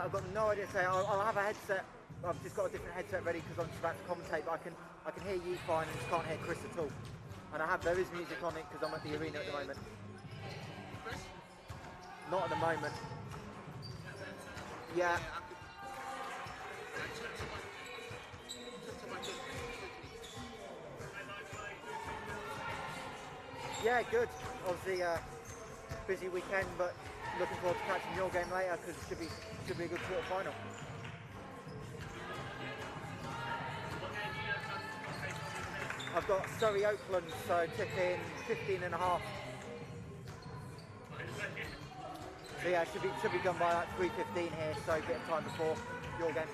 I've got no idea to say. I'll have a headset. I've just got a different headset ready because I'm just about to commentate, but I can hear you fine and just can't hear Chris at all. And there is music on it because I'm at the arena at the moment. Not at the moment. Yeah. Yeah, good. Obviously, busy weekend, but looking forward to catching your game later because it should be a good quarter-final. I've got Surrey Oaklands, so tipping 15.5. So yeah, should be done by like 3:15 here, so a bit of time before your game.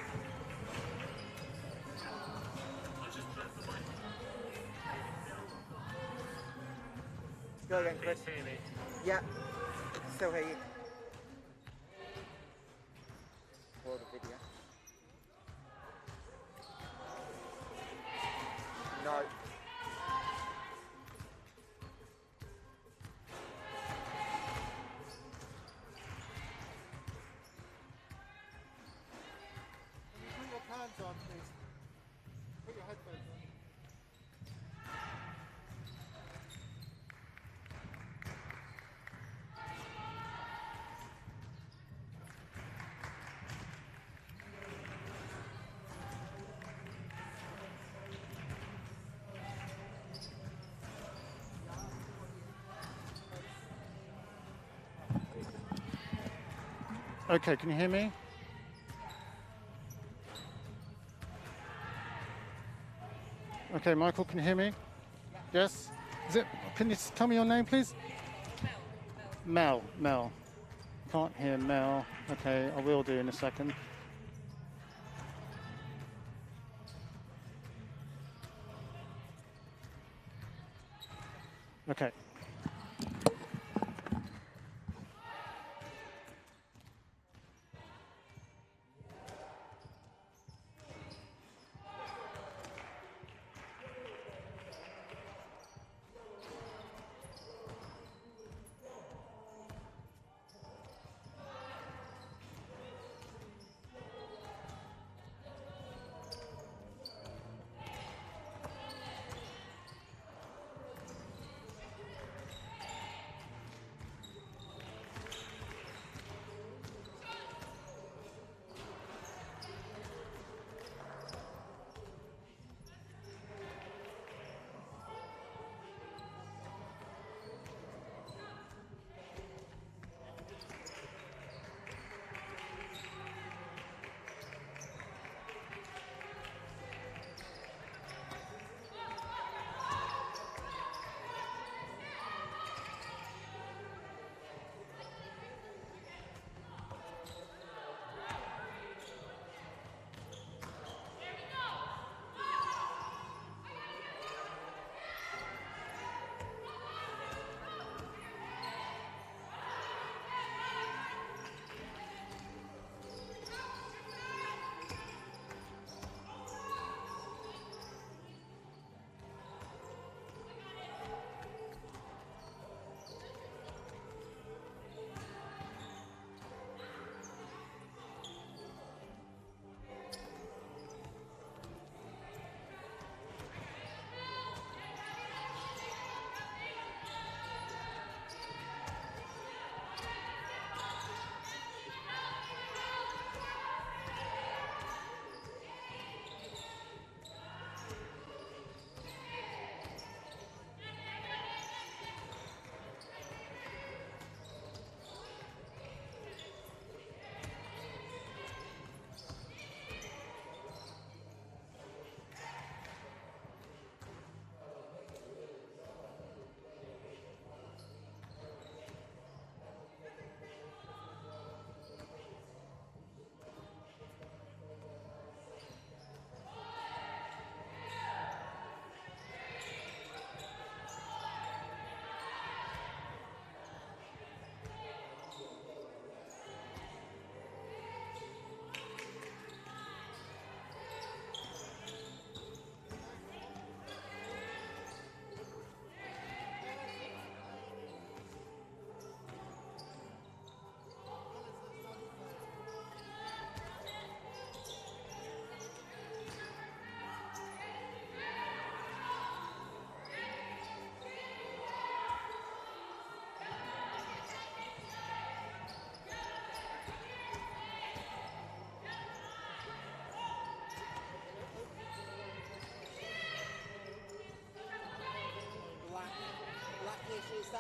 Go again, Chris. Can you hear me? Yeah, still hear you. For the video. No. Put your pants on, please. Put your headphones on. Okay, can you hear me? Okay, Michael, can you hear me? Yes? Can you tell me your name, please? Mel. Can't hear Mel. Okay, I will do in a second. Okay.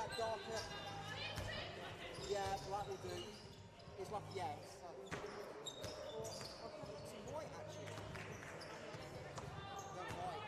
that darker? Yeah, black will do. It's like, yeah. Or I've got some white actually. No white.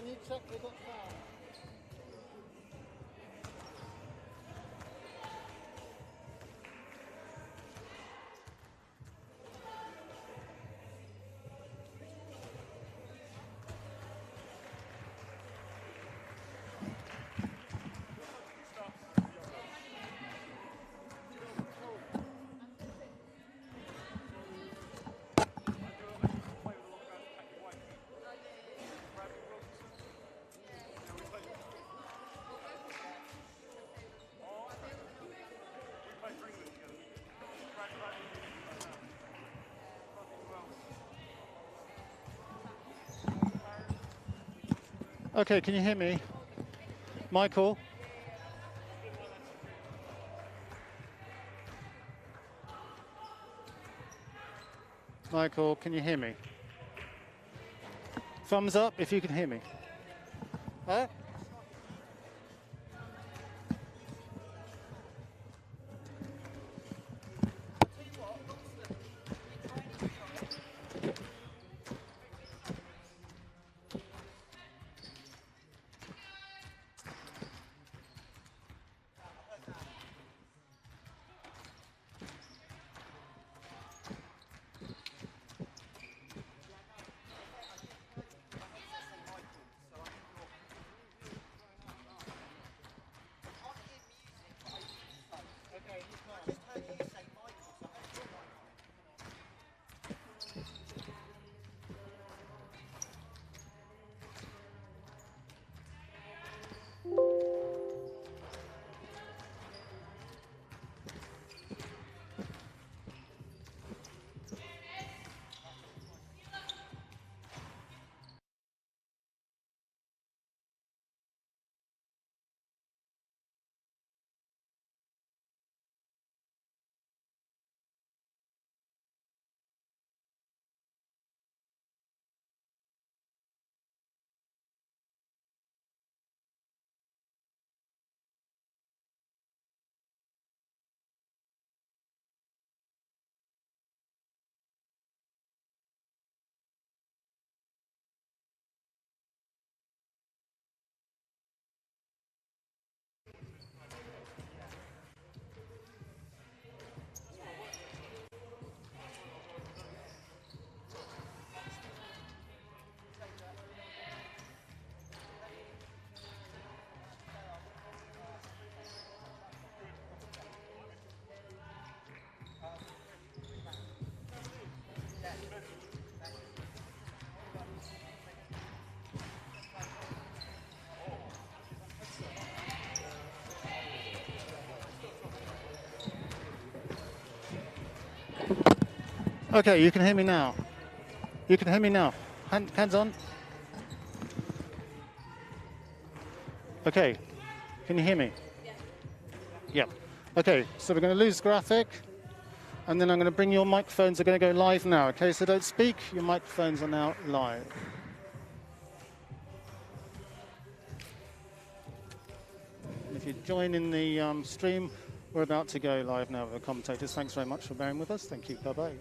Can you check they got foul? Okay, can you hear me? Michael? Michael, can you hear me? Thumbs up if you can hear me. Huh? Okay, you can hear me now. You can hear me now. Hands on. Okay, can you hear me? Yeah. Okay, so we're going to lose graphic, and then I'm going to bring your microphones. Are going to go live now. Okay, so don't speak. Your microphones are now live. And if you join in the stream, we're about to go live now with the commentators. Thanks very much for bearing with us. Thank you. Bye-bye.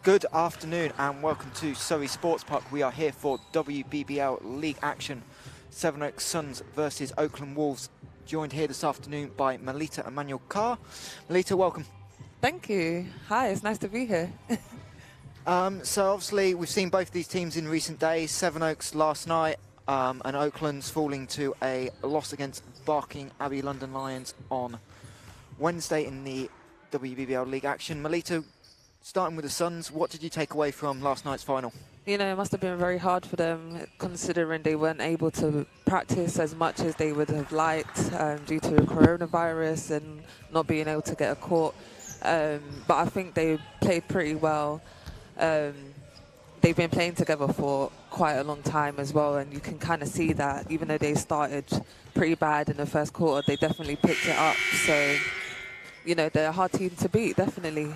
Good afternoon and welcome to Surrey Sports Park. We are here for WBBL League action. Sevenoaks Suns versus Oaklands Wolves. Joined here this afternoon by Melita Emanuel-Carr. Melita, welcome. Thank you. Hi, it's nice to be here. So obviously we've seen both these teams in recent days. Sevenoaks last night and Oaklands falling to a loss against Barking Abbey London Lions on Wednesday in the WBBL League action. Melita, starting with the Suns, what did you take away from last night's final? You know, it must have been very hard for them considering they weren't able to practice as much as they would have liked due to coronavirus and not being able to get a court. But I think they played pretty well. They've been playing together for quite a long time as well, and you can kind of see that even though they started pretty bad in the first quarter, they definitely picked it up. So, you know, they're a hard team to beat, definitely.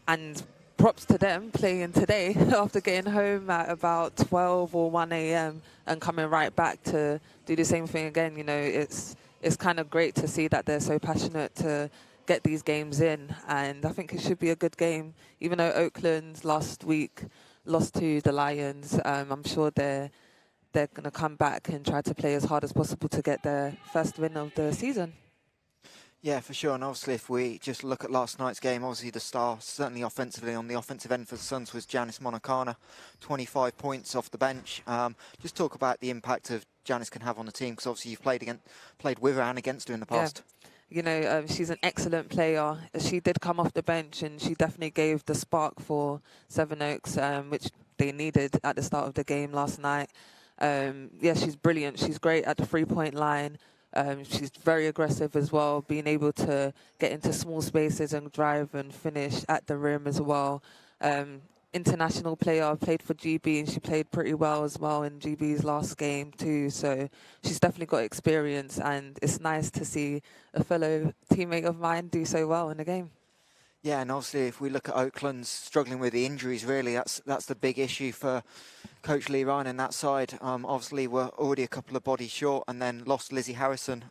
And props to them playing today after getting home at about 12 or 1 a.m. and coming right back to do the same thing again. You know, it's kind of great to see that they're so passionate to get these games in, and I think it should be a good game. Even though Oakland last week lost to the Lions, I'm sure they're going to come back and try to play as hard as possible to get their first win of the season. Yeah, for sure. And obviously, if we just look at last night's game, obviously the star, certainly offensively, on the offensive end for the Suns was Janice Monacana, 25 points off the bench. Just talk about the impact of Janice can have on the team, because obviously you've played with her and against her in the past. Yeah. You know, she's an excellent player. She did come off the bench, and she definitely gave the spark for Sevenoaks, which they needed at the start of the game last night. Yeah, she's brilliant. She's great at the three-point line. She's very aggressive as well, being able to get into small spaces and drive and finish at the rim as well. International player, played for GB, and she played pretty well as well in GB's last game too. So she's definitely got experience, and it's nice to see a fellow teammate of mine do so well in the game. Yeah, and obviously if we look at Oakland's struggling with the injuries, really, that's the big issue for Coach Lee Ryan and that side. Obviously we're already a couple of bodies short, and then lost Lizzie Harrison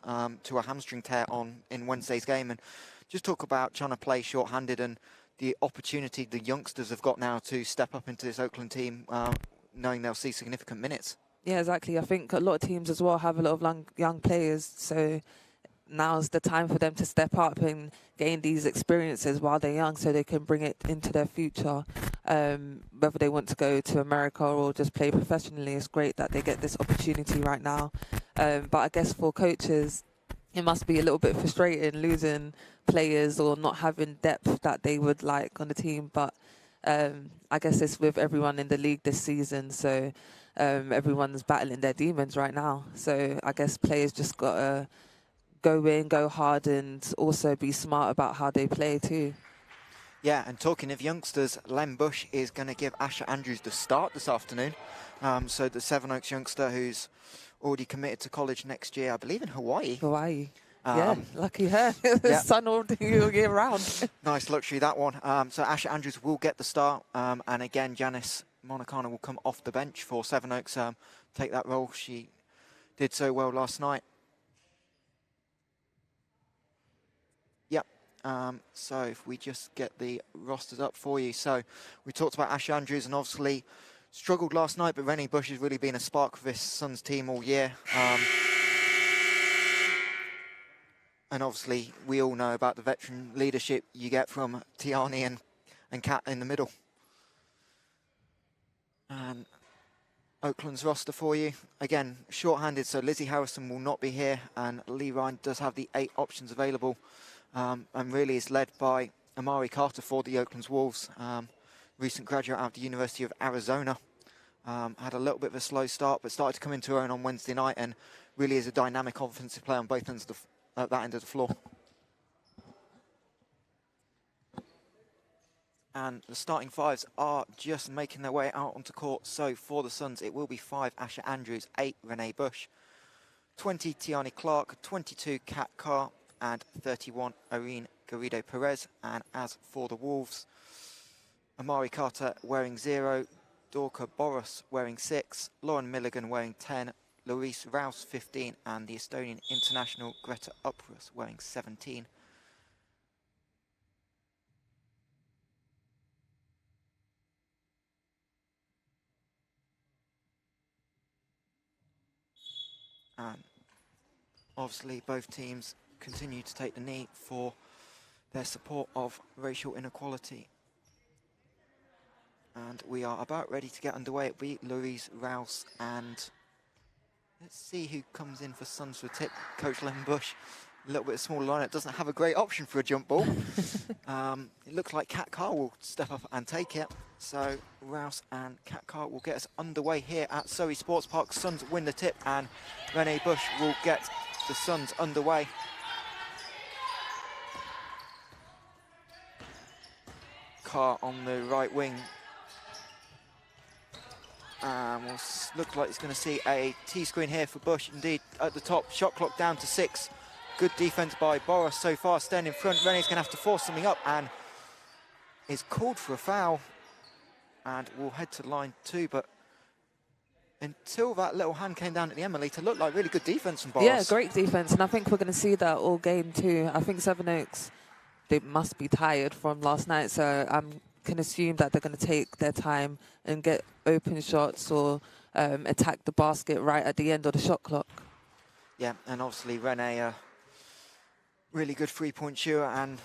to a hamstring tear in Wednesday's game. And just talk about trying to play short-handed and the opportunity the youngsters have got now to step up into this Oakland team, knowing they'll see significant minutes. Yeah, exactly. I think a lot of teams as well have a lot of young players, so now's the time for them to step up and gain these experiences while they're young, so they can bring it into their future. Whether they want to go to America or just play professionally, it's great that they get this opportunity right now. But I guess for coaches, it must be a little bit frustrating losing players or not having depth that they would like on the team. But I guess it's with everyone in the league this season, so everyone's battling their demons right now. So I guess players just got to go in, go hard, and also be smart about how they play too. Yeah, and talking of youngsters, Len Bush is going to give Asher Andrews the start this afternoon. So the Sevenoaks youngster who's already committed to college next year, I believe in Hawaii. Hawaii. Yeah, lucky her. Yeah. Sun all year round. Nice luxury, that one. So Asher Andrews will get the start. And again, Janice Monacana will come off the bench for Sevenoaks, take that role. She did so well last night. Yep. So if we just get the rosters up for you. So we talked about Asher Andrews, and obviously struggled last night, but Rennie Bush has really been a spark for this Suns team all year. And obviously, we all know about the veteran leadership you get from Tiani and Kat in the middle. And Oakland's roster for you. Again, short-handed, so Lizzie Harrison will not be here, and Lee Ryan does have the 8 options available, and really is led by Emanuel-Carr for the Oaklands Wolves, recent graduate out of the University of Arizona. Had a little bit of a slow start, but started to come into her own on Wednesday night, and really is a dynamic offensive player on both ends of that end of the floor. And the starting 5s are just making their way out onto court. So for the Suns, it will be 5 Asher Andrews, 8 Renee Bush, 20 Tiani Clark, 22 Kat Carr, and 31 Irene Garrido Perez. And as for the Wolves, Amari Carter wearing 0, Dorka Boris wearing 6, Lauren Milligan wearing 10, Louise Rouse 15, and the Estonian international Greta Uprus wearing 17. And obviously both teams continue to take the knee for their support of racial inequality. And we are about ready to get underway. It'll be Louise Rouse, and let's see who comes in for Suns for tip. Coach Len Bush, a little bit smaller lineup, doesn't have a great option for a jump ball. It looks like Kat Carr will step up and take it. So Rouse and Kat Carr will get us underway here at Surrey Sports Park. Suns win the tip, and Renee Bush will get the Suns underway. Carr on the right wing. Will look like it's going to see a T-screen here for Bush. Indeed, at the top, shot clock down to 6. Good defense by Boris so far, staying in front. Renee's going to have to force something up and is called for a foul. And we'll head to line 2, but until that little hand came down at the end, Melita, looked like really good defense from Boris. Yeah, great defense, and I think we're going to see that all game too. I think Sevenoaks, they must be tired from last night, so I can assume that they're going to take their time and get open shots or attack the basket right at the end of the shot clock. Yeah, and obviously Renee, really good three-point shooter and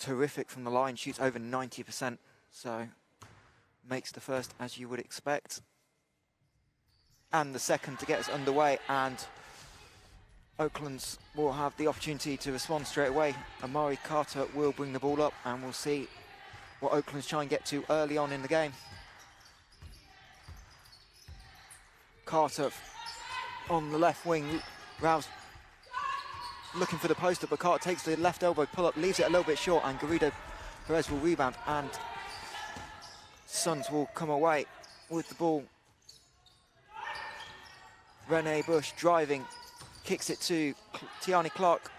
terrific from the line, shoots over 90%, so makes the first as you would expect. And the second to get us underway, and Oaklands will have the opportunity to respond straight away. Amari Carter will bring the ball up, and we'll see what Oakland's try and get to early on in the game. Carter on the left wing, Rouse looking for the post-up, but Carter takes the left elbow pull-up, leaves it a little bit short, and Garrido Perez will rebound, and Suns will come away with the ball. Renee Bush driving, kicks it to Tiani Clark,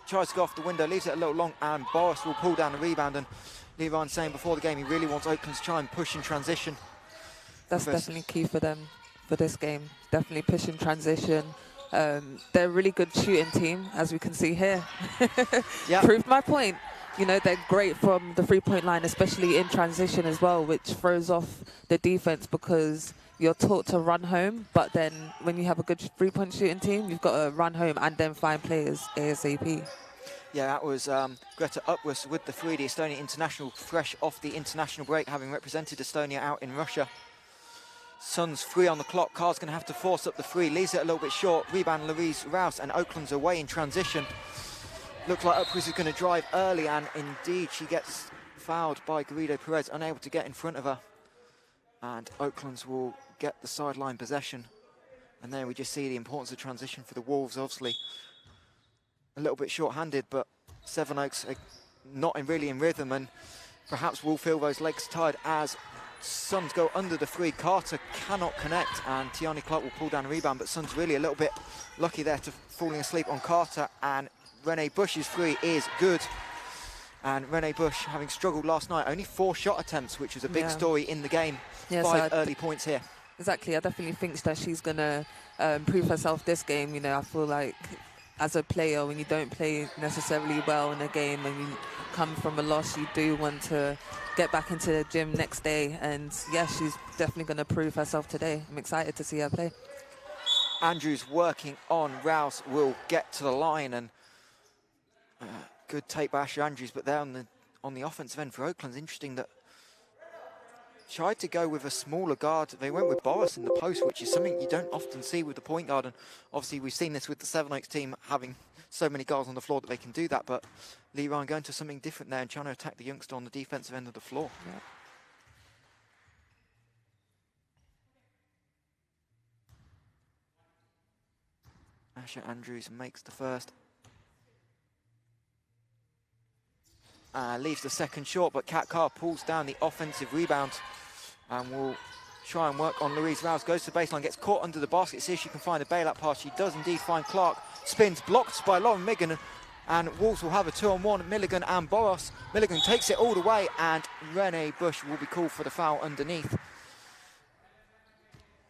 tries to go off the window, leaves it a little long, and Boris will pull down the rebound. And Lee Ryan saying before the game he really wants Oakland to try and push in transition. That's definitely key for them for this game. Definitely push in transition. They're a really good shooting team, as we can see here. Yeah. Proved my point. You know, they're great from the three-point line, especially in transition as well, which throws off the defense because you're taught to run home, but then when you have a good three-point shooting team, you've got to run home and then find players ASAP. Yeah, that was Greta Uprus with the 3, the Estonian international, fresh off the international break, having represented Estonia out in Russia. Suns 3 on the clock. Carr's going to have to force up the 3, leaves it a little bit short. Rebound Louise Rouse, and Oakland's away in transition. Looks like Uprus is going to drive early, and indeed she gets fouled by Garrido Perez, unable to get in front of her. And Oakland's will get the sideline possession. And there we just see the importance of transition for the Wolves, obviously. A little bit short-handed, but Sevenoaks are not really in rhythm, and perhaps will feel those legs tired as Suns go under the 3. Carter cannot connect, and Tiani Clark will pull down a rebound, but Suns really a little bit lucky there to falling asleep on Carter, and Renee Bush's 3 is good. And Renee Bush, having struggled last night, only 4 shot attempts, which was a big story in the game. Yeah, 5 early points here. Exactly, I definitely think that she's going to prove herself this game. You know, I feel like as a player, when you don't play necessarily well in a game and you come from a loss, you do want to get back into the gym next day. And yeah, she's definitely going to prove herself today. I'm excited to see her play. Andrews working on Rouse, will get to the line, and good take by Asher Andrews, but there on the offensive end for Oakland. Interesting that tried to go with a smaller guard. They went with Boris in the post, which is something you don't often see with the point guard. And obviously we've seen this with the Sevenoaks team having so many guards on the floor that they can do that. But Lee Ryan going to something different there and trying to attack the youngster on the defensive end of the floor. Yeah. Asher Andrews makes the first. Leaves the second short, but Kat Carr pulls down the offensive rebound and will try and work on Louise Rouse. Goes to the baseline, gets caught under the basket, see if she can find a bailout pass. She does indeed find Clark. Spins, blocked by Lauren Milligan, and Wolves will have a 2-on-1, Milligan and Boros. Milligan takes it all the way, and Renee Bush will be called for the foul underneath.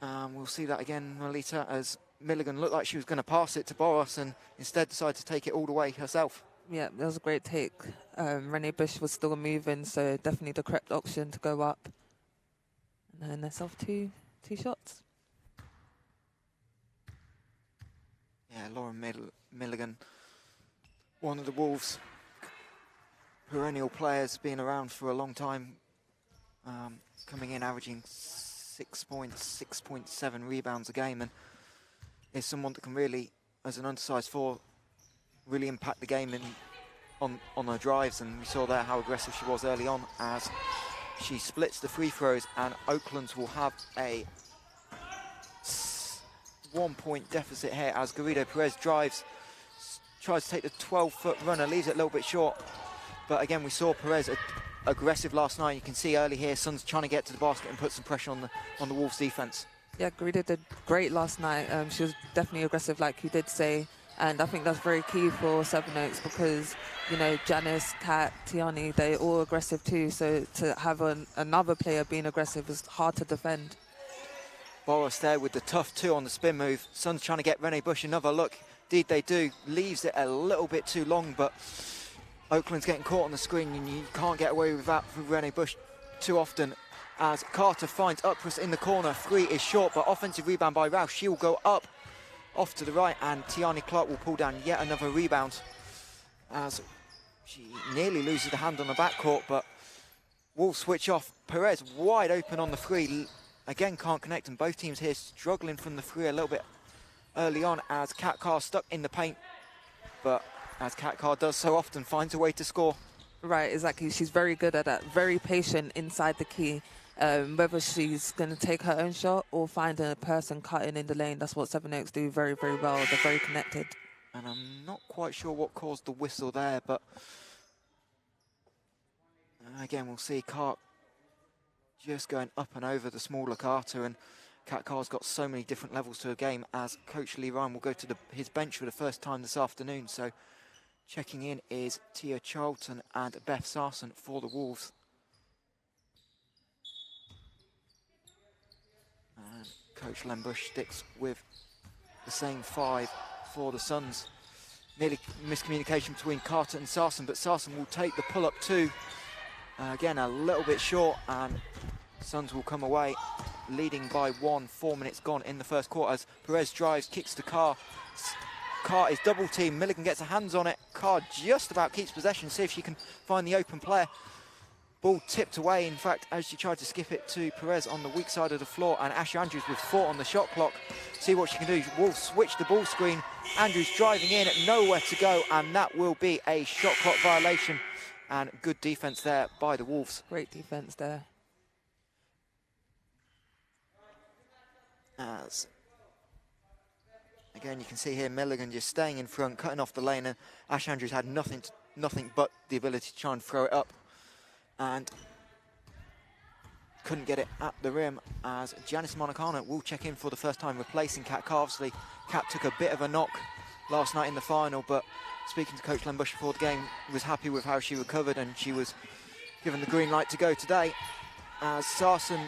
We'll see that again, Melita, as Milligan looked like she was going to pass it to Boros and instead decided to take it all the way herself. Yeah, that was a great take. Renee Bush was still moving, so definitely the correct option to go up. And then they're off two shots. Yeah, Lauren Milligan, one of the Wolves' perennial players, been around for a long time, coming in averaging 6 points, 6.7 rebounds a game, and is someone that can really, as an undersized 4, really impact the game on her drives. And we saw there how aggressive she was early on as she splits the free throws, and Oaklands will have a 1-point deficit here as Garrido Perez drives, tries to take the 12-foot runner, leaves it a little bit short. But again, we saw Perez aggressive last night. You can see early here, Suns trying to get to the basket and put some pressure on the Wolves defense. Yeah, Garrido did great last night. She was definitely aggressive, like you did say. And I think that's very key for Sevenoaks because, you know, Janice, Kat, Tiani, they're all aggressive too. So to have another player being aggressive is hard to defend. Boros there with the tough 2 on the spin move. Suns trying to get Renee Bush another look. Indeed they do. Leaves it a little bit too long, but Oakland's getting caught on the screen and you can't get away with that with Renee Bush too often. As Carter finds Upruss in the corner. 3 is short, but offensive rebound by Rouse. She will go up off to the right, and Tiani Clark will pull down yet another rebound as she nearly loses the hand on the backcourt, but Wolves switch off. Perez wide open on the 3, again can't connect, and both teams here struggling from the 3 a little bit early on as Kat Carr stuck in the paint, but as Kat Carr does so often, finds a way to score. Right, exactly. She's very good at that, very patient inside the key. Whether she's going to take her own shot or find a person cutting in the lane, that's what Sevenoaks do very, very well. They're very connected. And I'm not quite sure what caused the whistle there, but again, we'll see Carr just going up and over the smaller Carter, and Kat Carr's got so many different levels to a game as Coach Lee Ryan will go to his bench for the first time this afternoon. So checking in is Tia Charlton and Beth Sarson for the Wolves. And Coach Len Bush sticks with the same 5 for the Suns. Nearly miscommunication between Carter and Sarson, but Sarson will take the pull-up 2. Again, a little bit short, and Suns will come away leading by 1, 4 minutes gone in the first quarter as Perez drives, kicks to Carr. Carr is double teamed, Milligan gets her hands on it. Carr just about keeps possession, see if she can find the open player. Ball tipped away, in fact, as she tried to skip it to Perez on the weak side of the floor, and Asher Andrews with 4 on the shot clock. See what she can do. Wolves switch the ball screen. Andrews driving in, nowhere to go, and that will be a shot clock violation. And good defense there by the Wolves. Great defense there. As again, you can see here Milligan just staying in front, cutting off the lane, and Ash Andrews had nothing but the ability to try and throw it up, and couldn't get it at the rim as Janice Monacana will check in for the first time, replacing Kat Carvesley. Kat took a bit of a knock last night in the final, but speaking to Coach Len Bush before the game, was happy with how she recovered, and she was given the green light to go today. As Sarson,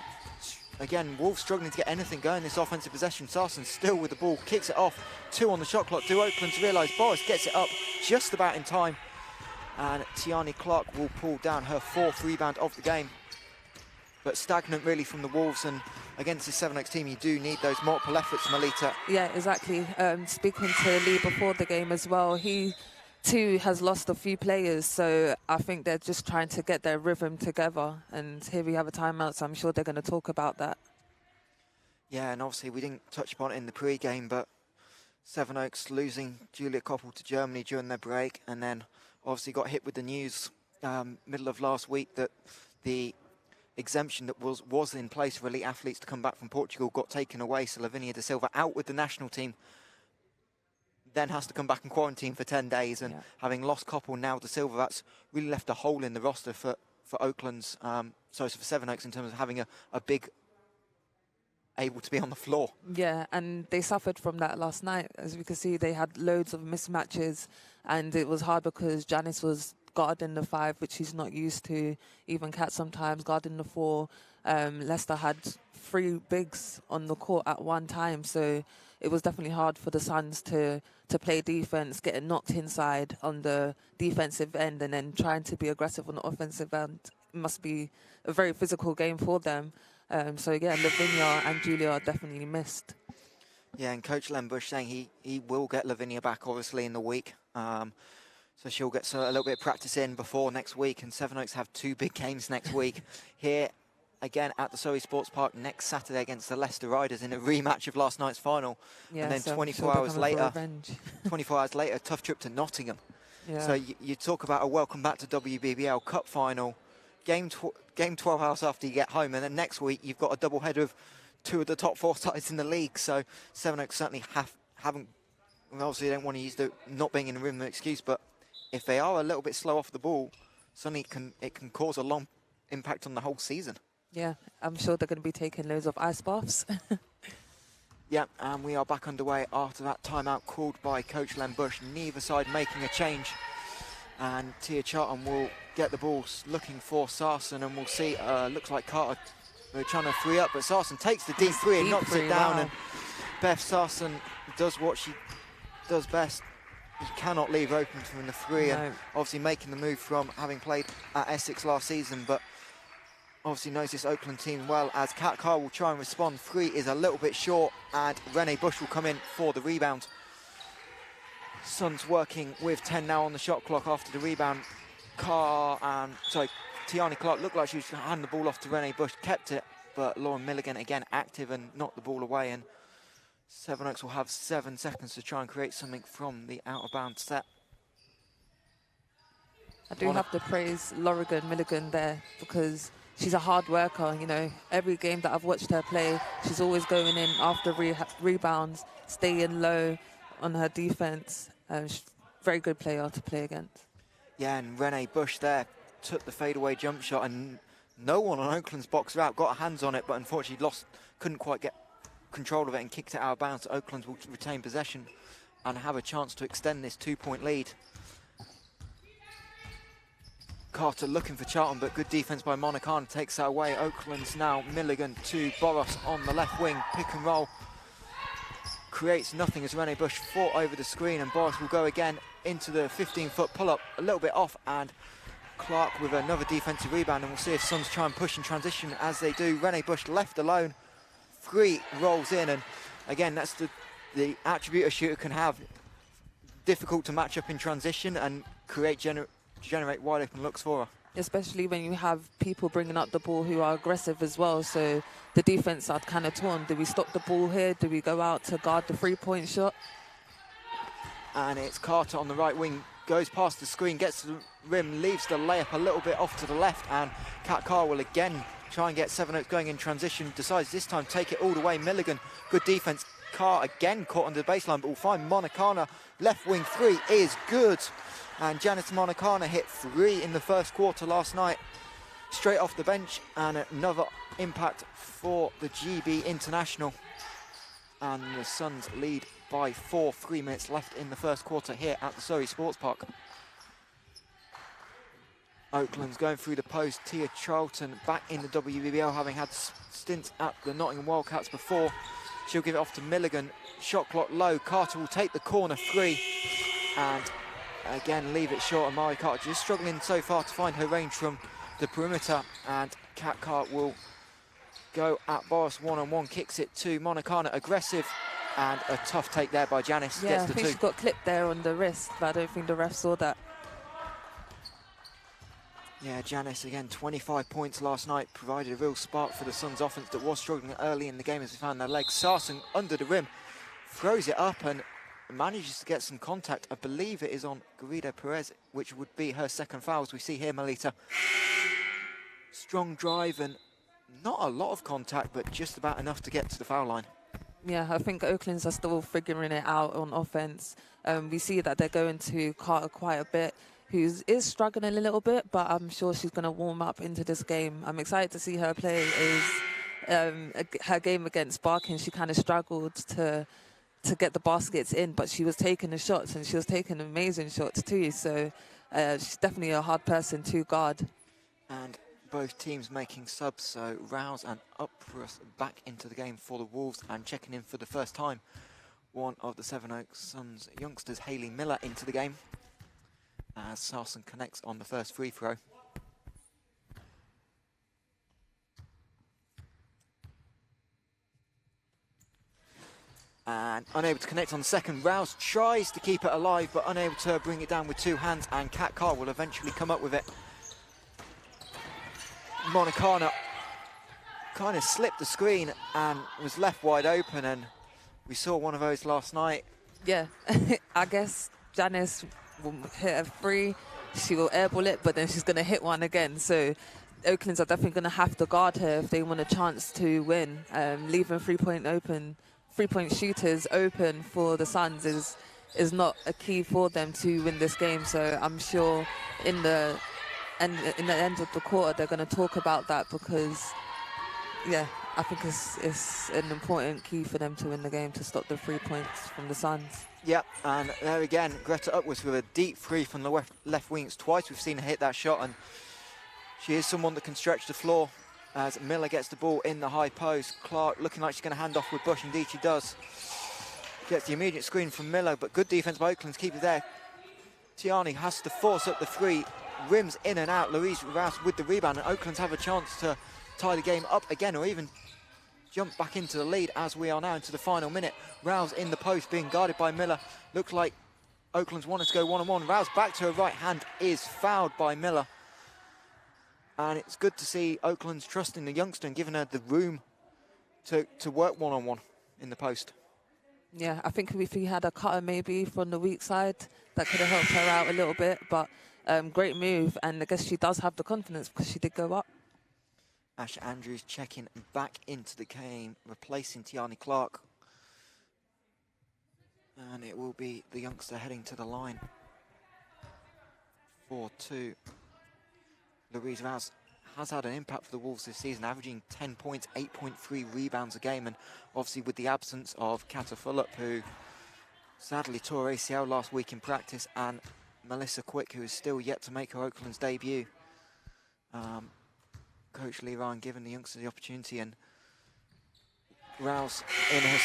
again, Wolves struggling to get anything going this offensive possession. Sarson still with the ball, kicks it off. 2 on the shot clock. Do Oaklands realise Boris gets it up just about in time. And Tiani Clark will pull down her 4th rebound of the game. But stagnant really from the Wolves, and against the Sevenoaks team, you do need those multiple efforts, Melita. Yeah, exactly. Speaking to Lee before the game as well, he too has lost a few players, so I think they're just trying to get their rhythm together. And here we have a timeout, so I'm sure they're going to talk about that. Yeah, and obviously we didn't touch upon it in the pre-game, but Sevenoaks losing Julia Koppel to Germany during their break, and then obviously got hit with the news middle of last week that the exemption that was in place for elite athletes to come back from Portugal got taken away. So Lavinia da Silva out with the national team, then has to come back and quarantine for 10 days. And having lost Koppel, now da Silva, that's really left a hole in the roster for Oaklands, for Sevenoaks, in terms of having a big able to be on the floor. Yeah, and they suffered from that last night. As we can see, they had loads of mismatches, and it was hard because Janice was guarding the 5, which he's not used to. Even Kat sometimes guarding the 4. Leicester had 3 bigs on the court at one time, so it was definitely hard for the Suns to play defense, getting knocked inside on the defensive end, and then trying to be aggressive on the offensive end. It must be a very physical game for them. So yeah, Lavinia and Julia are definitely missed. Yeah, and Coach Len Bush saying he will get Lavinia back, obviously, in the week. So she'll get a little bit of practice in before next week. And Sevenoaks have 2 big games next week. Here, again, at the Surrey Sports Park next Saturday against the Leicester Riders in a rematch of last night's final. Yeah, and then so 24 hours later, tough trip to Nottingham. Yeah. So you talk about a welcome back to WBBL Cup final. Game 12 hours after you get home, and then next week you've got a double header of 2 of the top 4 sides in the league. So Sevenoaks certainly haven't. Obviously, they don't want to use the not being in the room as an excuse, but if they are a little bit slow off the ball, suddenly it can cause a long impact on the whole season. Yeah, I'm sure they're going to be taking loads of ice baths. Yeah, and we are back underway after that timeout called by Coach Len Bush. Neither side making a change, and Tia Charlton will get the ball looking for Sarson, and we'll see, looks like Carter, they're trying to free up, but Sarson takes the deep 3 and knocks it down. Wow. And Beth Sarson does what she does best. You cannot leave open from the 3, and obviously making the move from having played at Essex last season, but obviously knows this Oakland team well, as Kat Carr will try and respond. 3 is a little bit short, and Renee Bush will come in for the rebound. Suns working with 10 now on the shot clock after the rebound. Tiani Clark looked like she was handing the ball off to Renee Bush, kept it, but Lauren Milligan again active and knocked the ball away, and Sevenoaks will have 7 seconds to try and create something from the out-of-bounds set. I do have to praise Lorigan Milligan there, because she's a hard worker. You know, every game that I've watched her play, she's always going in after rebounds, staying low on her defense. She's a very good player to play against. Yeah, and Renee Bush there took the fadeaway jump shot, and no one on Oakland's box out, got hands on it, but unfortunately couldn't quite get control of it and kicked it out of bounds. Oakland will retain possession and have a chance to extend this 2-point lead. Carter looking for Charlton, but good defense by Monicana takes that away. Oakland's now Milligan to Boros on the left wing, pick and roll. Creates nothing as Renee Bush fought over the screen, and Boros will go again into the 15-foot pull-up, a little bit off, and Clark with another defensive rebound, and we'll see if Suns try and push in transition as they do. Renee Bush left alone, 3 rolls in, and again, that's the attribute a shooter can have. Difficult to match up in transition and generate wide open looks for her. Especially when you have people bringing up the ball who are aggressive as well, so the defense are kind of torn. Do we stop the ball here? Do we go out to guard the 3-point shot? And it's Carter on the right wing, goes past the screen, gets to the rim, leaves the layup a little bit off to the left, and Kat Carr will again try and get Sevenoaks going in transition, decides this time take it all the way. Milligan, good defense. Carr again caught under the baseline, but we'll find Monicana. Left wing 3 is good. And Janice Monicana hit 3 in the first quarter last night, straight off the bench, and another impact for the GB International. And the Suns lead by 4, 3 minutes left in the first quarter here at the Surrey Sports Park. Oakland's going through the post. Tia Charlton back in the WBBL, having had stints at the Nottingham Wildcats before. She'll give it off to Milligan. Shot clock low. Carter will take the corner 3, and again leave it short. Amari Carter just struggling so far to find her range from the perimeter, and Kat Carr will go at Boris one-on-one, kicks it to Monicana. Aggressive And a tough take there by Janice. Yeah, Gets I the think two. she got clipped there on the wrist, but I don't think the ref saw that. Yeah, Janice again, 25 points last night, provided a real spark for the Suns offense that was struggling early in the game as they found their legs. Sarson under the rim, throws it up and manages to get some contact. I believe it is on Garrido Perez, which would be her second foul, as we see here, Melita. Strong drive and not a lot of contact, but just about enough to get to the foul line. Yeah, I think Oaklands are still figuring it out on offense. We see that they're going to Carter quite a bit, who is struggling a little bit, but I'm sure she's going to warm up into this game. I'm excited to see her play. Her game against Barking, she kind of struggled to get the baskets in, but she was taking the shots, and she was taking amazing shots too. So she's definitely a hard person to guard. And both teams making subs, so Rouse and Upruss back into the game for the Wolves, and checking in for the first time, one of the Sevenoaks Suns youngsters, Hayley Miller, into the game as Sarson connects on the first free throw. And unable to connect on the second. Rouse tries to keep it alive, but unable to bring it down with two hands, and Kat Carr will eventually come up with it. Monicana kind of slipped the screen and was left wide open, and we saw one of those last night. Yeah, I guess Janice will hit a three, she will airball it, but then she's going to hit one again. So Oaklands are definitely going to have to guard her if they want a chance to win. Leaving three-point shooters open for the Suns is not a key for them to win this game. So I'm sure in the end of the quarter they're going to talk about that, because yeah, I think it's an important key for them to win the game, to stop the 3 points from the Suns. Yep, and there again, Greta Upwards with a deep three from the left wing. It's twice we've seen her hit that shot, and she is someone that can stretch the floor as Miller gets the ball in the high post. Clark looking like she's going to hand off with Bush. Indeed she does. Gets the immediate screen from Miller, but good defense by Oaklands, keep it there. Tiani has to force up the three, rims in and out. Louise Rouse with the rebound, and Oaklands have a chance to tie the game up again, or even jump back into the lead as we are now into the final minute. Rouse in the post being guarded by Miller. Looks like Oaklands wanted to go one-on-one. Rouse back to her right hand, is fouled by Miller. And it's good to see Oakland's trusting the youngster and giving her the room to work one-on-one in the post. Yeah, I think if he had a cutter maybe from the weak side, that could have helped her out a little bit. But great move, and I guess she does have the confidence because she did go up. Asha Andrews checking back into the game, replacing Tiani Clark. And it will be the youngster heading to the line. 4-2. Louise Rouse has had an impact for the Wolves this season, averaging 10 points, 8.3 rebounds a game, and obviously with the absence of Kata Fulop, who sadly tore ACL last week in practice, and Melissa Quick, who is still yet to make her Oakland's debut. Coach Lee Ryan giving the youngsters the opportunity, and Rouse in her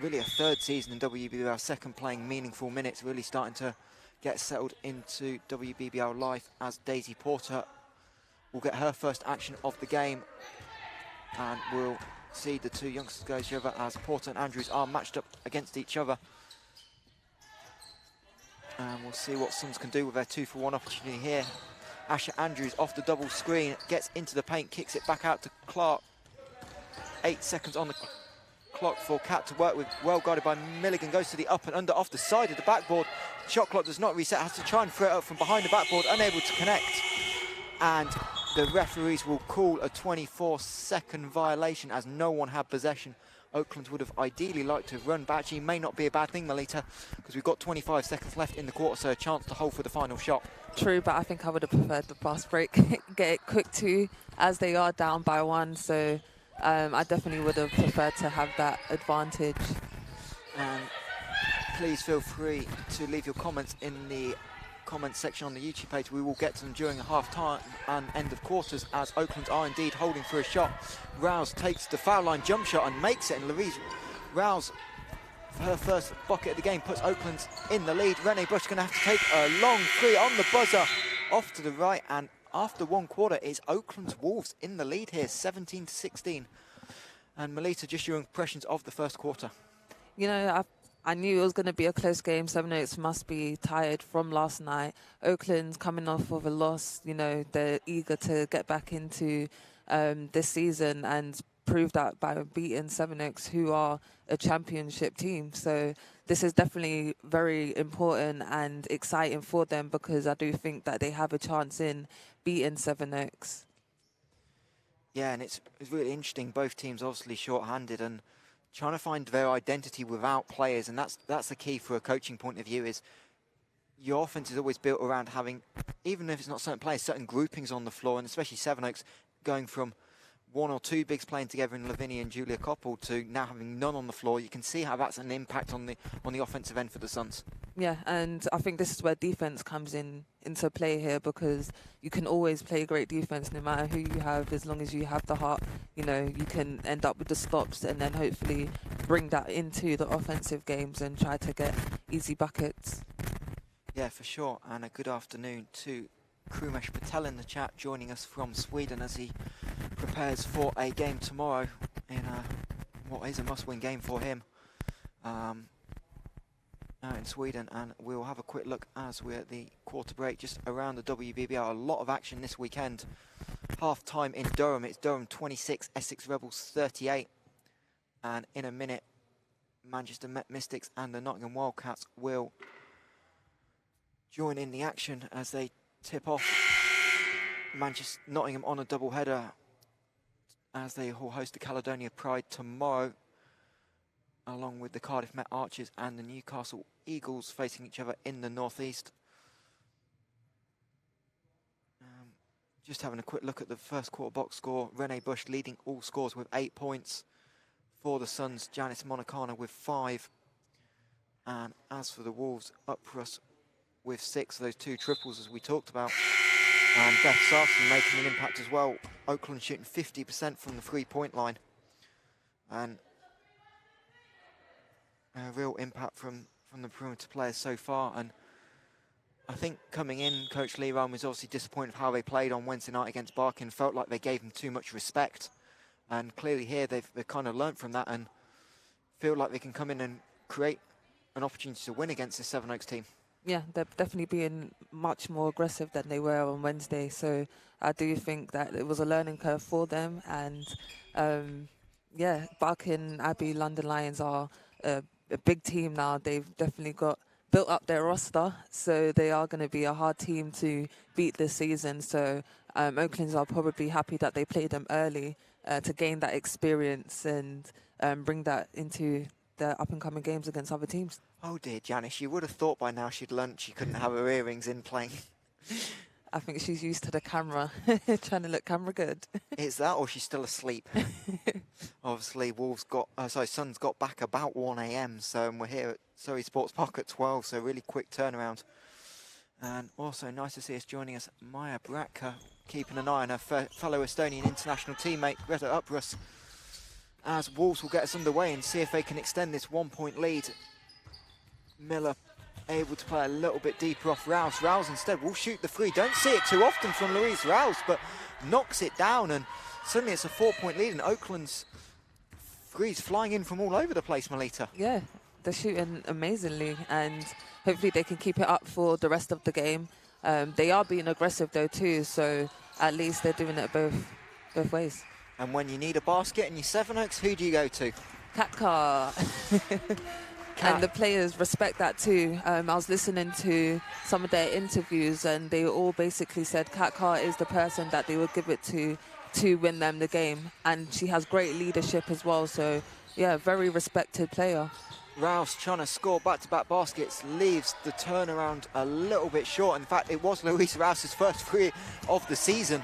really a third season in WBBL, second playing meaningful minutes, really starting to get settled into WBBL life, as Daisy Porter will get her first action of the game, and we'll see the two youngsters go each other as Porter and Andrews are matched up against each other. And we'll see what Suns can do with their 2-for-1 opportunity here. Asha Andrews off the double screen, gets into the paint, kicks it back out to Clark. 8 seconds on the clock for Kat to work with, well guarded by Milligan, goes to the up and under off the side of the backboard. Shot clock does not reset, has to try and throw it up from behind the backboard, unable to connect. And the referees will call a 24-second violation as no one had possession. Oakland would have ideally liked to have run, but actually may not be a bad thing, Melita, because we've got 25 seconds left in the quarter, so a chance to hold for the final shot. True, but I think I would have preferred the fast break, get it quick too, as they are down by one, so I definitely would have preferred to have that advantage. And please feel free to leave your comments in the comments section on the YouTube page. We will get to them during a half-time and end of quarters, as Oakland are indeed holding for a shot. Rouse takes the foul line jump shot and makes it, and Louise Rouse, for her first bucket of the game, puts Oakland in the lead. Renee Bush going to have to take a long three on the buzzer off to the right, and after one quarter it's Oakland's Wolves in the lead here, 17-16. And Melita, just your impressions of the first quarter. You know, I knew it was going to be a close game. Sevenoaks must be tired from last night. Oakland's coming off of a loss. You know, they're eager to get back into this season and prove that by beating Sevenoaks, who are a championship team. So this is definitely very important and exciting for them, because I do think that they have a chance in beating Sevenoaks. Yeah, and it's really interesting. Both teams obviously short-handed and trying to find their identity without players, and that's the key for a coaching point of view. Is your offense is always built around having, even if it's not certain players, certain groupings on the floor, and especially Sevenoaks going from one or two bigs playing together in Lavinia and Julia Koppel to now having none on the floor. You can see how that's an impact on the offensive end for the Suns. Yeah, and I think this is where defense comes into play here, because you can always play great defense no matter who you have, as long as you have the heart. You know, you can end up with the stops and then hopefully bring that into the offensive games and try to get easy buckets. Yeah, for sure. And a good afternoon to Krumesh Patel in the chat, joining us from Sweden as he prepares for a game tomorrow in what is a must-win game for him out in Sweden. And we'll have a quick look as we're at the quarter break just around the WBBL. A lot of action this weekend. Half-time in Durham. It's Durham 26, Essex Rebels 38. And in a minute, Manchester Met Mystics and the Nottingham Wildcats will join in the action as they tip off Nottingham on a double-header as they will host the Caledonia Pride tomorrow, along with the Cardiff Met Archers and the Newcastle Eagles facing each other in the northeast. Just having a quick look at the first quarter box score. Len Bush leading all scores with 8 points for the Suns. Janice Monacana with 5. And as for the Wolves, Uprus with 6, those 2 triples as we talked about. And Beth Sarston making an impact as well. Oakland shooting 50% from the 3-point line. And a real impact from the perimeter players so far. And I think coming in, Coach Lee Ryan was obviously disappointed with how they played on Wednesday night against Barking. Felt like they gave them too much respect. And clearly here they've kind of learnt from that and feel like they can come in and create an opportunity to win against the Sevenoaks team. Yeah, they're definitely being much more aggressive than they were on Wednesday. So I do think that it was a learning curve for them. And yeah, Barking Abbey London Lions are a big team now. They've definitely built up their roster. So they are going to be a hard team to beat this season. So Oaklands are probably happy that they played them early to gain that experience and bring that into the up-and-coming games against other teams. Oh dear, Janice, you would have thought by now she'd learnt she couldn't have her earrings in playing. I think she's used to the camera, trying to look camera good. Is that, or she's still asleep? Obviously, Suns got back about 1 AM, so we're here at Surrey Sports Park at 12, so really quick turnaround. And also nice to see us joining us, Maya Bratka, keeping an eye on her fellow Estonian international teammate, Greta Uprus, as Wolves will get us underway and see if they can extend this 1-point lead. Miller able to play a little bit deeper off Rouse. Rouse instead will shoot the 3. Don't see it too often from Louise Rouse, but knocks it down, and suddenly it's a 4-point lead, and Oakland's 3's flying in from all over the place, Melita. Yeah, they're shooting amazingly, and hopefully they can keep it up for the rest of the game. They are being aggressive though too, so at least they're doing it both ways. And when you need a basket in your Sevenoaks, who do you go to? Kat. And the players respect that too. I was listening to some of their interviews, and they all basically said Kat Carr is the person that they would give it to win them the game. And she has great leadership as well. So, yeah, very respected player. Rouse trying to score back-to-back baskets, leaves the turnaround a little bit short. In fact, it was Louise Rouse's first 3 of the season.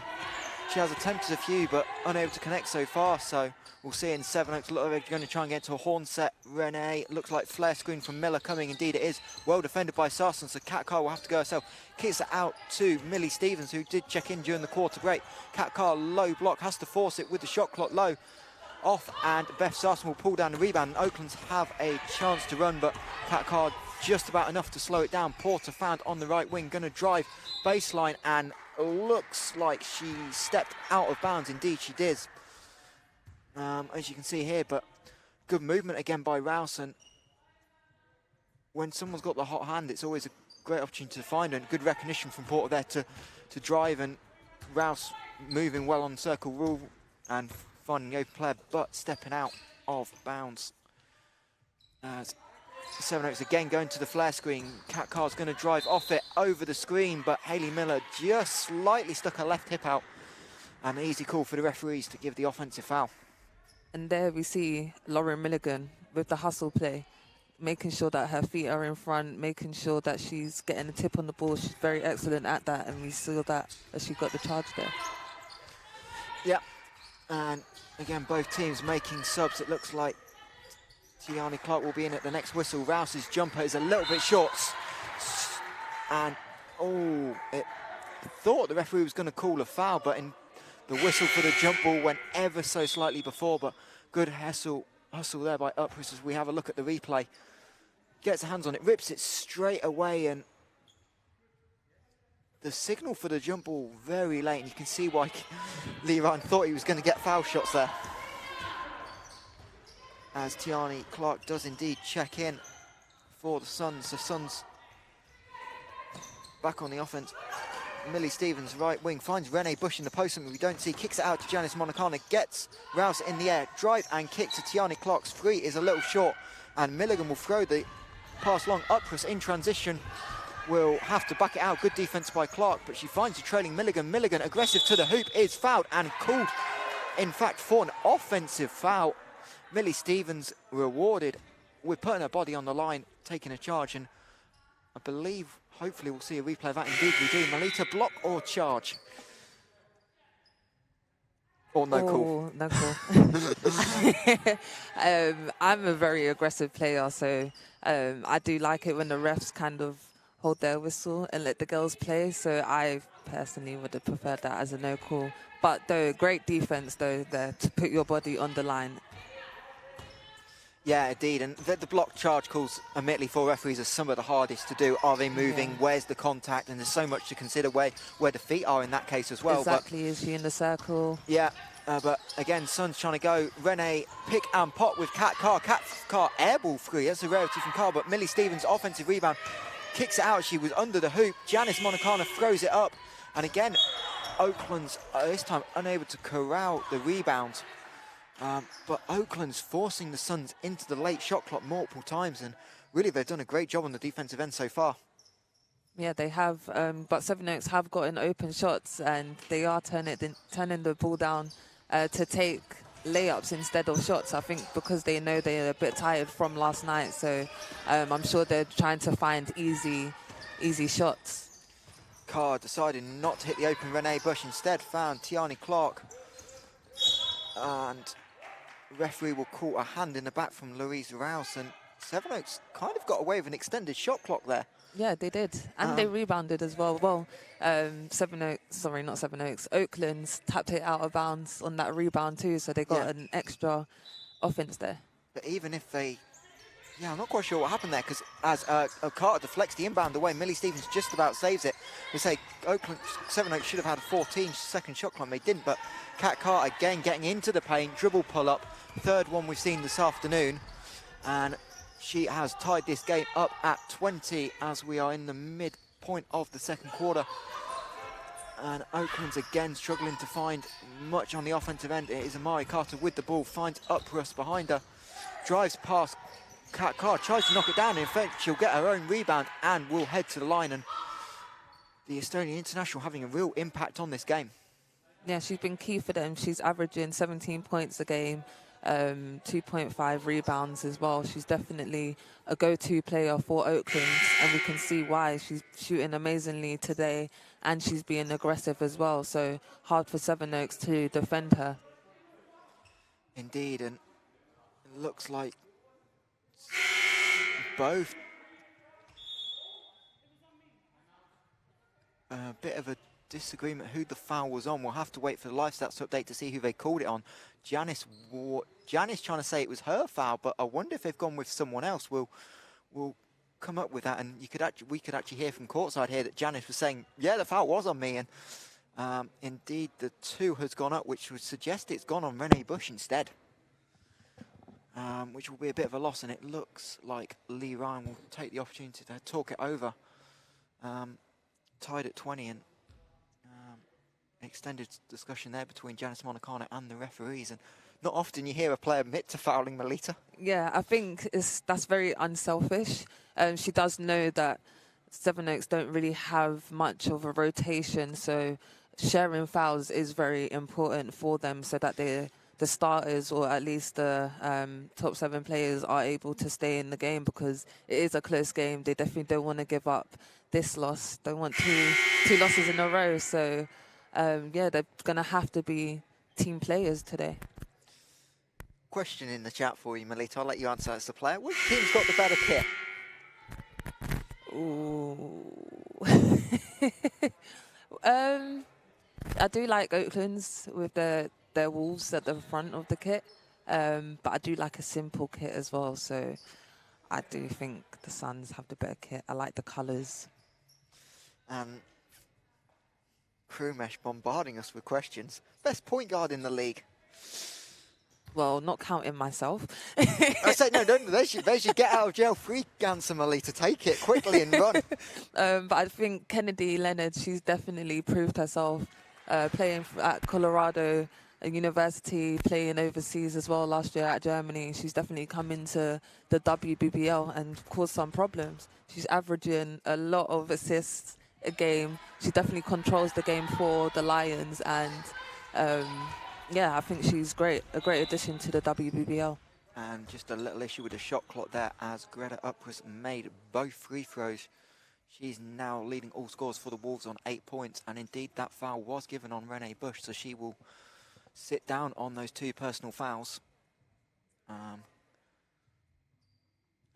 She has attempted a few, but unable to connect so far. So we'll see in Sevenoaks. Look, they're going to try and get to a horn set. Renee, looks like flare screen from Miller coming. Indeed, it is. Well defended by Sarson, so Kat Carr will have to go herself. Kicks it out to Millie Stevens, who did check in during the quarter break. Kat Carr, low block, has to force it with the shot clock low. Off, and Beth Sarson will pull down the rebound. And Oakland's have a chance to run, but Kat Carr just about enough to slow it down. Porter found on the right wing, going to drive baseline, and looks like she stepped out of bounds. Indeed, she did. As you can see here, but good movement again by Ralston. when someone's got the hot hand, it's always a great opportunity to find, and good recognition from Porter there to drive, and Rouse moving well on circle rule and finding the open player, but stepping out of bounds. As Sevenoaks again going to the flare screen. Kat Carr's going to drive off it over the screen, but Hayley Miller just slightly stuck her left hip out. An easy call for the referees to give the offensive foul. And there we see Lauren Milligan with the hustle play, making sure that her feet are in front, making sure that she's getting a tip on the ball. She's very excellent at that, and we saw that as she got the charge there. Yeah, and again, both teams making subs. It looks like Tiani Clark will be in at the next whistle. Rouse's jumper is a little bit short. And, it thought the referee was going to call a foul, but in the whistle for the jump ball went ever so slightly before, but good hustle there by Upris as we have a look at the replay. Gets her hands on it, rips it straight away, and the signal for the jump ball very late, and you can see why Lee Ryan thought he was going to get foul shots there. As Tiani Clark does indeed check in for the Suns. The Suns back on the offense. Millie Stevens, right wing, finds Renee Bush in the post, something we don't see, kicks it out to Janice Monacana, gets Rouse in the air, drive and kick to Tiani Clark's free is a little short, and Milligan will throw the pass long. Upris in transition will have to back it out. Good defense by Clark, but she finds a trailing Milligan. Milligan, aggressive to the hoop, is fouled and called, in fact, for an offensive foul. Millie Stevens rewarded with putting her body on the line, taking a charge, and I believe, hopefully we'll see a replay of that. Indeed we do. Melita, block or charge? Or no call? No call. I'm a very aggressive player, so I do like it when the refs kind of hold their whistle and let the girls play, so I personally would have preferred that as a no call. But though, great defense though there to put your body on the line. Yeah, indeed, and the block charge calls, admittedly, for referees are some of the hardest to do. Are they moving? Yeah. Where's the contact? And there's so much to consider where the feet are in that case as well. Exactly, is she in the circle? Yeah, but again, Suns trying to go. Renee pick and pop with Kat Carr. Kat Carr airball free, that's a rarity from Carr, but Millie Stevens offensive rebound, kicks it out. She was under the hoop. Janice Monacana throws it up, and again, Oakland's this time unable to corral the rebound. But Oakland's forcing the Suns into the late shot clock multiple times, and really they've done a great job on the defensive end so far. Yeah, they have, but Sevenoaks have gotten open shots, and they are turning the ball down to take layups instead of shots. I think because they know they're a bit tired from last night, so I'm sure they're trying to find easy shots. Carr decided not to hit the open Renee Bush, instead found Tiani Clark, and referee will call a hand in the back from Louise Rouse, and Sevenoaks kind of got away with an extended shot clock there. Yeah, they did, and they rebounded as well. Well, Oakland's tapped it out of bounds on that rebound too, so they got an extra offense there. But even if they, I'm not quite sure what happened there, because as Carter deflects the inbound away, Millie Stevens just about saves it. We say Sevenoaks should have had a 14-second shot clock, they didn't, but Kat Carter again getting into the paint, dribble pull up, third one we've seen this afternoon, and she has tied this game up at 20 as we are in the midpoint of the second quarter. And Oakland's again struggling to find much on the offensive end. It is Amari Carter with the ball, finds Upris behind her, drives past Kat Carr, tries to knock it down. In fact, she'll get her own rebound and will head to the line. And the Estonian international having a real impact on this game. Yeah, she's been key for them. She's averaging 17 points a game, 2.5 rebounds as well. She's definitely a go-to player for Oakland, and we can see why. She's shooting amazingly today, and she's being aggressive as well. So hard for Sevenoaks to defend her. Indeed, and it looks like both a bit of a disagreement who the foul was on. We'll have to wait for the live stats update to see who they called it on. Janice trying to say it was her foul, but I wonder if they've gone with someone else. We'll come up with that, and we could actually hear from courtside here that Janice was saying, yeah, the foul was on me, and indeed the 2 has gone up, which would suggest it's gone on Renee Bush instead. which will be a bit of a loss, and it looks like Lee Ryan will take the opportunity to talk it over. Tied at 20, and extended discussion there between Janice Monicano and the referees, and not often you hear a player admit to fouling Melita. Yeah, I think that's very unselfish. She does know that Sevenoaks don't really have much of a rotation, so sharing fouls is very important for them so that the starters, or at least the top 7 players, are able to stay in the game, because it is a close game. They definitely don't want to give up this loss. Don't want two losses in a row. So, yeah, they're going to have to be team players today. Question in the chat for you, Melita. I'll let you answer as the player. Which team's got the better kit? Ooh. I do like Oaklands with their Wolves at the front of the kit, but I do like a simple kit as well, so I do think the Suns have the better kit. I like the colours. Crew Mesh bombarding us with questions. Best point guard in the league? Well, not counting myself. I say no, don't. There's your get out of jail free answer, Melita. Take it quickly and run. But I think Kennedy Leonard, she's definitely proved herself playing at Colorado University, playing overseas as well last year at Germany. She's definitely come into the WBBL and caused some problems. She's averaging a lot of assists a game. She definitely controls the game for the Lions, and yeah, I think she's great, a great addition to the WBBL. And just a little issue with the shot clock there as Greta Uppers made both free throws. She's now leading all scores for the Wolves on 8 points, and indeed that foul was given on Len Bush, so she will sit down on those 2 personal fouls. And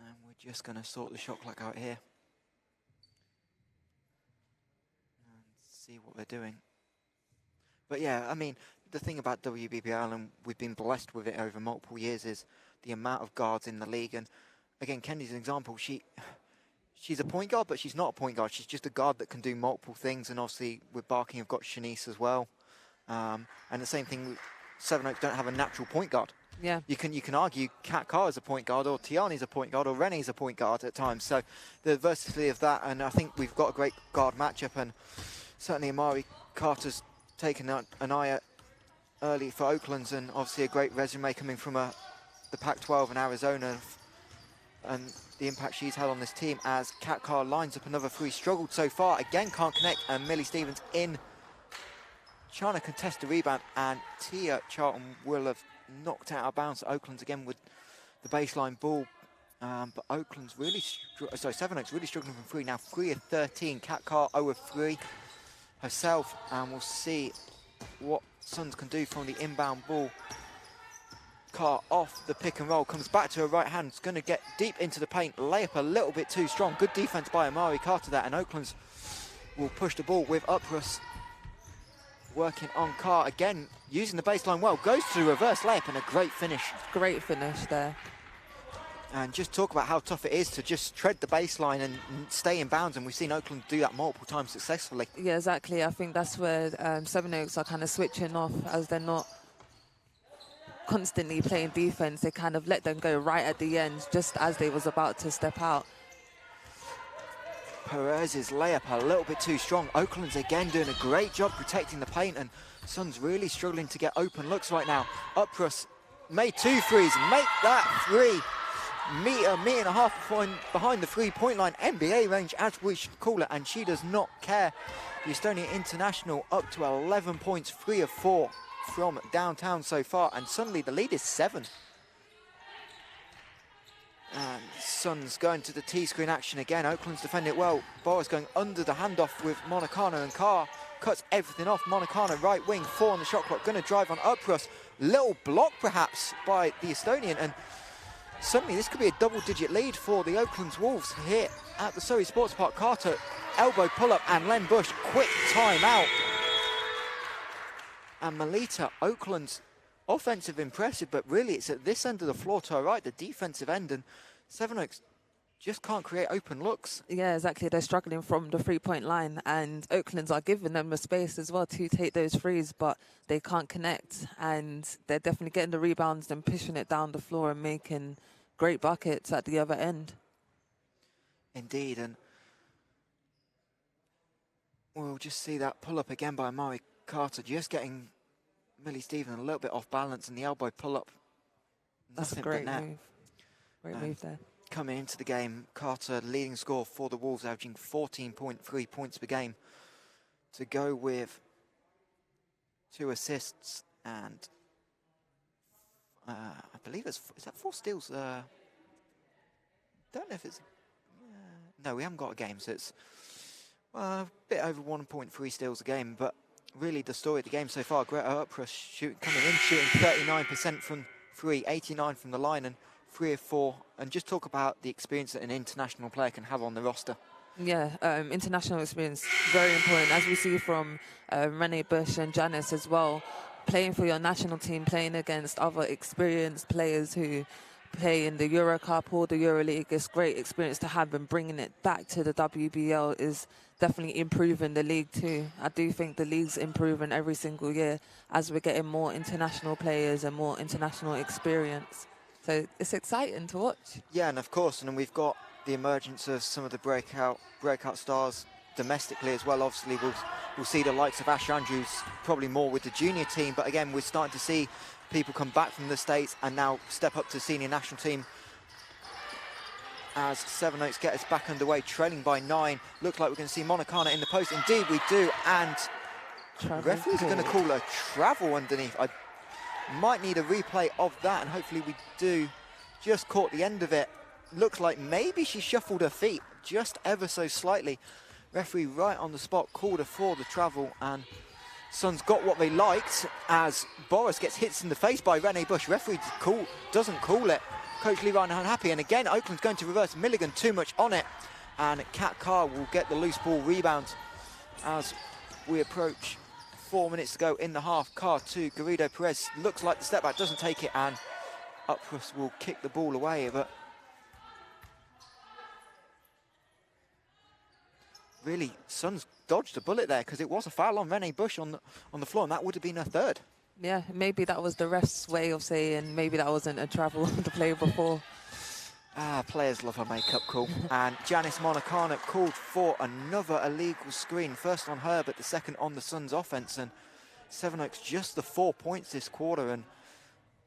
we're just going to sort the shot clock out here and see what they're doing. But yeah, I mean, the thing about WBBL, and we've been blessed with it over multiple years, is the amount of guards in the league. And again, Kennedy's an example. She's a point guard, but she's not a point guard. She's just a guard that can do multiple things. And obviously, with Barking, you've got Shanice as well. And the same thing, Sevenoaks don't have a natural point guard. Yeah. You can argue Kat Carr is a point guard, or Tiani's a point guard, or Renee's a point guard at times. So the versatility of that, and I think we've got a great guard matchup. And certainly Amari Carter's taken an eye at early for Oaklands, and obviously a great resume coming from the Pac-12 and Arizona, and the impact she's had on this team as Kat Carr lines up another 3. Struggled so far, again can't connect, and Millie Stevens in trying to contest the rebound, and Tia Charlton will have knocked out of bounds. Oaklands again with the baseline ball, but Oakland's really, Sevenoaks really struggling from 3 now. 3 of 13, Kat Carr 0 of 3 herself, and we'll see what Suns can do from the inbound ball. Carr off the pick and roll, comes back to her right hand, is going to get deep into the paint, layup a little bit too strong. Good defense by Amari Carter there, and Oakland's will push the ball with Uppers working on Carr again, using the baseline well, goes to the reverse layup, and a great finish. Great finish there. And just talk about how tough it is to just tread the baseline and stay in bounds, and we've seen Oakland do that multiple times successfully. Yeah, exactly. I think that's where Sevenoaks are kind of switching off, as they're not constantly playing defense. They kind of let them go right at the end, just as they was about to step out. Perez's layup a little bit too strong. Oakland's again doing a great job protecting the paint, and Suns really struggling to get open looks right now. Uppers made 2 threes, make that 3. Meter and a half behind the 3-point line, NBA range as we should call it, and she does not care. The Estonian international up to 11 points, 3 of 4 from downtown so far, and suddenly the lead is 7. And Suns going to the T-screen action again. Oakland's defending it well. Boris going under the handoff with Monicano, and Carr cuts everything off. Monicano right wing, 4 on the shot clock, going to drive on Uppers. Little block perhaps by the Estonian, and suddenly this could be a double-digit lead for the Oaklands Wolves here at the Surrey Sports Park. Carter, elbow pull-up, and Len Bush, quick timeout. And Melita, Oakland's offensive impressive, but really it's at this end of the floor to our right, the defensive end, and Sevenoaks just can't create open looks. Yeah, exactly. They're struggling from the three-point line, and Oakland's are giving them a space as well to take those threes, but they can't connect, and they're definitely getting the rebounds and pushing it down the floor and making great buckets at the other end. Indeed, and we'll just see that pull-up again by Amari Carter, just getting Millie Stephen a little bit off balance, and the elbow pull-up. That's a great move. Great move there. Coming into the game, Carter leading scorer for the Wolves, averaging 14.3 points per game, to go with 2 assists and I believe is that 4 steals? Don't know if it's no, we haven't got a game, so it's a bit over 1.3 steals a game. But really, the story of the game so far: Greta Uprush coming in, shooting 39% from 3, 89 from the line, and 3 of 4. And just talk about the experience that an international player can have on the roster. Yeah, international experience, very important, as we see from Len Bush and Janice as well. Playing for your national team, playing against other experienced players who play in the Euro Cup or the EuroLeague, it's great experience to have, and bringing it back to the WBL is definitely improving the league too. I do think the league's improving every single year as we're getting more international players and more international experience. So it's exciting to watch. Yeah, and of course, and we've got the emergence of some of the breakout stars domestically as well. Obviously, we'll see the likes of Ash Andrews probably more with the junior team, but again, we're starting to see people come back from the States and now step up to the senior national team as Sevenoaks get us back underway, trailing by 9. Looks like we're going to see Monicana in the post. Indeed we do, and referees are going to call a travel underneath. I might need a replay of that, and hopefully we do. Just caught the end of it. Looks like maybe she shuffled her feet just ever so slightly. Referee right on the spot called her for the travel, and Suns got what they liked as Boris gets hits in the face by Len Bush. Referee doesn't call it. Coach Lee Ryan unhappy, and again Oakland's going to reverse. Milligan too much on it, and Kat Carr will get the loose ball rebound as we approach 4 minutes to go in the half. Carr to Garrido Perez, looks like the step back, doesn't take it, and Uprush will kick the ball away, but really, Suns dodged a bullet there because it was a foul on Len Bush on the floor, and that would have been a third. Yeah, maybe that was the ref's way of saying maybe that wasn't a travel to play before. Players love a make-up call. And Janice Monicana called for another illegal screen, first on her, but the second on the Suns' offense. And Sevenoaks just the 4 points this quarter, and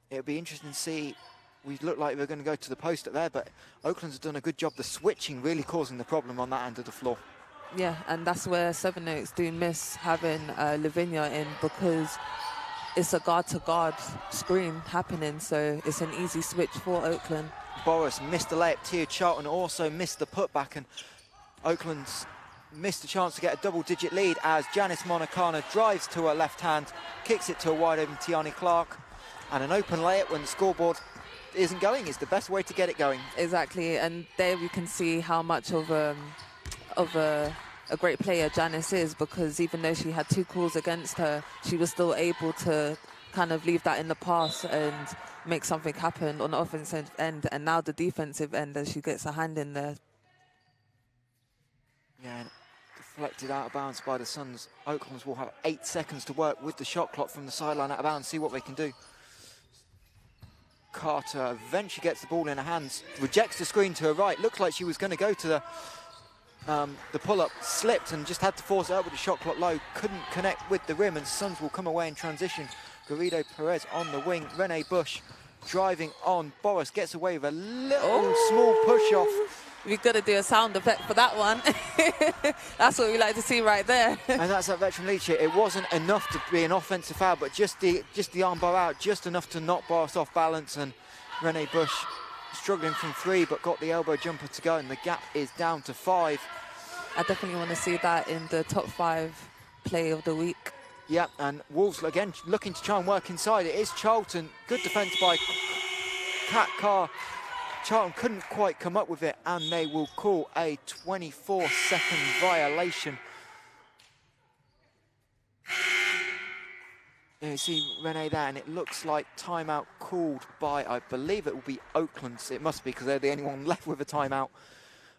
it'll be interesting to see. We look like we're going to go to the post there, but Oakland's done a good job. The switching really causing the problem on that end of the floor. Yeah, and that's where Sevenoaks do miss having Lavinia in, because it's a guard-to-guard screen happening, so it's an easy switch for Oakland. Boris missed the layup. Tia Charlton also missed the putback, and Oakland's missed a chance to get a double-digit lead as Janice Monicana drives to her left hand, kicks it to a wide-open Tiani Clark, and an open layup when the scoreboard isn't going is the best way to get it going. Exactly, and there we can see how much of a great player Janice is, because even though she had 2 calls against her, she was still able to kind of leave that in the past and make something happen on the offensive end, and now the defensive end as she gets her hand in there. Yeah, deflected out of bounds by the Suns. Oaklands will have 8 seconds to work with the shot clock from the sideline out of bounds, see what they can do. Carter eventually gets the ball in her hands, rejects the screen to her right. Looks like she was going to go to the pull-up, slipped and just had to force it up with the shot clock low. Couldn't connect with the rim, and Suns will come away in transition. Garrido Perez on the wing. Len Bush driving on. Boris gets away with a little small push-off. We've got to do a sound effect for that one. That's what we like to see right there. And that's that veteran leadership. It wasn't enough to be an offensive foul, but just the armbar out, just enough to knock Boris off balance. And Len Bush struggling from 3, but got the elbow jumper to go, and the gap is down to 5. I definitely want to see that in the top 5 play of the week. Yeah, and Wolves again looking to try and work inside. It is Charlton. Good defence by Kat Carr. Charlton couldn't quite come up with it, and they will call a 24-second violation. You see Renee there, and it looks like timeout called by, I believe it will be Oaklands. It must be, because they're the only one left with a timeout.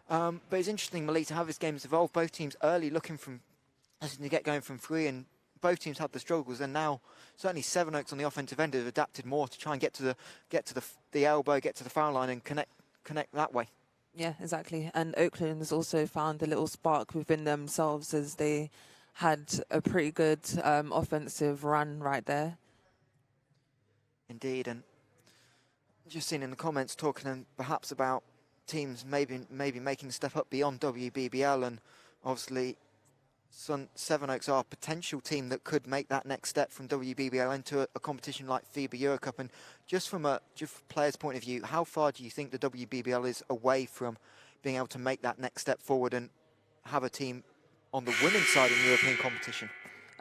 But it's interesting, Melita, how this game has evolved. Both teams early looking to get going from 3, and both teams had the struggles. And now, certainly Sevenoaks on the offensive end have adapted more to try and get to the elbow, get to the foul line, and connect that way. Yeah, exactly. And Oakland's also found a little spark within themselves as they had a pretty good offensive run right there. Indeed, and just seen in the comments talking perhaps about teams maybe making a step up beyond WBBL, and obviously Sevenoaks are a potential team that could make that next step from WBBL into a competition like FIBA Eurocup. And just from a player's point of view, how far do you think the WBBL is away from being able to make that next step forward and have a team on the women's side in European competition?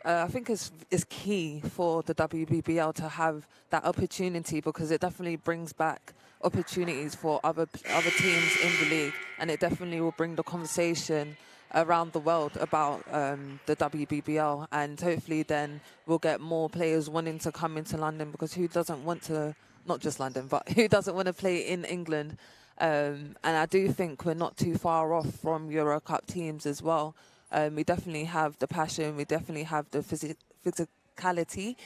I think it's key for the WBBL to have that opportunity, because it definitely brings back opportunities for other teams in the league, and it definitely will bring the conversation around the world about the WBBL, and hopefully then we'll get more players wanting to come into London, because who doesn't want to, not just London, but who doesn't want to play in England? And I do think we're not too far off from Eurocup teams as well. We definitely have the passion, we definitely have the physicality.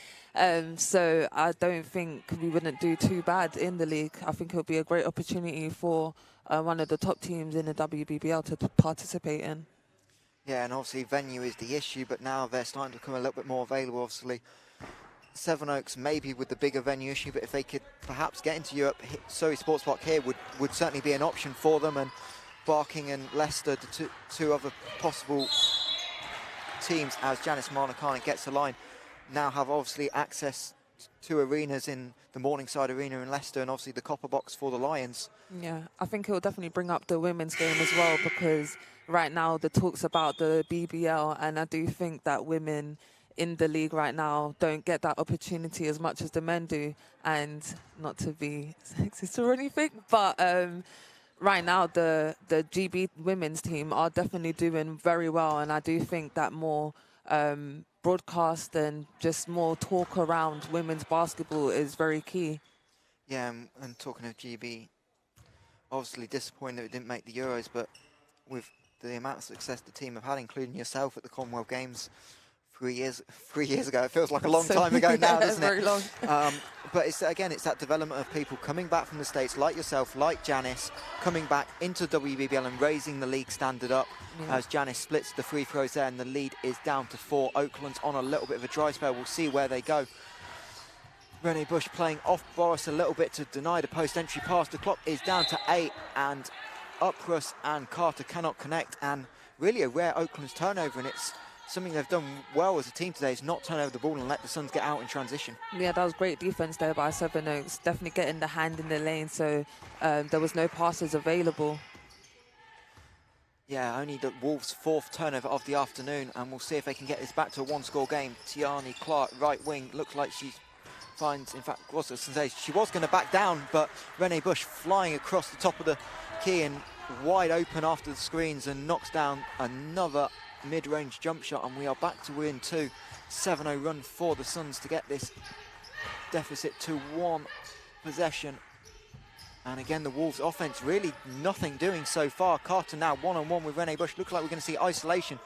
So I don't think we wouldn't do too bad in the league. I think it'll be a great opportunity for one of the top teams in the WBBL to participate in. Yeah, and obviously venue is the issue, but now they're starting to become a little bit more available. Obviously, Sevenoaks maybe with the bigger venue issue, but if they could perhaps get into Europe, Surrey Sports Park here would certainly be an option for them. And Barking and Leicester, the two other possible teams, as Janice Marnakana gets the line, now have obviously access to arenas in the Morningside Arena in Leicester, and obviously the Copper Box for the Lions. Yeah, I think it will definitely bring up the women's game as well, because right now the talks about the BBL, and I do think that women in the league right now don't get that opportunity as much as the men do. And not to be sexist or anything, but right now the GB women's team are definitely doing very well, and I do think that more broadcast and just more talk around women's basketball is very key. Yeah, and talking of GB, obviously disappointed that it didn't make the Euros, but with the amount of success the team have had, including yourself at the Commonwealth Games 3 years ago, it feels like a long time ago now, doesn't it? Very long. But it's that development of people coming back from the States, like yourself, like Janice, coming back into WBBL and raising the league standard up. Yeah. As Janice splits the free throws there, and the lead is down to 4. Oakland's on a little bit of a dry spell. We'll see where they go. Rene Bush playing off Boris a little bit to deny the post-entry pass. The clock is down to 8, and Uprus and Carter cannot connect, and really a rare Oakland's turnover, and it's something they've done well as a team today, is not turn over the ball and let the Suns get out in transition. Yeah, that was great defense there by Sevenoaks. Definitely getting the hand in the lane, so there was no passes available. Yeah, only the Wolves' 4th turnover of the afternoon, and we'll see if they can get this back to a 1-score game. Tiani Clark, right wing, looks like she finds, in fact, she was going to back down, but Rene Bush flying across the top of the key and wide open after the screens, and knocks down another mid-range jump shot, and we are back to win 2. 7-0 run for the Suns to get this deficit to 1 possession. And again, the Wolves offense really nothing doing so far. Carter now one-on-one with Rene Bush. Looks like we're going to see isolation.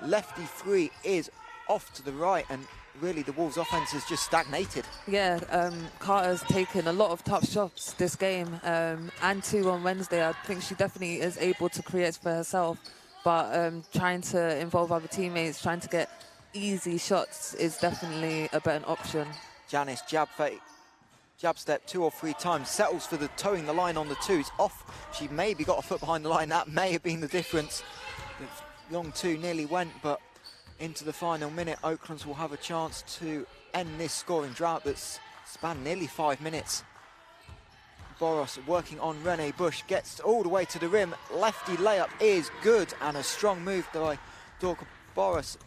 Lefty 3 is off to the right, and really the Wolves offense has just stagnated. Yeah, Carter's taken a lot of tough shots this game, and 2 on Wednesday. I think she definitely is able to create for herself, but trying to involve other teammates, trying to get easy shots is definitely a better option. Janice, jab fake, jab step 2 or 3 times, settles for the towing the line on the 2. It's off. She maybe got a foot behind the line. That may have been the difference. The long 2 nearly went, but into the final minute, Oaklands will have a chance to end this scoring drought that's spanned nearly 5 minutes. Boros working on Rene Bush, gets all the way to the rim. Lefty layup is good, and a strong move by Dorka Boros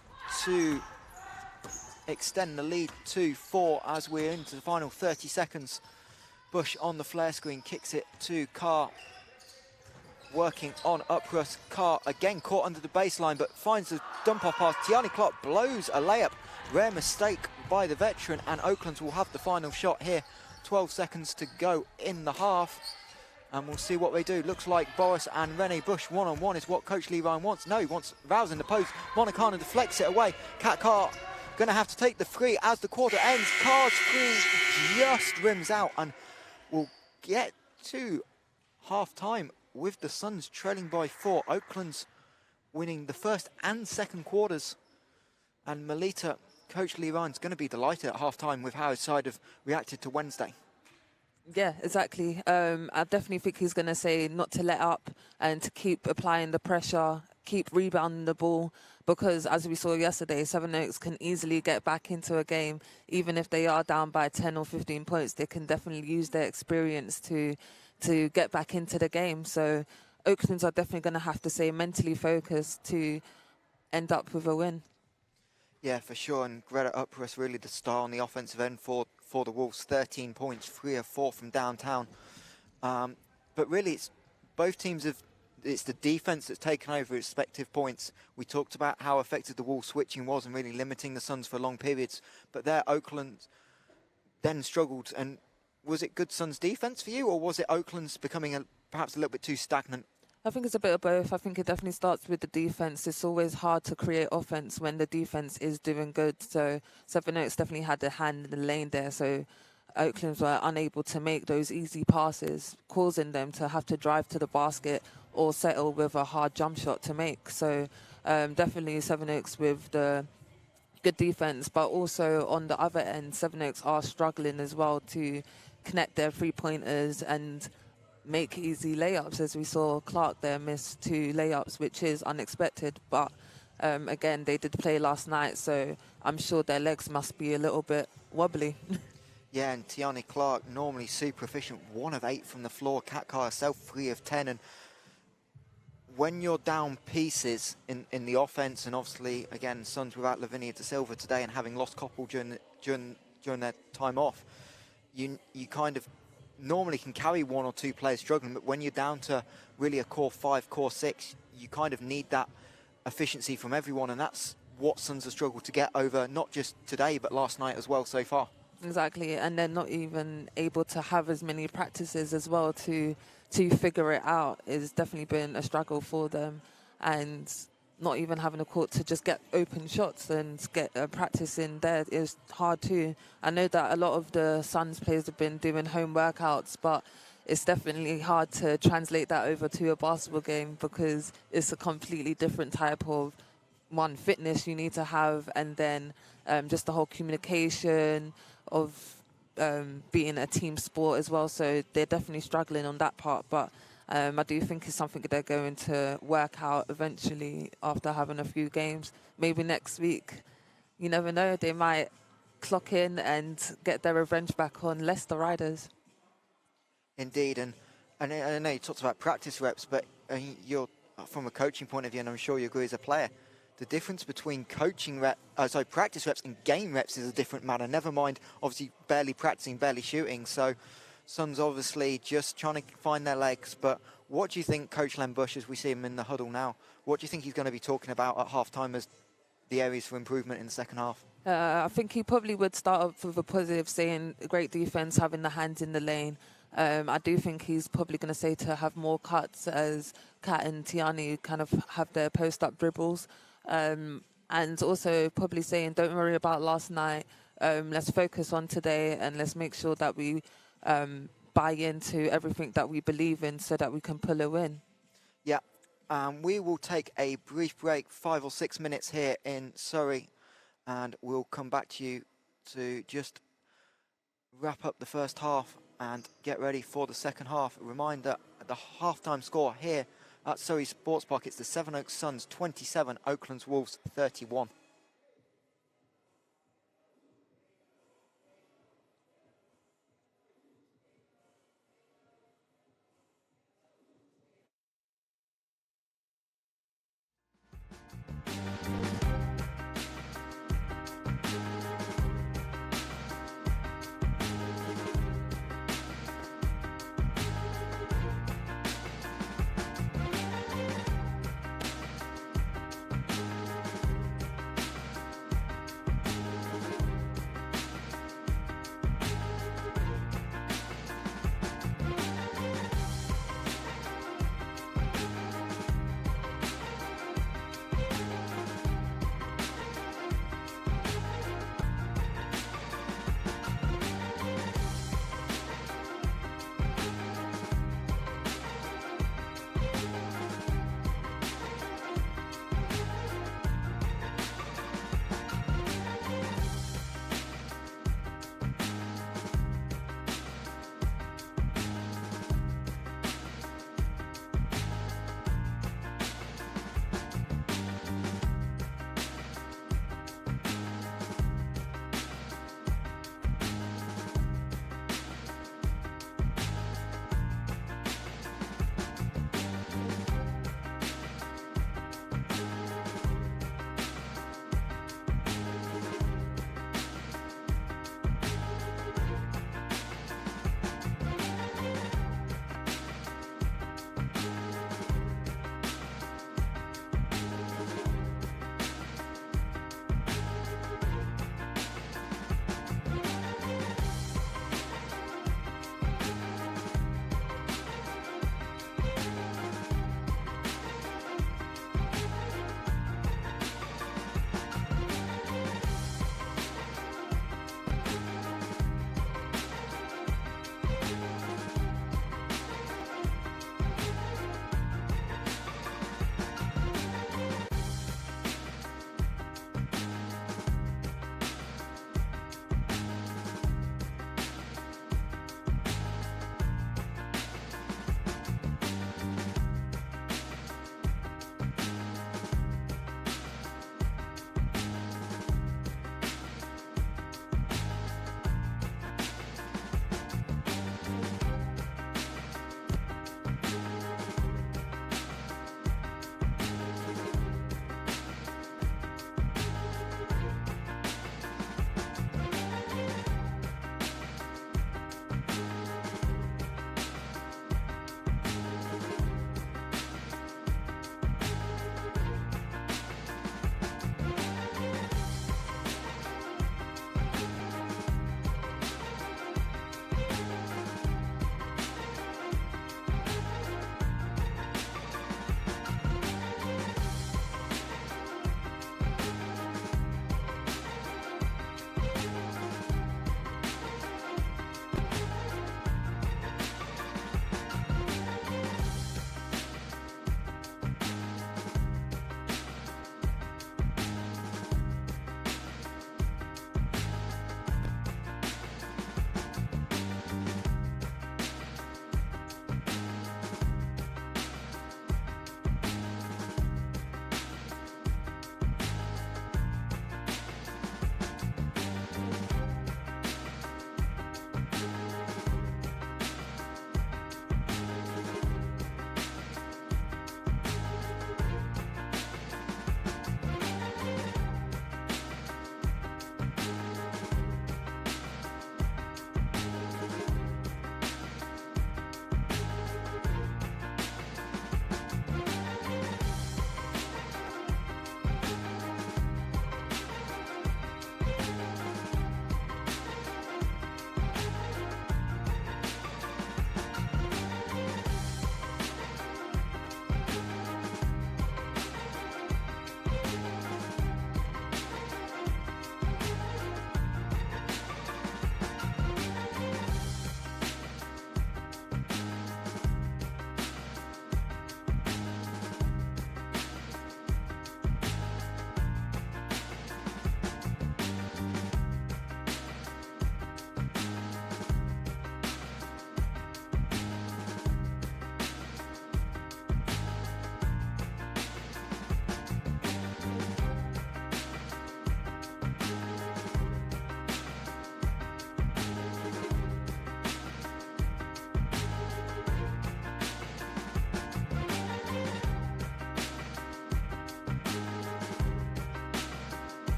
to extend the lead to 4 as we're into the final 30 seconds. Bush on the flare screen, kicks it to Carr. Working on Uprus. Carr again caught under the baseline, but finds the dump-off pass. Tiani Clark blows a layup. Rare mistake by the veteran, and Oaklands will have the final shot here. 12 seconds to go in the half. And we'll see what they do. Looks like Boris and Len Bush one-on-one is what Coach Lee Ryan wants. No, he wants Ralston in the post. Monicana deflects it away. Carr going to have to take the free as the quarter ends. Carr's free just rims out, and we'll get to half-time with the Suns trailing by 4. Oakland's winning the first and second quarters. And Melita, Coach Lee Ryan's going to be delighted at half-time with how his side have reacted to Wednesday. Yeah, exactly. I definitely think he's going to say not to let up and to keep applying the pressure, keep rebounding the ball, because as we saw yesterday, Sevenoaks can easily get back into a game. Even if they are down by 10 or 15 points, they can definitely use their experience to get back into the game. So Oaklands are definitely going to have to stay mentally focused to end up with a win. Yeah, for sure. And Greta Upruss really the star on the offensive end for the Wolves. 13 points, 3 of 4 from downtown. But really, it's both teams it's the defense that's taken over respective points. We talked about how effective the Wolves switching was and really limiting the Suns for long periods. But there, Oakland then struggled. And was it good Suns defense for you, or was it Oakland's becoming perhaps a little bit too stagnant? I think it's a bit of both. I think it definitely starts with the defense. It's always hard to create offense when the defense is doing good. So Sevenoaks definitely had a hand in the lane there. So Oakland were unable to make those easy passes, causing them to have to drive to the basket or settle with a hard jump shot to make. So definitely Sevenoaks with the good defense, but also on the other end, Sevenoaks are struggling as well to connect their three-pointers and make easy layups, as we saw Clark there miss 2 layups, which is unexpected. But again, they did play last night, so I'm sure their legs must be a little bit wobbly. Yeah, and Tiani Clark, normally super efficient, 1 of 8 from the floor. Carr herself, 3 of 10. And when you're down pieces in the offense, and obviously, again, Suns without Lavinia De Silva today and having lost Koppel during their time off, you kind of normally can carry 1 or 2 players struggling, but when you're down to really a core 5, core 6, you kind of need that efficiency from everyone, and that's what Suns have struggled to get over, not just today, but last night as well so far. Exactly, and they're not even able to have as many practices as well to figure it out. It's definitely been a struggle for them, and not even having a court to just get open shots and get a practice in there is hard too. I know that a lot of the Suns players have been doing home workouts, but it's definitely hard to translate that over to a basketball game because it's a completely different type of fitness you need to have, and then just the whole communication of being a team sport as well. So they're definitely struggling on that part, but I do think it's something they're going to work out eventually after having a few games. Maybe next week, you never know, they might clock in and get their revenge back on Leicester Riders. Indeed, and I know you talked about practice reps, but you're from a coaching point of view, and I'm sure you agree as a player, the difference between practice reps and game reps is a different matter. Never mind, obviously, barely practicing, barely shooting. So Suns obviously just trying to find their legs. But what do you think Coach Len Bush, as we see him in the huddle now, what do you think he's going to be talking about at half-time as the areas for improvement in the second half? I think he probably would start off with a positive, saying great defense, having the hands in the lane. I do think he's probably going to say to have more cuts as Kat and Tiani kind of have their post-up dribbles. And also probably saying, don't worry about last night. Let's focus on today and let's make sure that we buy into everything that we believe in so that we can pull a win. Yeah, we will take a brief break, 5 or 6 minutes here in Surrey, and we'll come back to you to just wrap up the first half and get ready for the second half. A reminder, the halftime score here at Surrey Sports Park, it's the Sevenoaks Suns 27, Oaklands Wolves 31.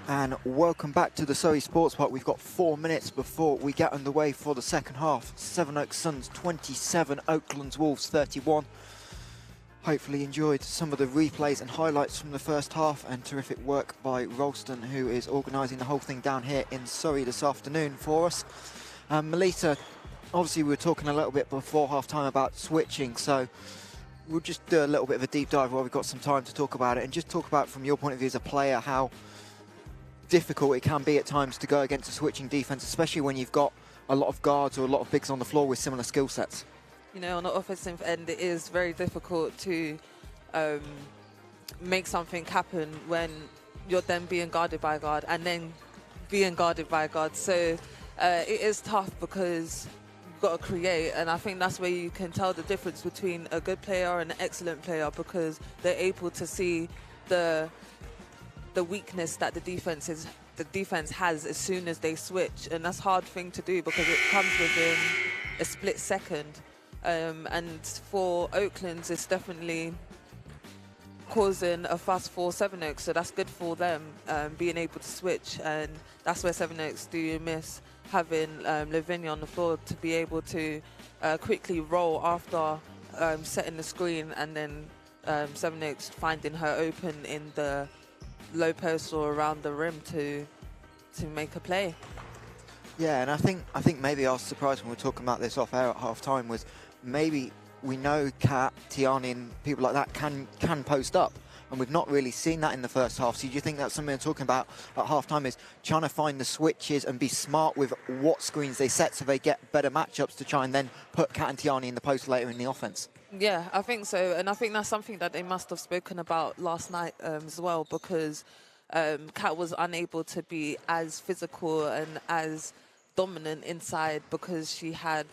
And welcome back to the Surrey Sports Park. We've got 4 minutes before we get underway for the second half. Sevenoaks Suns 27, Oaklands Wolves 31. Hopefully enjoyed some of the replays and highlights from the first half, and terrific work by Ralston, who is organising the whole thing down here in Surrey this afternoon for us. Melita, obviously we were talking a little bit before half-time about switching, so we'll just do a little bit of a deep dive while we've got some time to talk about it, and just talk about, from your point of view as a player, how difficult it can be at times to go against a switching defence, especially when you've got a lot of guards or a lot of bigs on the floor with similar skill sets. You know, on the offensive end, it is very difficult to make something happen when you're then being guarded by a guard and then being guarded by a guard. So it is tough because you've got to create, and I think that's where you can tell the difference between a good player and an excellent player, because they're able to see the weakness that the defense has as soon as they switch, and that's a hard thing to do because it comes within a split second. And for Oaklands, it's definitely causing a fuss for Sevenoaks, so that's good for them, being able to switch, and that's where Sevenoaks do miss having Lavinia on the floor to be able to quickly roll after setting the screen, and then Sevenoaks finding her open in the low post or around the rim to make a play. Yeah, and I think maybe I was surprised when we were talking about this off air at half time, was maybe we know Kat, Tiani and people like that can post up, and we've not really seen that in the first half. So do you think that's something we're talking about at half time, is trying to find the switches and be smart with what screens they set so they get better matchups to try and then put Kat and Tiani in the post later in the offense? Yeah, I think so, and I think that's something that they must have spoken about last night as well, because Kat was unable to be as physical and as dominant inside because she had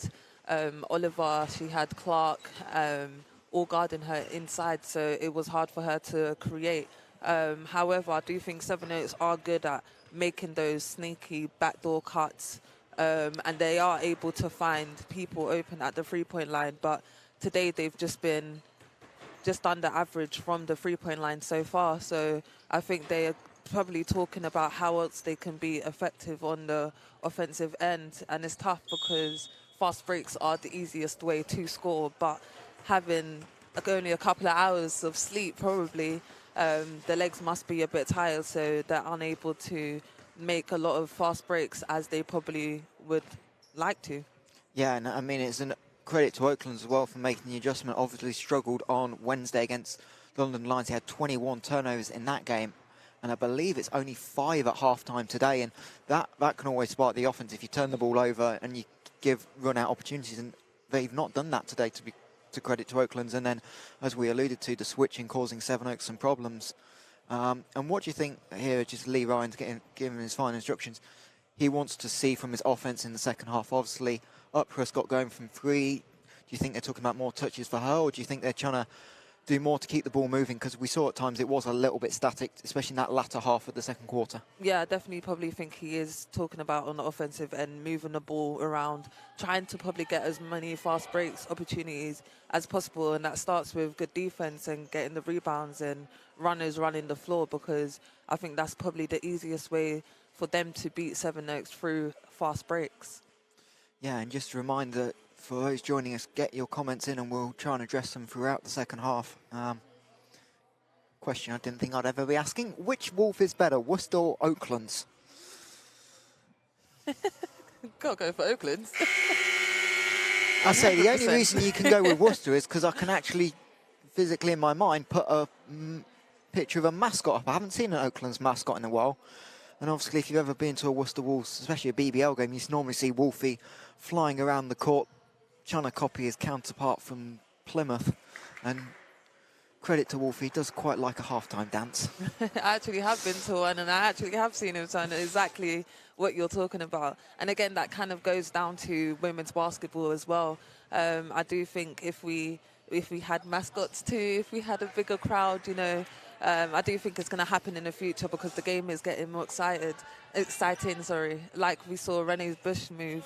Oliver, she had Clark, all guarding her inside, so it was hard for her to create. However, I do think Sevenoaks are good at making those sneaky backdoor cuts, and they are able to find people open at the three-point line, but today they've just been just under average from the three-point line so far, so I think they are probably talking about how else they can be effective on the offensive end, and it's tough because fast breaks are the easiest way to score, but having only a couple of hours of sleep, probably the legs must be a bit tired, so they're unable to make a lot of fast breaks as they probably would like to. Yeah, and I mean, it's a credit to Oaklands as well for making the adjustment. Obviously struggled on Wednesday against London Lions. He had 21 turnovers in that game, and I believe it's only 5 at half-time today, and that can always spark the offense if you turn the ball over and you give run-out opportunities, and they've not done that today, to credit to Oaklands. And then, as we alluded to, the switching causing Sevenoaks some problems. And what do you think here, just Lee Ryan's giving his final instructions, he wants to see from his offense in the second half? Obviously, Upruss got going from 3. Do you think they're talking about more touches for her, or do you think they're trying to do more to keep the ball moving? Because we saw at times it was a little bit static, especially in that latter half of the second quarter. Yeah, I definitely probably think he is talking about on the offensive end, moving the ball around, trying to probably get as many fast breaks opportunities as possible, and that starts with good defense and getting the rebounds and runners running the floor, because I think that's probably the easiest way for them to beat Sevenoaks, through fast breaks. Yeah, and just a reminder for those joining us, get your comments in and we'll try and address them throughout the second half. Question I didn't think I'd ever be asking: which Wolf is better, Worcester or Oaklands? Can't go for Oaklands. I say the only reason you can go with Worcester is because I can actually physically in my mind put a picture of a mascot up. I haven't seen an Oaklands mascot in a while. And obviously, if you've ever been to a Worcester Wolves, especially a BBL game, you normally see Wolfie flying around the court, trying to copy his counterpart from Plymouth. And credit to Wolfie, he does quite like a halftime dance. I actually have been to one, and I actually have seen him turn exactly what you're talking about. And again, that kind of goes down to women's basketball as well. I do think if we had mascots too, if we had a bigger crowd, you know, I do think it's going to happen in the future, because the game is getting more exciting. Like we saw Len Bush move.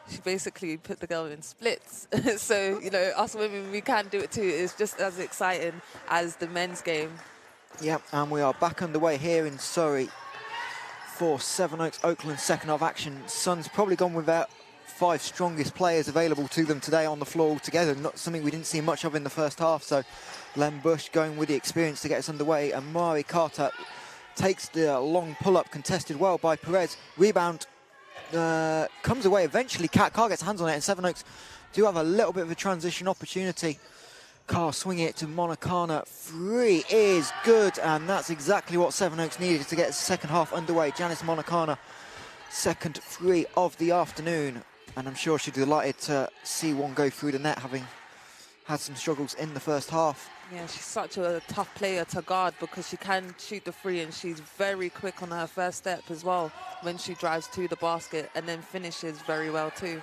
She basically put the girl in splits. So, you know, us women, we can do it too. It's just as exciting as the men's game. Yep, and we are back underway here in Surrey. for Sevenoaks Oakland second half action. Suns probably gone with their 5 strongest players available to them today on the floor altogether. Not something we didn't see much of in the first half. So Len Bush going with the experience to get us underway. And Emanuel-Carr takes the long pull-up, contested well by Perez. Rebound comes away eventually. Carr gets hands on it, and Sevenoaks do have a little bit of a transition opportunity. Carr swinging it to Monicana. 3 is good, and that's exactly what Sevenoaks needed to get the second half underway. Janice Monicana, second 3 of the afternoon, and I'm sure she'd be delighted to see one go through the net, having had some struggles in the first half. Yeah, she's such a tough player to guard because she can shoot the 3, and she's very quick on her first step as well when she drives to the basket, and then finishes very well too.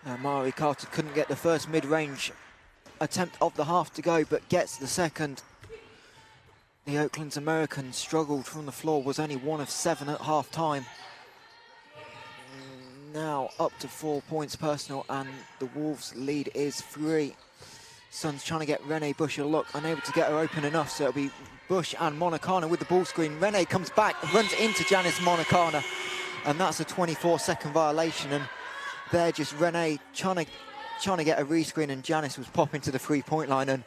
Emanuel-Carr couldn't get the first mid-range attempt of the half to go, but gets the second. The Oakland's American struggled from the floor, was only 1 of 7 at half time. Now up to 4 points personal, and the Wolves lead is 3. Suns trying to get Rene Bush a look, unable to get her open enough, so it'll be Bush and Monicana with the ball screen. Rene comes back, runs into Janice Monicana, and that's a 24-second violation. And they're just Rene trying to get a rescreen, and Janice was popping to the 3-point line and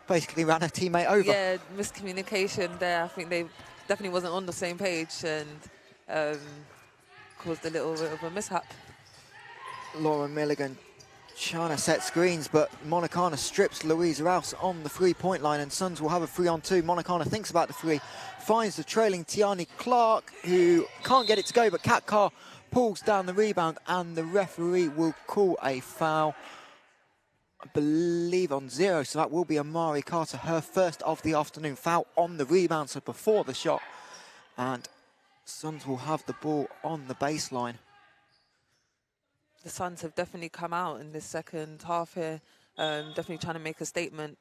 basically ran her teammate over. Yeah, miscommunication there. I think they definitely wasn't on the same page, and caused a little bit of a mishap. Laura Milligan trying to set screens, but Monicana strips Louise Rouse on the 3-point line, and Suns will have a 3-on-2. Monicana thinks about the 3, finds the trailing Tiani Clark, who can't get it to go, but Kat Carr pulls down the rebound, and the referee will call a foul, I believe on 0, so that will be Emanuel-Carr, her first of the afternoon. Foul on the rebound, so before the shot, and Suns will have the ball on the baseline. The Suns have definitely come out in this second half here, definitely trying to make a statement.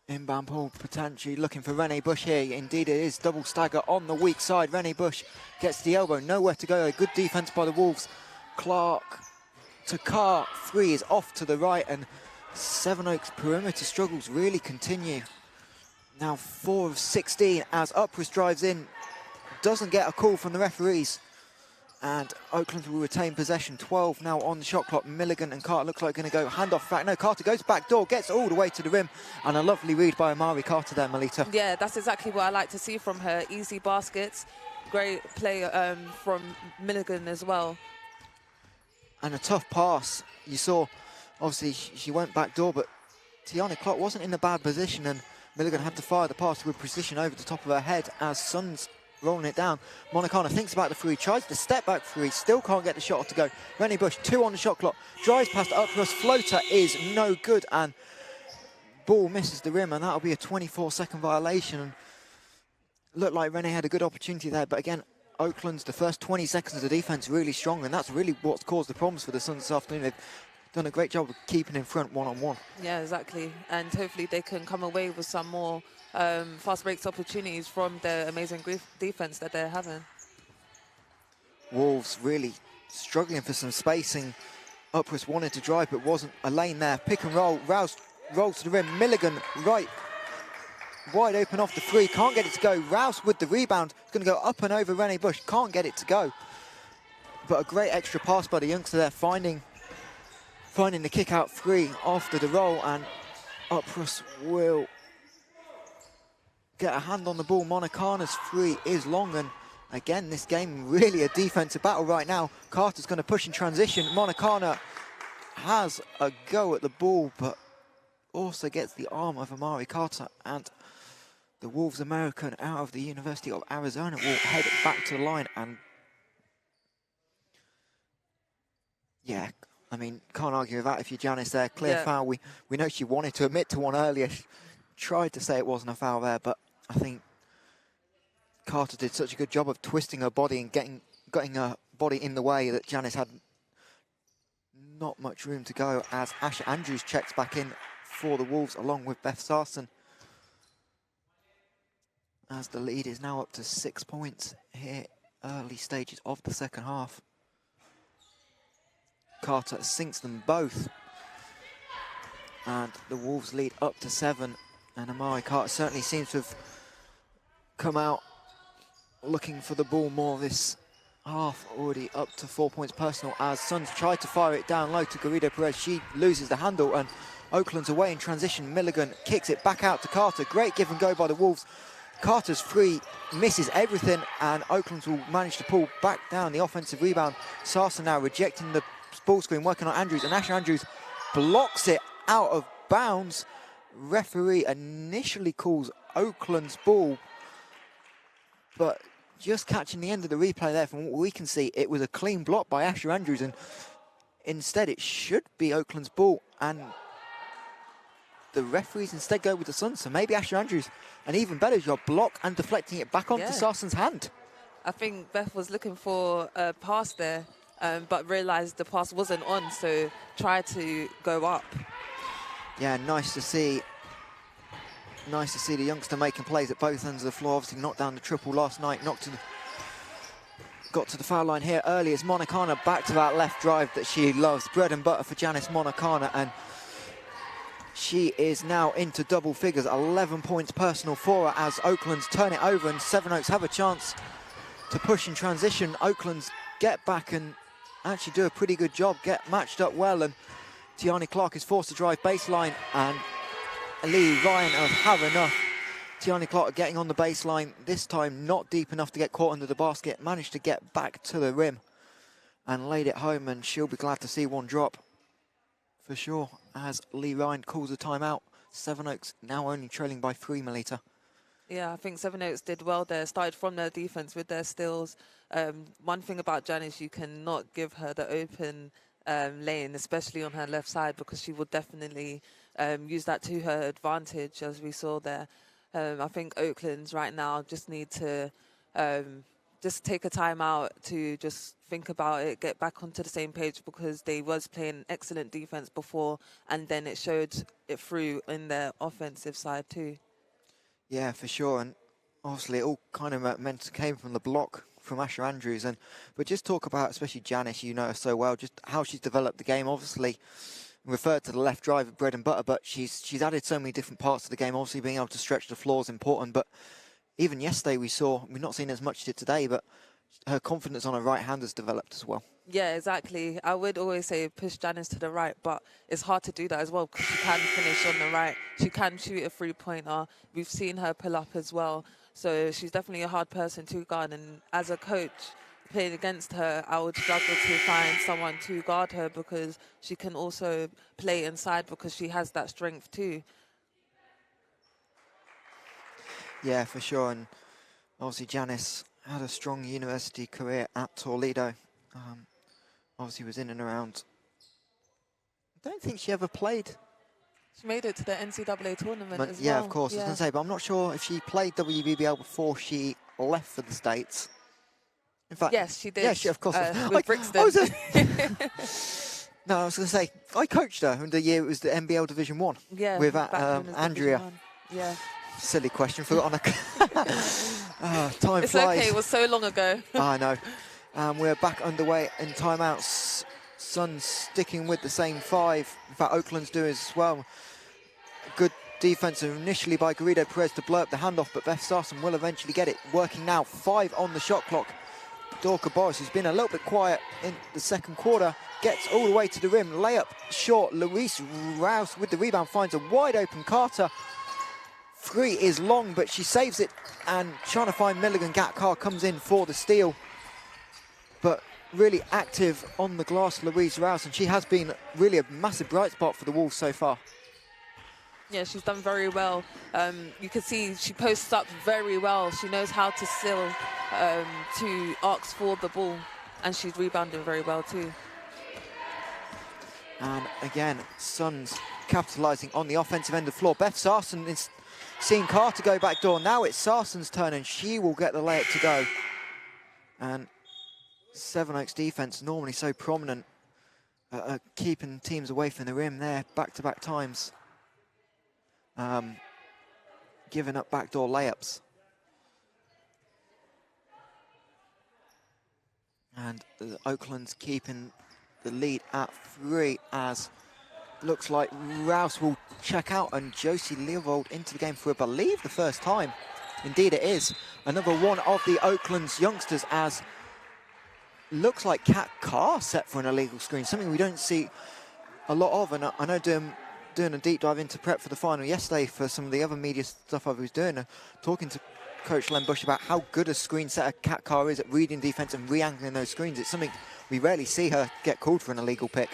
Inbound ball potentially looking for Rene Bush here. Indeed it is, double stagger on the weak side. Rene Bush gets the elbow, nowhere to go. A good defense by the Wolves. Clark to Carr, 3 is off to the right, and Sevenoaks' perimeter struggles really continue. Now 4 of 16 as Upris drives in, doesn't get a call from the referees, and Oakland will retain possession. 12 now on the shot clock. Milligan and Carter looks like going to go handoff. In fact, no, Carter goes back door, gets all the way to the rim, and a lovely read by Emanuel-Carr there, Melita. Yeah, that's exactly what I like to see from her. Easy baskets, great play from Milligan as well. And a tough pass. You saw, obviously, she went back door, but Tiani Clark wasn't in a bad position, and Milligan had to fire the pass with precision over the top of her head as Suns rolling it down. Monicana thinks about the 3, tries the step back 3, still can't get the shot to go. Rene Bush, 2 on the shot clock, drives past Upris, floater is no good, and ball misses the rim, and that'll be a 24-second violation. And looked like Rene had a good opportunity there, but again, Oakland's, the first 20 seconds of the defense really strong, and that's really what's caused the problems for the Suns this afternoon. They've done a great job of keeping in front one-on-one. Yeah, exactly. And hopefully they can come away with some more fast breaks opportunities from the amazing defense that they're having. Wolves really struggling for some spacing. Upris wanted to drive, but wasn't a lane there. Pick and roll, Rouse rolls to the rim. Milligan right, wide open off the 3, can't get it to go. Rouse with the rebound, going to go up and over Rene Bush, can't get it to go. But a great extra pass by the youngster there, finding the kick out 3 after the roll, and Upris will get a hand on the ball. Monicana's 3 is long, and again, this game really a defensive battle right now. Carter's going to push in transition. Monicana has a go at the ball, but also gets the arm of Emanuel-Carr, and the Wolves American out of the University of Arizona will head back to the line. And yeah, I mean, can't argue with that if you're Janice there. Clear foul. We know she wanted to admit to one earlier. She tried to say it wasn't a foul there, but I think Carter did such a good job of twisting her body and getting her body in the way that Janice had not much room to go, as Asha Andrews checks back in for the Wolves along with Beth Sarson, as the lead is now up to 6 points here, early stages of the second half. Carter sinks them both, and the Wolves lead up to 7, and Emanuel-Carr certainly seems to have come out looking for the ball more this half, already up to 4 points personal as Suns tried to fire it down low to Garrido Perez. She loses the handle and Oakland's away in transition. Milligan kicks it back out to Carter. Great give and go by the Wolves. Carter's free, misses everything, and Oakland's will manage to pull back down the offensive rebound. Sarson now rejecting the ball screen, working on Andrews, and Asher Andrews blocks it out of bounds. Referee initially calls Oakland's ball, but just catching the end of the replay there, from what we can see, it was a clean block by Asher Andrews, and instead it should be Oakland's ball, and the referees instead go with the Suns. So maybe Asher Andrews, an even better job, block and deflecting it back onto Sarson's hand. I think Beth was looking for a pass there, but realised the pass wasn't on, so tried to go up. Yeah, nice to see. Nice to see the youngster making plays at both ends of the floor. Obviously knocked down the triple last night, got to the foul line here early as Monacana back to that left drive that she loves. Bread and butter for Janice Monacana, and she is now into double figures, 11 points personal for her as Oakland's turn it over and Sevenoaks have a chance to push in transition. Oakland's get back and actually do a pretty good job, get matched up well, and Tiani Clark is forced to drive baseline, and Lee Ryan have enough. Tiani Clark getting on the baseline, this time not deep enough to get caught under the basket, managed to get back to the rim and laid it home, and she'll be glad to see one drop for sure as Lee Ryan calls a timeout. Sevenoaks now only trailing by 3, Melita. Yeah, I think Sevenoaks did well there, started from their defense with their steals. One thing about Janice, you cannot give her the open lane, especially on her left side, because she will definitely use that to her advantage, as we saw there. I think Oakland's right now just need to just take a time out to just think about it, get back onto the same page, because they was playing excellent defense before, and then it showed it through in their offensive side too. Yeah, for sure, and obviously it all kind of came from the block from Asher Andrews, but just talk about, especially Janice, you know her so well, just how she's developed the game. Obviously referred to the left drive of bread and butter, but she's added so many different parts to the game. Obviously being able to stretch the floor is important, but even yesterday we've not seen as much today, but her confidence on her right hand has developed as well. Yeah, exactly. I would always say push Janice to the right, but it's hard to do that as well because she can finish on the right. She can shoot a three-pointer. We've seen her pull up as well. So she's definitely a hard person to guard. And as a coach playing against her, I would struggle to find someone to guard her because she can also play inside because she has that strength too. Yeah, for sure. And obviously Janice had a strong university career at Toledo. Obviously was in and around. I don't think she ever played. She made it to the NCAA tournament as well. Yeah, of course, I was going to say, but I'm not sure if she played WBBL before she left for the States. In fact, yes, she did. Yeah, she, of course. With Brixton. No, I was going to say, I coached her in the year it was the NBL Division 1. Yeah, with Andrea. Yeah. Silly question, forgot on a... time it's flies. Okay, it was so long ago. I know. We're back underway in timeouts. Suns sticking with the same 5. In fact, Oakland's doing as well. Good defense initially by Garrido Perez to blow up the handoff, but Beth Sarson will eventually get it. Working now, 5 on the shot clock. Dorka Boris, who's been a little bit quiet in the second quarter, gets all the way to the rim. Layup short. Louise Rouse with the rebound finds a wide open Carter. 3 is long, but she saves it, and trying to find Emanuel-Carr comes in for the steal. But really active on the glass, Louise Rouse, and she has been really a massive bright spot for the Wolves so far. Yeah, she's done very well. You can see she posts up very well. She knows how to still to ask for the ball, and she's rebounding very well too. And again, Suns capitalising on the offensive end of the floor. Beth Sarson is seeing Carter go back door. Now it's Sarson's turn, and she will get the layup to go. And Sevenoaks defense, normally so prominent, keeping teams away from the rim there back-to-back times. Giving up backdoor layups. And Oakland's keeping the lead at 3 as looks like Rouse will check out, and Josie Leovold into the game for, I believe, the first time. Indeed it is. Another one of the Oaklands youngsters, as looks like Kat Carr set for an illegal screen, something we don't see a lot of. And I know doing a deep dive into prep for the final yesterday for some of the other media stuff I was doing, talking to Coach Len Bush about how good a screen setter Kat Carr is at reading defence and re-angling those screens. It's something we rarely see her get called for an illegal pick.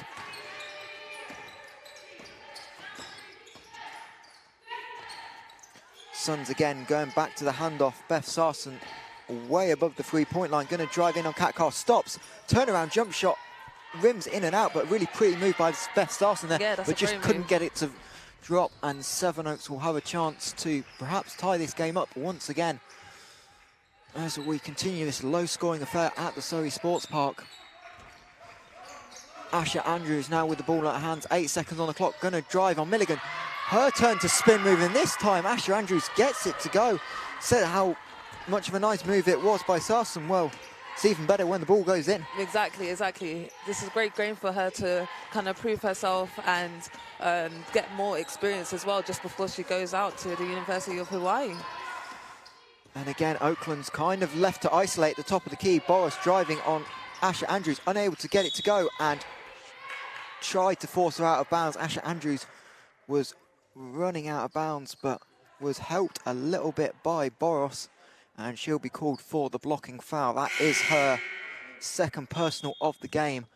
Suns again going back to the handoff. Beth Sarson way above the three-point line, going to drive in on Kat Carr, stops, turnaround jump shot, rims in and out, but really pretty move by Beth Sarson there, but just couldn't get it to drop, and Sevenoaks will have a chance to perhaps tie this game up once again as we continue this low-scoring affair at the Surrey Sports Park. Asher Andrews now with the ball at her hands, 8 seconds on the clock, going to drive on Milligan. Her turn to spin move, and this time Asher Andrews gets it to go. Said how much of a nice move it was by Sarson. Well, it's even better when the ball goes in. Exactly. This is a great game for her to kind of prove herself and get more experience as well just before she goes out to the University of Hawaii. And again, Oakland's kind of left to isolate at the top of the key. Boris driving on Asher Andrews, unable to get it to go, and tried to force her out of bounds. Asher Andrews was running out of bounds, but was helped a little bit by Boros, and she'll be called for the blocking foul. That is her second personal of the game.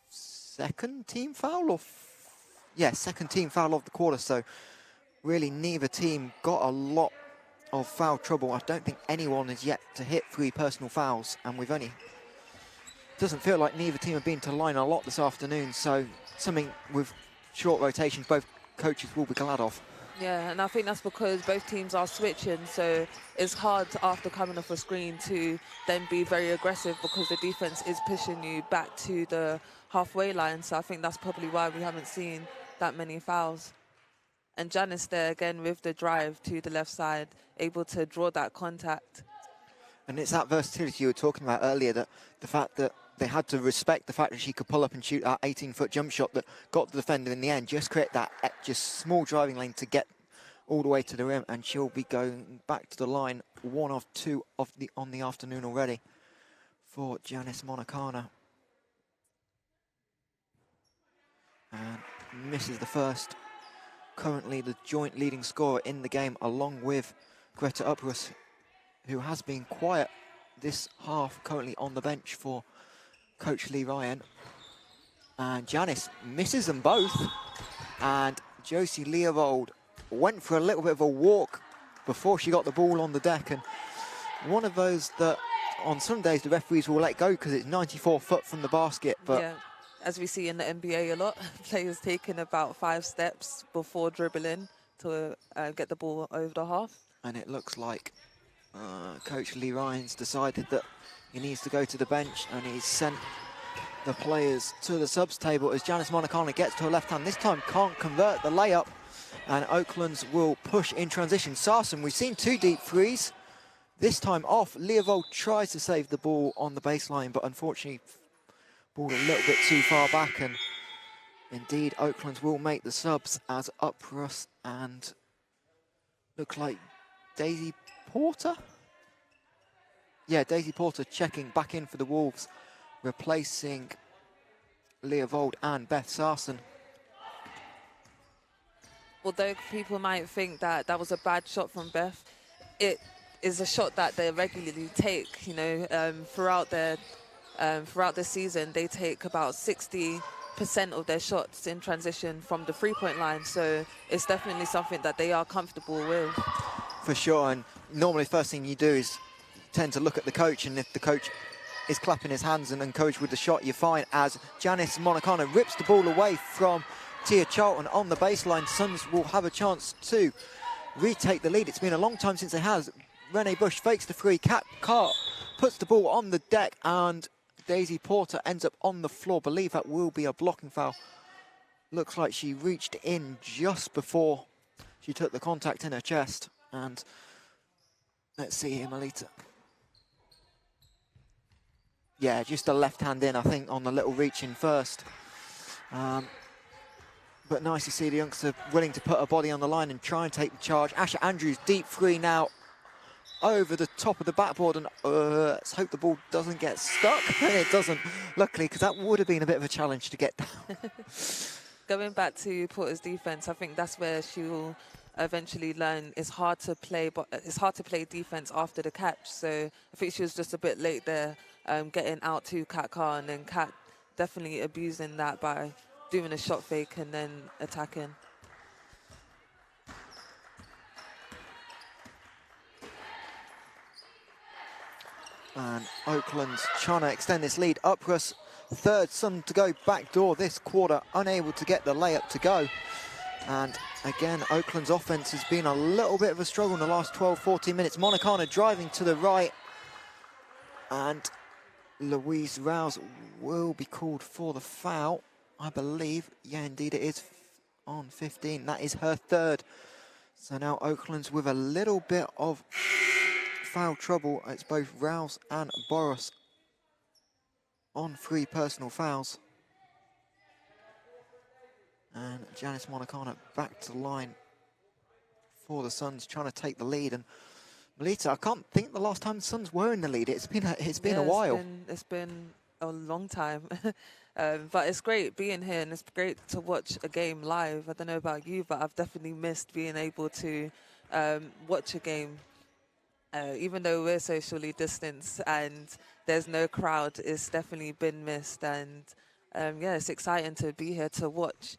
Second team foul, or second team foul of the quarter. So really neither team got a lot of foul trouble. I don't think anyone is yet to hit 3 personal fouls, and doesn't feel like neither team have been to the line a lot this afternoon, so something with short rotations both coaches will be glad of. Yeah, and I think that's because both teams are switching, so it's hard after coming off a screen to then be very aggressive because the defense is pushing you back to the halfway line. So I think that's probably why we haven't seen that many fouls. And Janice there again with the drive to the left side, able to draw that contact. And it's that versatility you were talking about earlier, that the fact that they had to respect the fact that she could pull up and shoot that 18-foot jump shot that got the defender in the end, just create that just small driving lane to get all the way to the rim, and she'll be going back to the line, 1 of 2 on the afternoon already for Janice Monacana. And misses the first. Currently the joint leading scorer in the game, along with Greta Uprus, who has been quiet this half, currently on the bench for Coach Lee Ryan. And Janice misses them both, and Josie Leovold went for a little bit of a walk before she got the ball on the deck, and one of those that on some days the referees will let go because it's 94 foot from the basket. But yeah, as we see in the NBA a lot, players taking about 5 steps before dribbling to get the ball over the half. And it looks like Coach Lee Ryan's decided that he needs to go to the bench, and he's sent the players to the subs table as Janice Monacana gets to her left hand. This time can't convert the layup, and Oaklands will push in transition. Sarson, we've seen 2 deep threes, this time off. Leovold tries to save the ball on the baseline, but unfortunately ball a little bit too far back, and indeed Oaklands will make the subs as Uprus and look like Daisy Porter? Yeah, Daisy Porter checking back in for the Wolves, replacing Leovold and Beth Sarson. Although people might think that that was a bad shot from Beth, it is a shot that they regularly take. You know, throughout the season, they take about 60% of their shots in transition from the three-point line. So it's definitely something that they are comfortable with. For sure, and normally the first thing you do is tend to look at the coach, and if the coach is clapping his hands and encouraged with the shot, you're fine, as Janice Monacana rips the ball away from Tia Charlton on the baseline. Suns will have a chance to retake the lead. It's been a long time since they has. Renee Bush fakes the free. Kat Carr puts the ball on the deck, and Daisy Porter ends up on the floor. Believe that will be a blocking foul. Looks like she reached in just before she took the contact in her chest. And let's see here, Melita. Yeah, just a left hand in, I think, on the little reach in first. But nice to see the youngster willing to put her body on the line and try and take the charge. Asher Andrews, deep three now over the top of the backboard, and let's hope the ball doesn't get stuck. And it doesn't, luckily, because that would have been a bit of a challenge to get down. Going back to Porter's defense, I think that's where she will eventually learn it's hard to play, but it's hard to play defense after the catch. So I think she was just a bit late there, getting out to Kat Carr, and then Kat definitely abusing that by doing a shot fake and then attacking. And Oakland's trying to extend this lead. Upruss, third Sun to go backdoor this quarter, unable to get the layup to go. And again, Oakland's offense has been a little bit of a struggle in the last 12-14 minutes. Monicana driving to the right, and Louise Rouse will be called for the foul, I believe. Yeah, indeed it is on 15. That is her third. So now Oakland's with a little bit of foul trouble. It's both Rouse and Boris on 3 personal fouls. And Janice Monicana back to the line for the Suns, trying to take the lead. And Melita, I can't think the last time the Suns were in the lead. It's been a while. It's been a long time. But it's great being here, and it's great to watch a game live. I don't know about you, but I've definitely missed being able to watch a game. Even though we're socially distanced and there's no crowd, it's definitely been missed. And yeah, it's exciting to be here to watch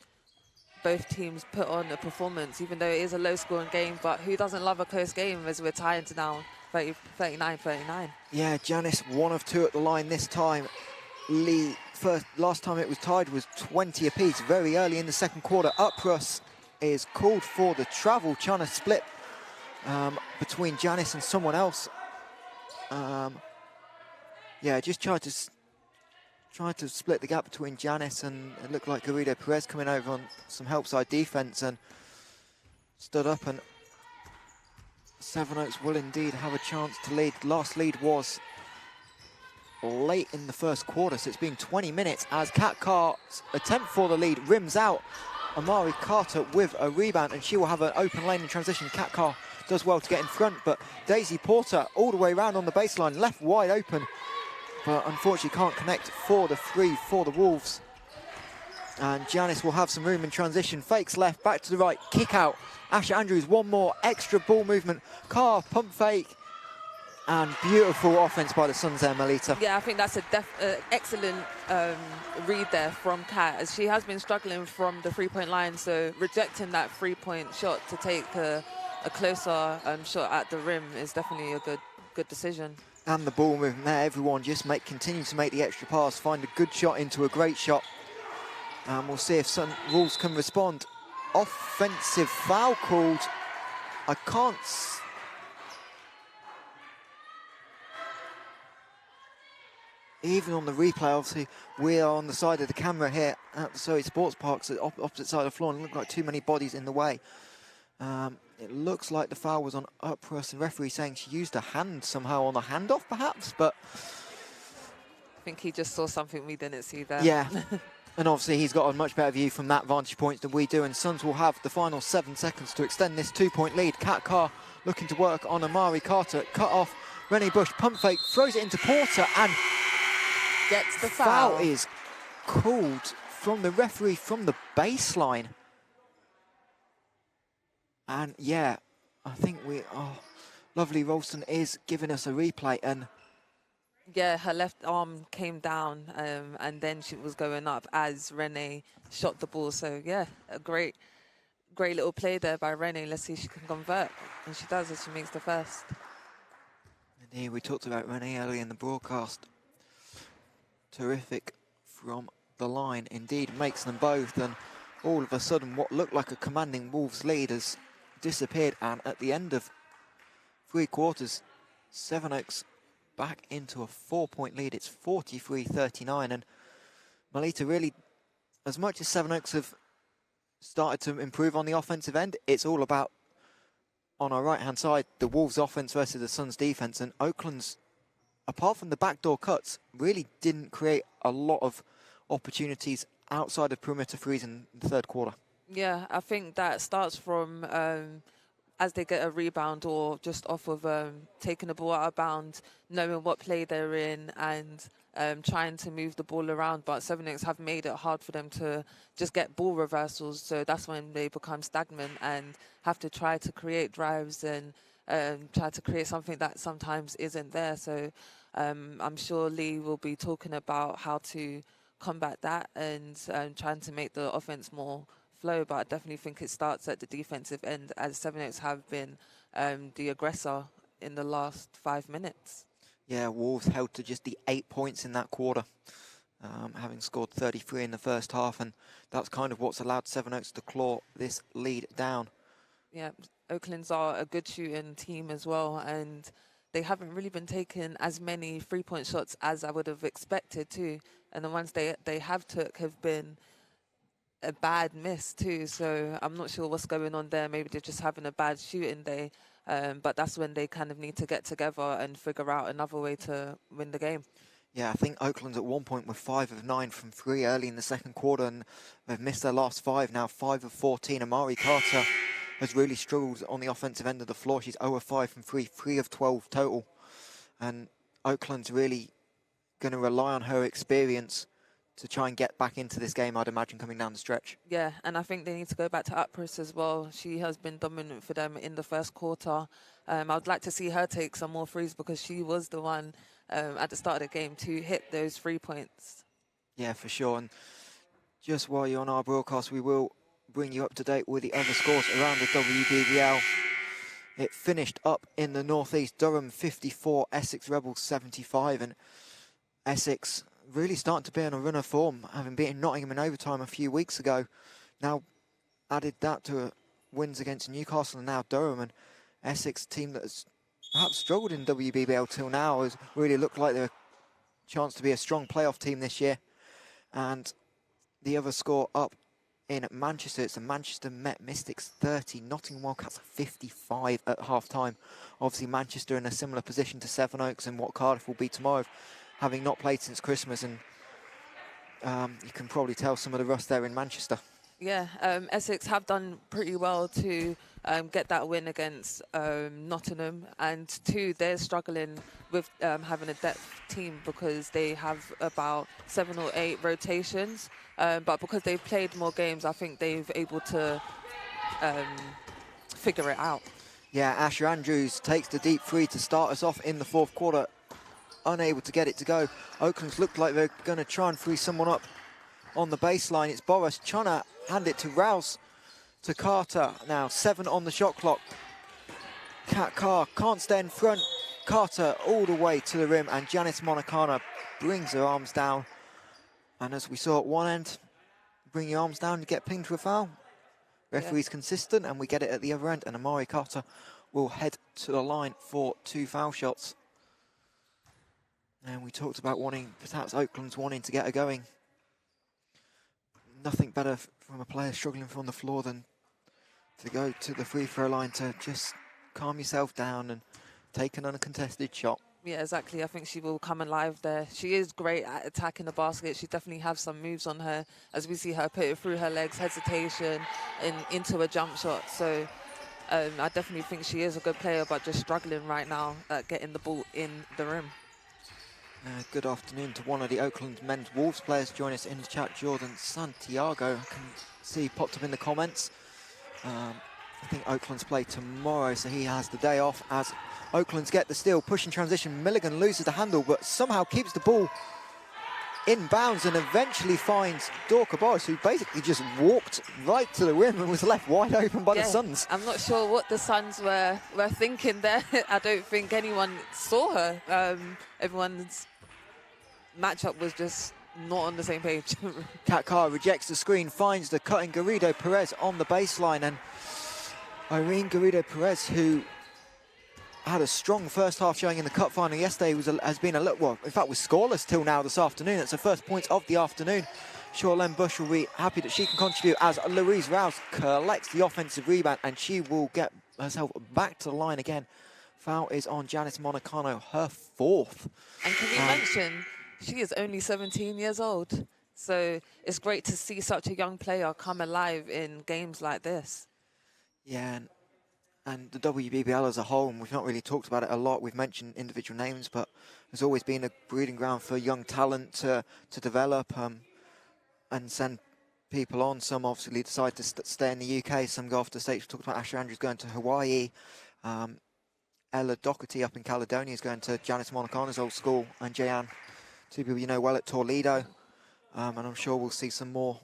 both teams put on a performance, even though it is a low-scoring game. But who doesn't love a close game as we're tied to now 39-39? Yeah, Janice 1 of 2 at the line this time. Lee, last time it was tied was 20 apiece, very early in the second quarter. Upruss is called for the travel, trying to split between Janice and someone else. Yeah, just tried to split the gap between Janice, and it looked like Garrido Perez coming over on some help side defense and stood up, and Sevenoaks will indeed have a chance to lead. Last lead was late in the first quarter, so it's been 20 minutes as Kat Carr's attempt for the lead rims out. Amari Carter with a rebound, and she will have an open lane in transition. Kat Carr does well to get in front, but Daisy Porter all the way around on the baseline, left wide open, but unfortunately can't connect for the 3 for the Wolves. And Janice will have some room in transition, fakes left, back to the right, kick out. Asher Andrews, one more, extra ball movement. Carr, pump fake, and beautiful offense by the Suns there, Melita. Yeah, I think that's an excellent read there from Kat, as she has been struggling from the three-point line, so rejecting that three-point shot to take a closer shot at the rim is definitely a good decision. And the ball movement there, everyone just continue to make the extra pass, find a good shot into a great shot. And we'll see if Wolves can respond. Offensive foul called. I can't... Even on the replay, obviously, we are on the side of the camera here at the Surrey Sports Park, so opposite side of the floor, and it looked like too many bodies in the way. It looks like the foul was on Upruss, and referee saying she used her hand somehow on the handoff, perhaps, but... I think he just saw something we didn't see there. Yeah, and obviously he's got a much better view from that vantage point than we do, and Suns will have the final 7 seconds to extend this 2-point lead. Kat Carr looking to work on Amari Carter, cut off, Renee Bush, pump fake, throws it into Porter, and... Gets the foul. Foul is called from the referee from the baseline. And yeah, I think lovely Ralston is giving us a replay, and yeah, her left arm came down and then she was going up as Renee shot the ball. So yeah, a great little play there by Renee. Let's see if she can convert, and she does as she makes the first. Indeed, we talked about Renee early in the broadcast. Terrific from the line, indeed makes them both, and all of a sudden what looked like a commanding Wolves lead has disappeared, and at the end of 3 quarters, Sevenoaks back into a 4-point lead. It's 43-39, and Melita, really, as much as Sevenoaks have started to improve on the offensive end, it's all about, on our right-hand side, the Wolves offense versus the Suns defense, and Oakland's, apart from the backdoor cuts, really didn't create a lot of opportunities outside of perimeter threes in the third quarter. Yeah, I think that starts from as they get a rebound or just off of taking the ball out of bounds, knowing what play they're in and trying to move the ball around. But Sevenoaks have made it hard for them to just get ball reversals. So that's when they become stagnant and have to try to create drives and try to create something that sometimes isn't there. So I'm sure Lee will be talking about how to combat that and trying to make the offense more flow, but I definitely think it starts at the defensive end, as Sevenoaks have been the aggressor in the last 5 minutes. Yeah, Wolves held to just the 8 points in that quarter, having scored 33 in the first half, and that's kind of what's allowed Sevenoaks to claw this lead down. Yeah, Oaklands are a good shooting team as well, and they haven't really been taking as many three-point shots as I would have expected to, and the ones they have took have been a bad miss too, so I'm not sure what's going on there. Maybe they're just having a bad shooting day, but that's when they kind of need to get together and figure out another way to win the game. Yeah, I think Oakland's at one point were 5 of 9 from 3 early in the second quarter, and they've missed their last 5 now, 5 of 14. Emanuel-Carr has really struggled on the offensive end of the floor. She's 0 of 5 from 3, 3 of 12 total, and Oakland's really going to rely on her experience to try and get back into this game, I'd imagine, coming down the stretch. Yeah, and I think they need to go back to Upris as well. She has been dominant for them in the first quarter. I'd like to see her take some more threes because she was the one at the start of the game to hit those 3 points. Yeah, for sure. And just while you're on our broadcast, we will bring you up to date with the other scores around the WBBL. It finished up in the northeast. Durham 54, Essex Rebels 75, and Essex really starting to be on a run of form, having beaten Nottingham in overtime a few weeks ago. Now added that to wins against Newcastle and now Durham, and Essex, team that has perhaps struggled in WBBL till now, has really looked like they're a chance to be a strong playoff team this year. And the other score up in Manchester, it's the Manchester Met Mystics 30, Nottingham Wildcats 55 at half-time. Obviously Manchester in a similar position to Sevenoaks and what Cardiff will be tomorrow, having not played since Christmas, and you can probably tell some of the rust there in Manchester. Yeah, Essex have done pretty well to get that win against Nottingham, and two, they're struggling with having a depth team because they have about 7 or 8 rotations, but because they've played more games, I think they've able to figure it out. Yeah, Asher Andrews takes the deep three to start us off in the fourth quarter. Unable to get it to go. Oakland's looked like they're going to try and free someone up on the baseline. It's Boris trying to hand it to Rouse, to Carter. Now 7 on the shot clock. Kat Carr can't stay in front. Carter all the way to the rim, and Janice Monacana brings her arms down. And as we saw at one end, bring your arms down to get pinged for a foul. Referee's consistent, and we get it at the other end, and Amari Carter will head to the line for 2 foul shots. And we talked about perhaps Oakland's wanting to get her going. Nothing better from a player struggling from the floor than to go to the free throw line to just calm yourself down and take an uncontested shot. Yeah, exactly. I think she will come alive there. She is great at attacking the basket. She definitely has some moves on her, as we see her put it through her legs, hesitation, and into a jump shot. So I definitely think she is a good player, but just struggling right now at getting the ball in the rim. Good afternoon to one of the Oakland men's Wolves players. Join us in the chat, Jordan Santiago. I can see he popped up in the comments. I think Oakland's play tomorrow, so he has the day off as Oakland's get the steal. Push in transition, Milligan loses the handle, but somehow keeps the ball in bounds and eventually finds Dorka Boris, who basically just walked right to the rim and was left wide open by the Suns. I'm not sure what the Suns were thinking there. I don't think anyone saw her. Everyone's matchup was just not on the same page. Kat Carr rejects the screen, finds the cutting Garrido Perez on the baseline, and Irene Garrido Perez, who had a strong first half showing in the cup final yesterday, has been a little, well, in fact was scoreless till now this afternoon. It's her first points of the afternoon. Sure, Len Bush will be happy that she can contribute as Louise Rouse collects the offensive rebound, and she will get herself back to the line again. Foul is on Janice Monacano, her 4th. And can we mention, she is only 17 years old. So it's great to see such a young player come alive in games like this. Yeah, and the WBBL as a whole, and we've not really talked about it a lot, we've mentioned individual names, but there's always been a breeding ground for young talent to develop and send people on. Some obviously decide to stay in the UK, some go off to the States. We talked about Asher Andrews going to Hawaii, Ella Doherty up in Caledonia is going to Janice Monacana's old school, and Jayan, two people you know well, at Toledo. And I'm sure we'll see some more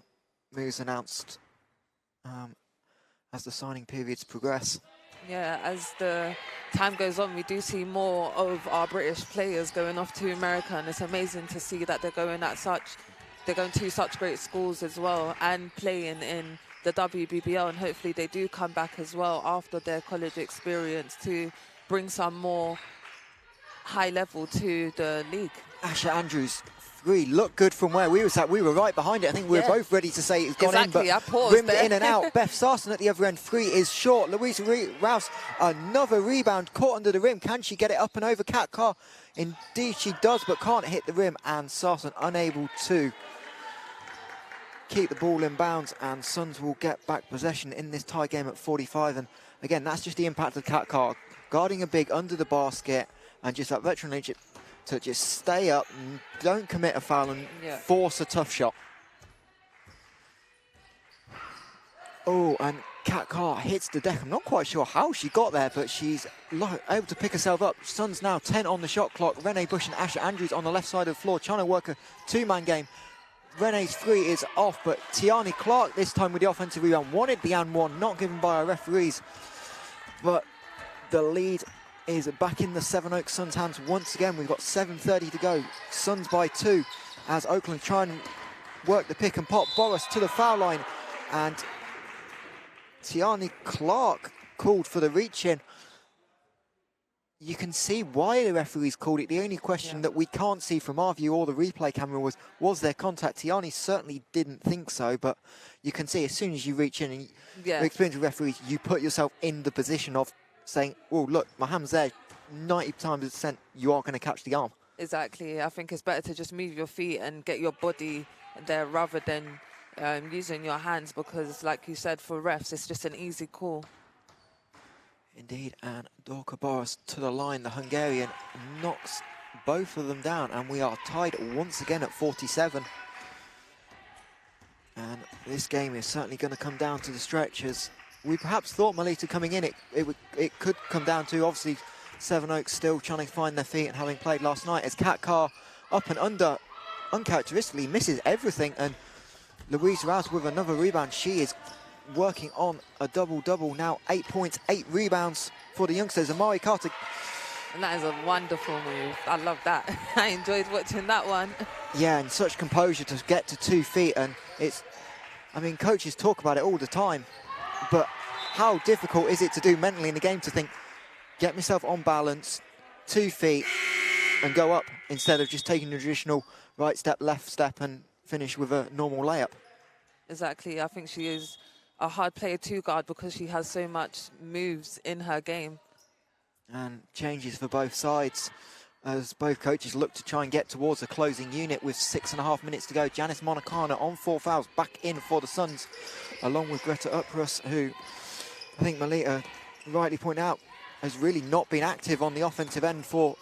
moves announced as the signing periods progress. Yeah, as the time goes on, we do see more of our British players going off to America, and it's amazing to see that they're going to such great schools as well and playing in the WBBL, and hopefully they do come back as well after their college experience to bring some more high level to the league. Asher Andrews, three, looked good from where we were sat. We were right behind it. I think we were both ready to say it's gone in, but rimmed in and out. Beth Sarson at the other end, three is short. Louise Rouse, another rebound, caught under the rim. Can she get it up and over Kat Carr? Indeed she does, but can't hit the rim, and Sarson unable to keep the ball in bounds, and Suns will get back possession in this tie game at 45. And again, that's just the impact of Kat Carr, guarding a big under the basket, and just that veteran leadership to just stay up, and don't commit a foul, and force a tough shot. Oh, and Kat Carr hits the deck. I'm not quite sure how she got there, but she's able to pick herself up. Suns now 10 on the shot clock. Renee Bush and Asher Andrews on the left side of the floor, trying to work a two-man game. Renee's three is off, but Tiani Clark this time with the offensive rebound. Wanted the and one, not given by our referees. But the lead is back in the Sevenoaks Suns' hands once again. We've got 7:30 to go. Suns by 2 as Oakland try and work the pick and pop. Boris to the foul line, and Tiani Clark called for the reach-in. You can see why the referees called it. The only question that we can't see from our view or the replay camera was there contact? Tiani certainly didn't think so, but you can see as soon as you reach in and you experience with referees, you put yourself in the position of saying, well, look, my hand's there. 90% you are going to catch the arm. Exactly. I think it's better to just move your feet and get your body there rather than using your hands, because, like you said, for refs, it's just an easy call. Indeed, and Dorka Boris to the line. The Hungarian knocks both of them down, and we are tied once again at 47. And this game is certainly going to come down to the stretch, as we perhaps thought Melita coming in, it could come down to, obviously, Sevenoaks still trying to find their feet and having played last night, as Kat Carr up and under uncharacteristically misses everything, and Louise Rouse with another rebound. She is working on a double-double now, 8 points, 8 rebounds for the youngsters. Amari Carter. And that is a wonderful move. I love that. I enjoyed watching that one. Yeah, and such composure to get to 2 feet. And it's, I mean, coaches talk about it all the time, but how difficult is it to do mentally in the game to think, get myself on balance, 2 feet, and go up, instead of just taking the traditional right step, left step, and finish with a normal layup. Exactly. I think she is a hard player to guard because she has so much moves in her game. And changes for both sides as both coaches look to try and get towards a closing unit with 6.5 minutes to go. Janice Monacana on 4 fouls, back in for the Suns, along with Greta Uprus, who I think Melita rightly pointed out has really not been active on the offensive end for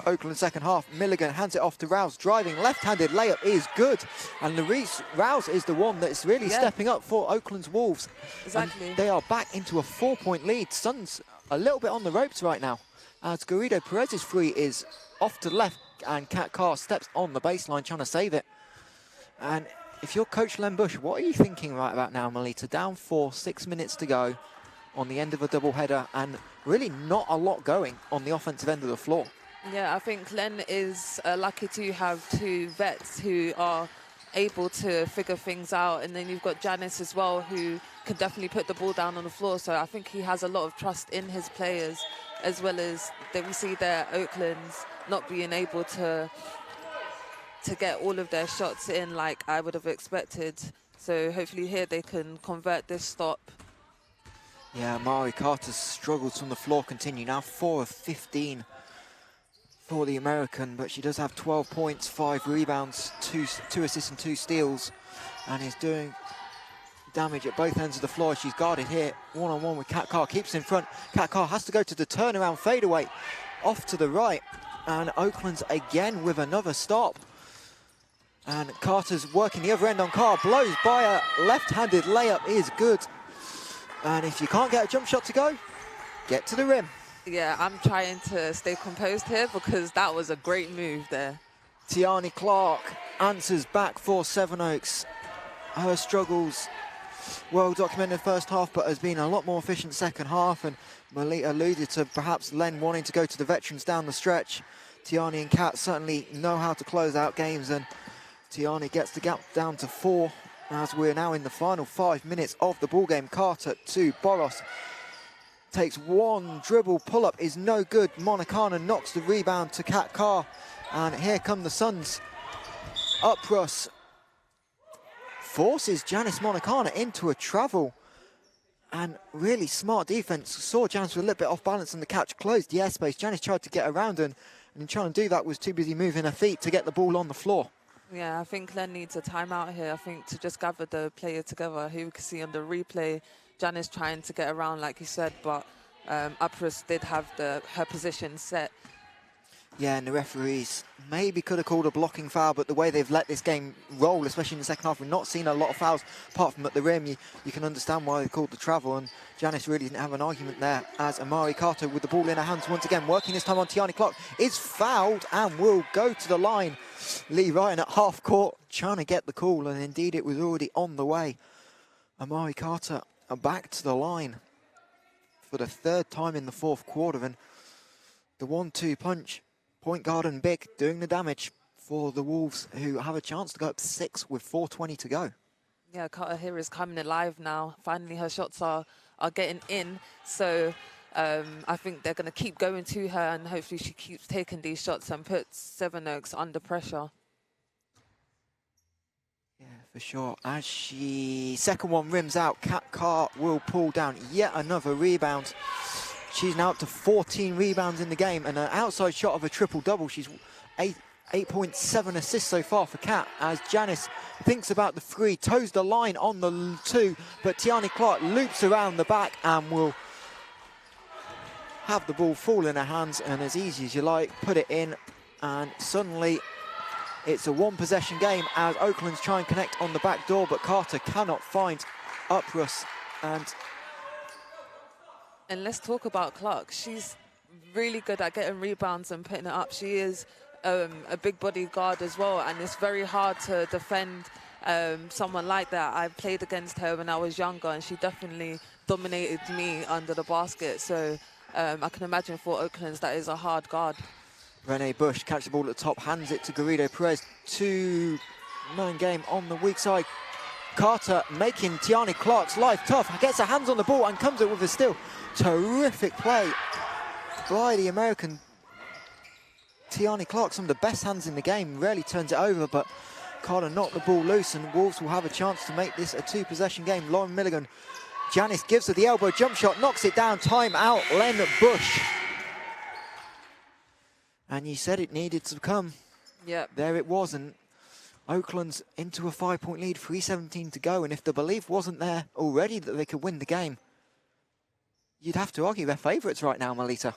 Oakland second half. Milligan hands it off to Rouse, driving left-handed layup is good, and Louise Rouse is the one that's really stepping up for Oakland's Wolves. Exactly. And they are back into a 4-point lead. Suns a little bit on the ropes right now, as Garrido Perez's free is off to the left, and Kat Carr steps on the baseline trying to save it. And if you're Coach Len Bush, what are you thinking right about now, Melita? Down 4, 6 minutes to go on the end of a doubleheader, and really not a lot going on the offensive end of the floor. Yeah, I think Len is lucky to have 2 vets who are able to figure things out. And then you've got Janice as well, who can definitely put the ball down on the floor. So I think he has a lot of trust in his players, as well as that we see their Oaklands not being able to get all of their shots in like I would have expected. So hopefully here they can convert this stop. Yeah, Mari Carter's struggles from the floor continue now. 4 of 15 for the American, but she does have 12 points, 5 rebounds, 2 assists and 2 steals, and is doing damage at both ends of the floor. She's guarded here, one-on-one with Kat Carr, keeps in front. Kat Carr has to go to the turnaround fadeaway, off to the right, and Oaklands again with another stop. And Carter's working the other end on Carr, blows by a left-handed layup is good. And if you can't get a jump shot to go, get to the rim. Yeah, I'm trying to stay composed here because that was a great move there. Tiani Clark answers back for Sevenoaks. Her struggles well documented first half, but has been a lot more efficient second half. And Melita alluded to perhaps Len wanting to go to the veterans down the stretch. Tiani and Kat certainly know how to close out games, and Tiani gets the gap down to 4 as we're now in the final 5 minutes of the ball game. Carter to Boros. Takes one dribble, pull-up is no good. Monicana knocks the rebound to Kat Carr. And here come the Suns. Uprus forces Janice Monicana into a travel. And really smart defense. Saw Janice with a little bit off balance and the catch closed the airspace. Janice tried to get around and in trying to do that was too busy moving her feet to get the ball on the floor. Yeah, I think Len needs a timeout here. I think to just gather the player together. Here we can see on the replay, Janice trying to get around, like you said, but Uprus did have her position set. Yeah, and the referees maybe could have called a blocking foul, but the way they've let this game roll, especially in the second half, we've not seen a lot of fouls apart from at the rim. You can understand why they called the travel, and Janice really didn't have an argument there as Amari Carter with the ball in her hands once again, working this time on Tiani Clark, is fouled and will go to the line. Lee Ryan at half court trying to get the call, and indeed it was already on the way. Amari Carter back to the line for the 3rd time in the 4th quarter, and the 1-2 punch. Point guard and big doing the damage for the Wolves, who have a chance to go up 6 with 4:20 to go. Yeah, Carter here is coming alive now. Finally, her shots are getting in. So I think they're going to keep going to her, and hopefully she keeps taking these shots and puts Sevenoaks under pressure. Yeah, for sure. As second one rims out, Kat Carr will pull down yet another rebound. She's now up to 14 rebounds in the game, and an outside shot of a triple-double. She's 8.7 assists so far for Kat, as Janice thinks about the 3, toes the line on the 2, but Tiani Clark loops around the back and will have the ball fall in her hands, and as easy as you like, put it in, and suddenly it's a 1-possession game as Oaklands try and connect on the back door, but Carter cannot find Uprus. And let's talk about Clark. She's really good at getting rebounds and putting it up. She is a big body guard as well, and it's very hard to defend someone like that. I played against her when I was younger, and she definitely dominated me under the basket. So I can imagine for Oaklands that is a hard guard. Renee Bush catches the ball at the top, hands it to Garrido Perez. 2-9 game on the weak side. Carter making Tiani Clark's life tough. Gets her hands on the ball and comes up with a steal. Terrific play by the American Tiani Clark. Some of the best hands in the game. Rarely turns it over, but Carter knocked the ball loose, and Wolves will have a chance to make this a 2-possession game. Lauren Milligan. Janice gives her the elbow jump shot, knocks it down. Time out, Len Bush. And you said it needed to come. Yep. There it was, and Oakland's into a 5-point lead, 3:17 to go, and if the belief wasn't there already that they could win the game, you'd have to argue they're favourites right now, Melita.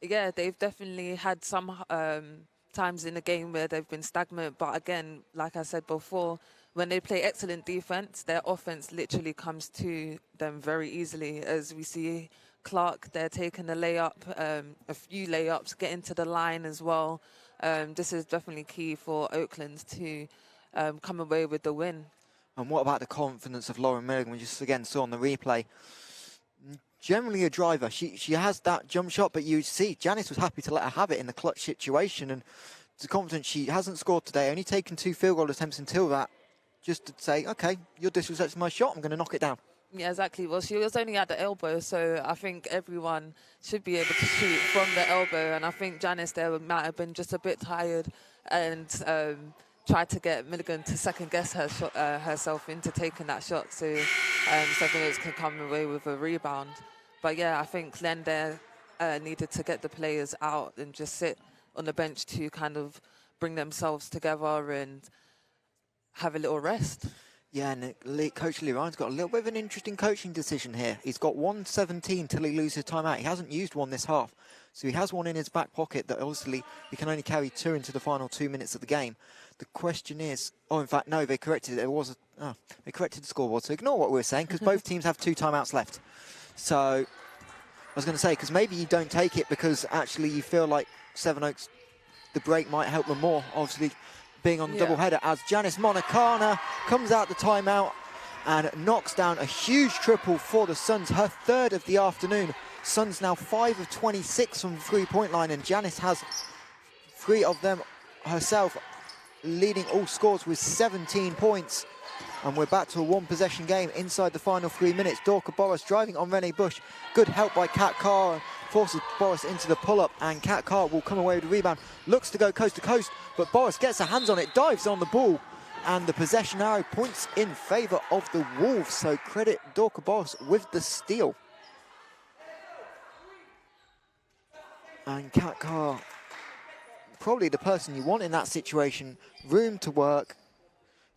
Yeah, they've definitely had some times in the game where they've been stagnant, but again, like I said before, when they play excellent defense, their offense literally comes to them very easily. As we see Clark, they're taking a layup, a few layups, getting to the line as well. This is definitely key for Oakland to come away with the win. And what about the confidence of Lauren Milligan? We just again saw on the replay. Generally a driver. She has that jump shot, but you see Janice was happy to let her have it in the clutch situation, and the confidence. She hasn't scored today, only taken 2 field goal attempts until that, just to say, okay, you're disrespecting my shot, I'm going to knock it down. Yeah, exactly. Well, she was only at the elbow, so I think everyone should be able to shoot from the elbow, and I think Janice there might have been just a bit tired and tried to get Milligan to second-guess herself into taking that shot, so Sevenoaks can come away with a rebound. But yeah, I think Len there needed to get the players out and just sit on the bench to kind of bring themselves together and have a little rest. Yeah, and Coach Lee Ryan's got a little bit of an interesting coaching decision here. He's got 1:17 till he loses timeout. He hasn't used one this half, so he has one in his back pocket that obviously he can only carry 2 into the final 2 minutes of the game. The question is, in fact, no, they corrected it. They corrected the scoreboard, so ignore what we were saying, because both teams have 2 timeouts left. So I was going to say, because maybe you don't take it because actually you feel like Sevenoaks, the break might help them more, obviously being on the doubleheader, as Janice Monicana comes out the timeout and knocks down a huge triple for the Suns, her 3rd of the afternoon. Suns now 5 of 26 from the 3-point line, and Janice has 3 of them herself, leading all scores with 17 points. And we're back to a 1-possession game inside the final 3 minutes. Dorka Boris driving on Renee Bush. Good help by Kat Carr, forces Boris into the pull-up, and Kat Carr will come away with the rebound. Looks to go coast to coast, but Boris gets her hands on it, dives on the ball, and the possession arrow points in favour of the Wolves. So credit Dorka Boris with the steal. And Kat Carr, probably the person you want in that situation. Room to work,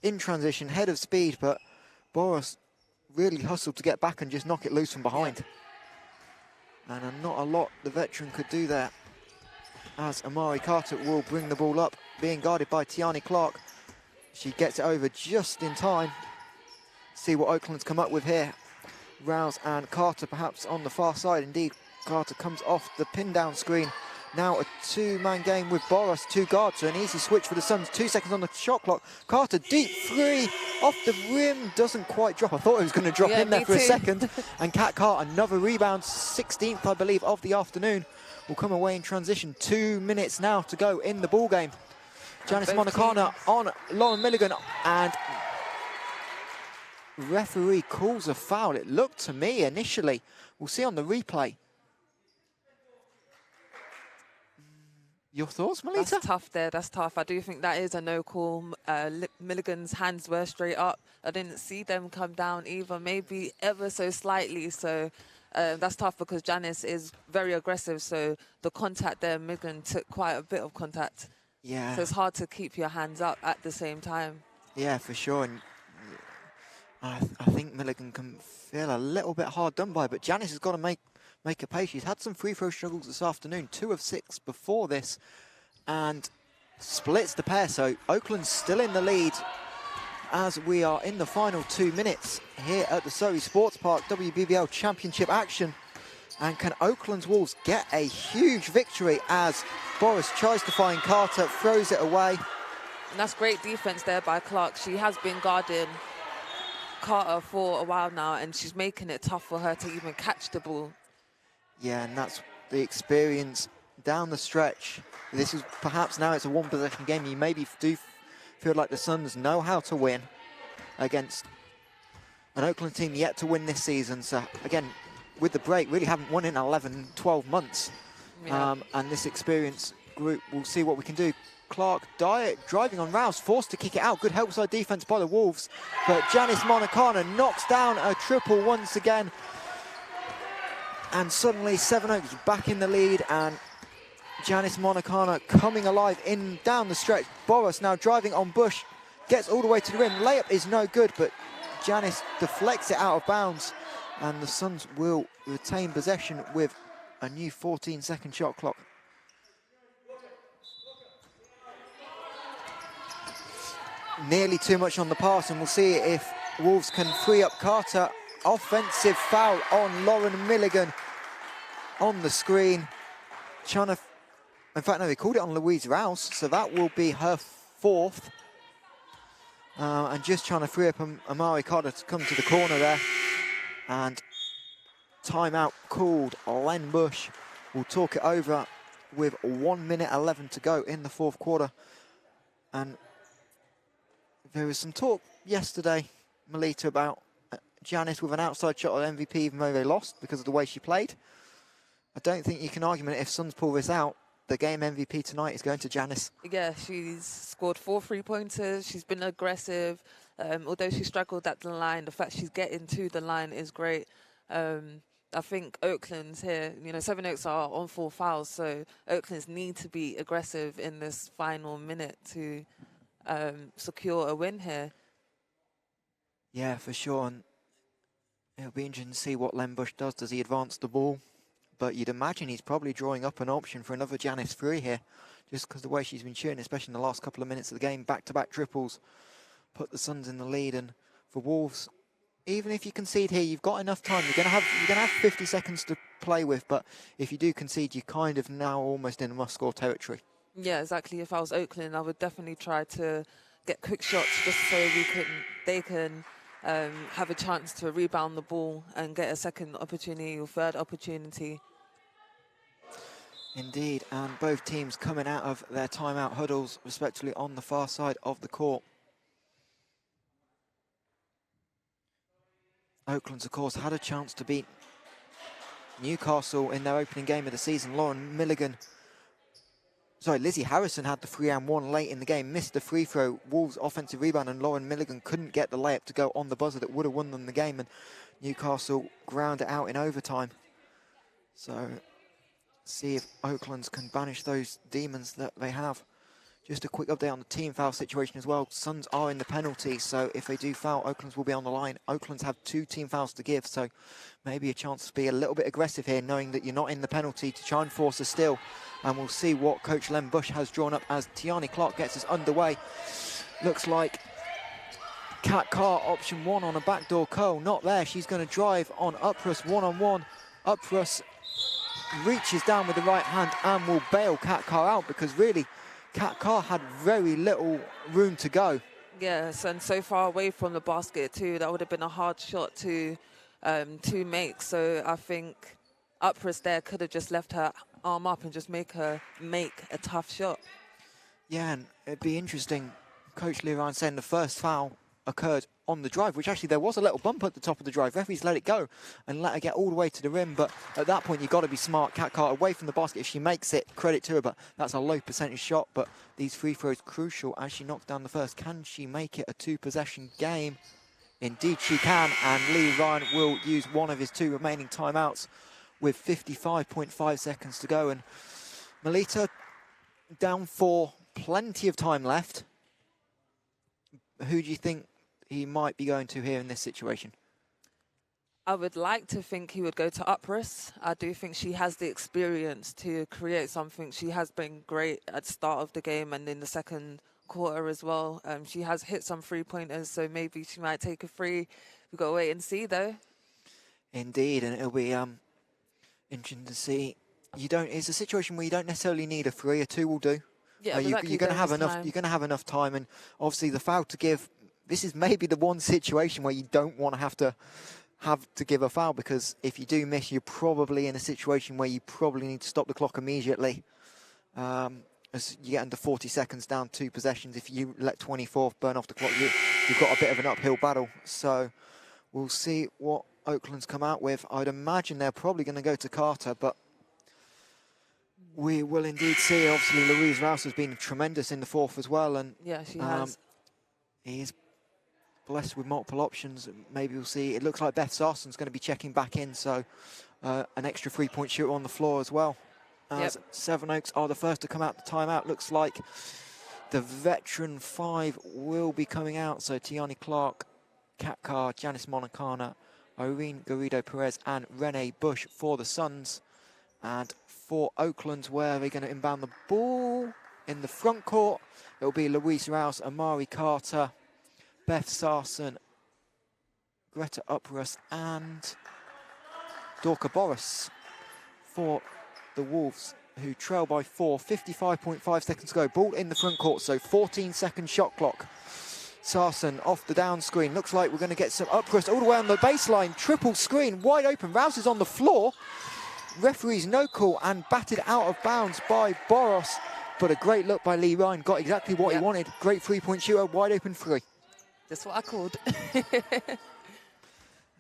in transition, head of speed, but Boris really hustled to get back and just knock it loose from behind. And not a lot the veteran could do there, as Amari Carter will bring the ball up, being guarded by Tiani Clark. She gets it over just in time. See what Oakland's come up with here. Rouse and Carter perhaps on the far side. Indeed, Carter comes off the pin down screen. Now a 2-man game with Boris, 2 guards, so an easy switch for the Suns. 2 seconds on the shot clock. Carter, deep 3, off the rim, doesn't quite drop. I thought it was going to drop in there for a second. And Kat Carr, another rebound, 16th, I believe, of the afternoon, will come away in transition. 2 minutes now to go in the ball game. Janice Monicana on Lauren Milligan, and referee calls a foul. It looked to me initially. We'll see on the replay. Your thoughts, Melita? That's tough there, that's tough. I do think that is a no call. Milligan's hands were straight up. I didn't see them come down either, maybe ever so slightly. So that's tough because Janice is very aggressive. So the contact there, Milligan took quite a bit of contact. Yeah. So it's hard to keep your hands up at the same time. Yeah, for sure. And I think Milligan can feel a little bit hard done by, but Janice has got to make a pay. She's had some free throw struggles this afternoon, 2 of 6 before this, and splits the pair. So Oakland's still in the lead as we are in the final 2 minutes here at the Surrey Sports Park, WBBL Championship action. And can Oakland's Wolves get a huge victory as Boris tries to find Carter, throws it away. And that's great defense there by Clark. She has been guarding Carter for a while now, and she's making it tough for her to even catch the ball. Yeah, and that's the experience down the stretch. This is perhaps now it's a 1-possession game. You maybe do feel like the Suns know how to win against an Oakland team yet to win this season. So again, with the break, really haven't won in 11, 12 months. Yeah. And this experienced group, we'll see what we can do. Clark driving on Rouse, forced to kick it out. Good help side defense by the Wolves. But Janice Monicana knocks down a triple once again. And suddenly Sevenoaks back in the lead, and Janice Monicana coming alive in down the stretch. Boris now driving on Bush, gets all the way to the rim. Layup is no good, but Janice deflects it out of bounds, and the Suns will retain possession with a new 14-second shot clock. Nearly too much on the pass, and we'll see if Wolves can free up Carter. Offensive foul on Lauren Milligan on the screen. In fact, no, they called it on Louise Rouse, so that will be her 4th. And just trying to free up Amari Carter to come to the corner there. And timeout called. Len Bush will talk it over with 1 minute 11 to go in the 4th quarter. And there was some talk yesterday, Melita, about Janice with an outside shot at MVP, even though they lost because of the way she played. I don't think you can argue if Suns pull this out, the game MVP tonight is going to Janice. Yeah, she's scored 4 3-pointers. She's been aggressive. Although she struggled at the line, the fact she's getting to the line is great. I think Oakland's here, you know, Sevenoaks are on 4 fouls, so Oakland's need to be aggressive in this final minute to secure a win here. Yeah, for sure. And it'll be interesting to see what Len Bush does. Does he advance the ball? But you'd imagine he's probably drawing up an option for another Janice Free here, just because the way she's been shooting, especially in the last couple of minutes of the game, back-to-back triples, put the Suns in the lead. And for Wolves, even if you concede here, you've got enough time. You're gonna have 50 seconds to play with, but if you do concede, you're kind of now almost in must-score territory. Yeah, exactly. If I was Oakland, I would definitely try to get quick shots just so they can have a chance to rebound the ball and get a second opportunity or third opportunity. Indeed, and both teams coming out of their timeout huddles, respectively, on the far side of the court. Oakland's, of course, had a chance to beat Newcastle in their opening game of the season. Lizzie Harrison had the 3-and-1 late in the game, missed the free throw. Wolves' offensive rebound, and Lauren Milligan couldn't get the layup to go on the buzzer that would have won them the game, and Newcastle ground it out in overtime. So, see if Oakland's can banish those demons that they have. Just a quick update on the team foul situation as well. Suns are in the penalty, so if they do foul, Oakland's will be on the line. Oakland's have 2 team fouls to give, so maybe a chance to be a little bit aggressive here, knowing that you're not in the penalty, to try and force a steal. And we'll see what Coach Len Bush has drawn up as Tiani Clark gets us underway. Looks like Kat Carr, option 1 on a backdoor curl. Not there. She's going to drive on Uprus one-on-one. Uprus reaches down with the right hand and will bail Kat Carr out, because really Kat Carr had very little room to go. Yes, and so far away from the basket too, that would have been a hard shot to make. So I think Uprus there could have just left her arm up and just make her make a tough shot. Yeah, and it'd be interesting. Coach Lee Ryan saying the first foul occurred on the drive, which actually there was a little bump at the top of the drive. Referees let it go and let her get all the way to the rim, but at that point you've got to be smart. Kat Carr away from the basket. If she makes it, credit to her, but that's a low percentage shot. But these free throws crucial as she knocks down the first. Can she make it a 2-possession game? Indeed she can, and Lee Ryan will use one of his 2 remaining timeouts with 55.5 seconds to go. And Melita down 4, plenty of time left. Who do you think he might be going to here in this situation? I would like to think he would go to Uprus. I do think she has the experience to create something. She has been great at the start of the game and in the second quarter as well. She has hit some 3-pointers, so maybe she might take a 3. We've got to wait and see, though. Indeed, and it'll be interesting to see. It's a situation where you don't necessarily need a 3. A 2 will do. Yeah, you're going to have enough. You're going to have enough time, and obviously the foul to give. This is maybe the one situation where you don't want to have to give a foul, because if you do miss, you're probably in a situation where you probably need to stop the clock immediately. As you get under 40 seconds down 2 possessions, if you let 24 burn off the clock, you've got a bit of an uphill battle. So we'll see what Oakland's come out with. I'd imagine they're probably going to go to Carter, but we will indeed see. Obviously, Louise Rouse has been tremendous in the 4th as well, and yeah, she has. He's blessed with multiple options. Maybe we'll see. It looks like Beth Sarson's going to be checking back in, so an extra 3-point shooter on the floor as well. As Sevenoaks are the first to come out the timeout. Looks like the veteran 5 will be coming out. So Tiani Clark, Kat Carr, Janice Monacana, Irene Garrido-Perez and Renee Bush for the Suns. And for Oakland, where they're going to inbound the ball in the front court, it'll be Louise Rouse, Amari Carter, Beth Sarson, Greta Uprus and Dorka Boris for the Wolves, who trail by 4, 55.5 seconds to go. Ball in the front court, so 14-second shot clock. Sarson off the down screen. Looks like we're going to get some Uprus all the way on the baseline. Triple screen, wide open. Rouse is on the floor. Referee's no call and batted out of bounds by Boros. But a great look by Lee Ryan. Got exactly what he wanted. Great 3-point shooter, wide open 3. That's what I called.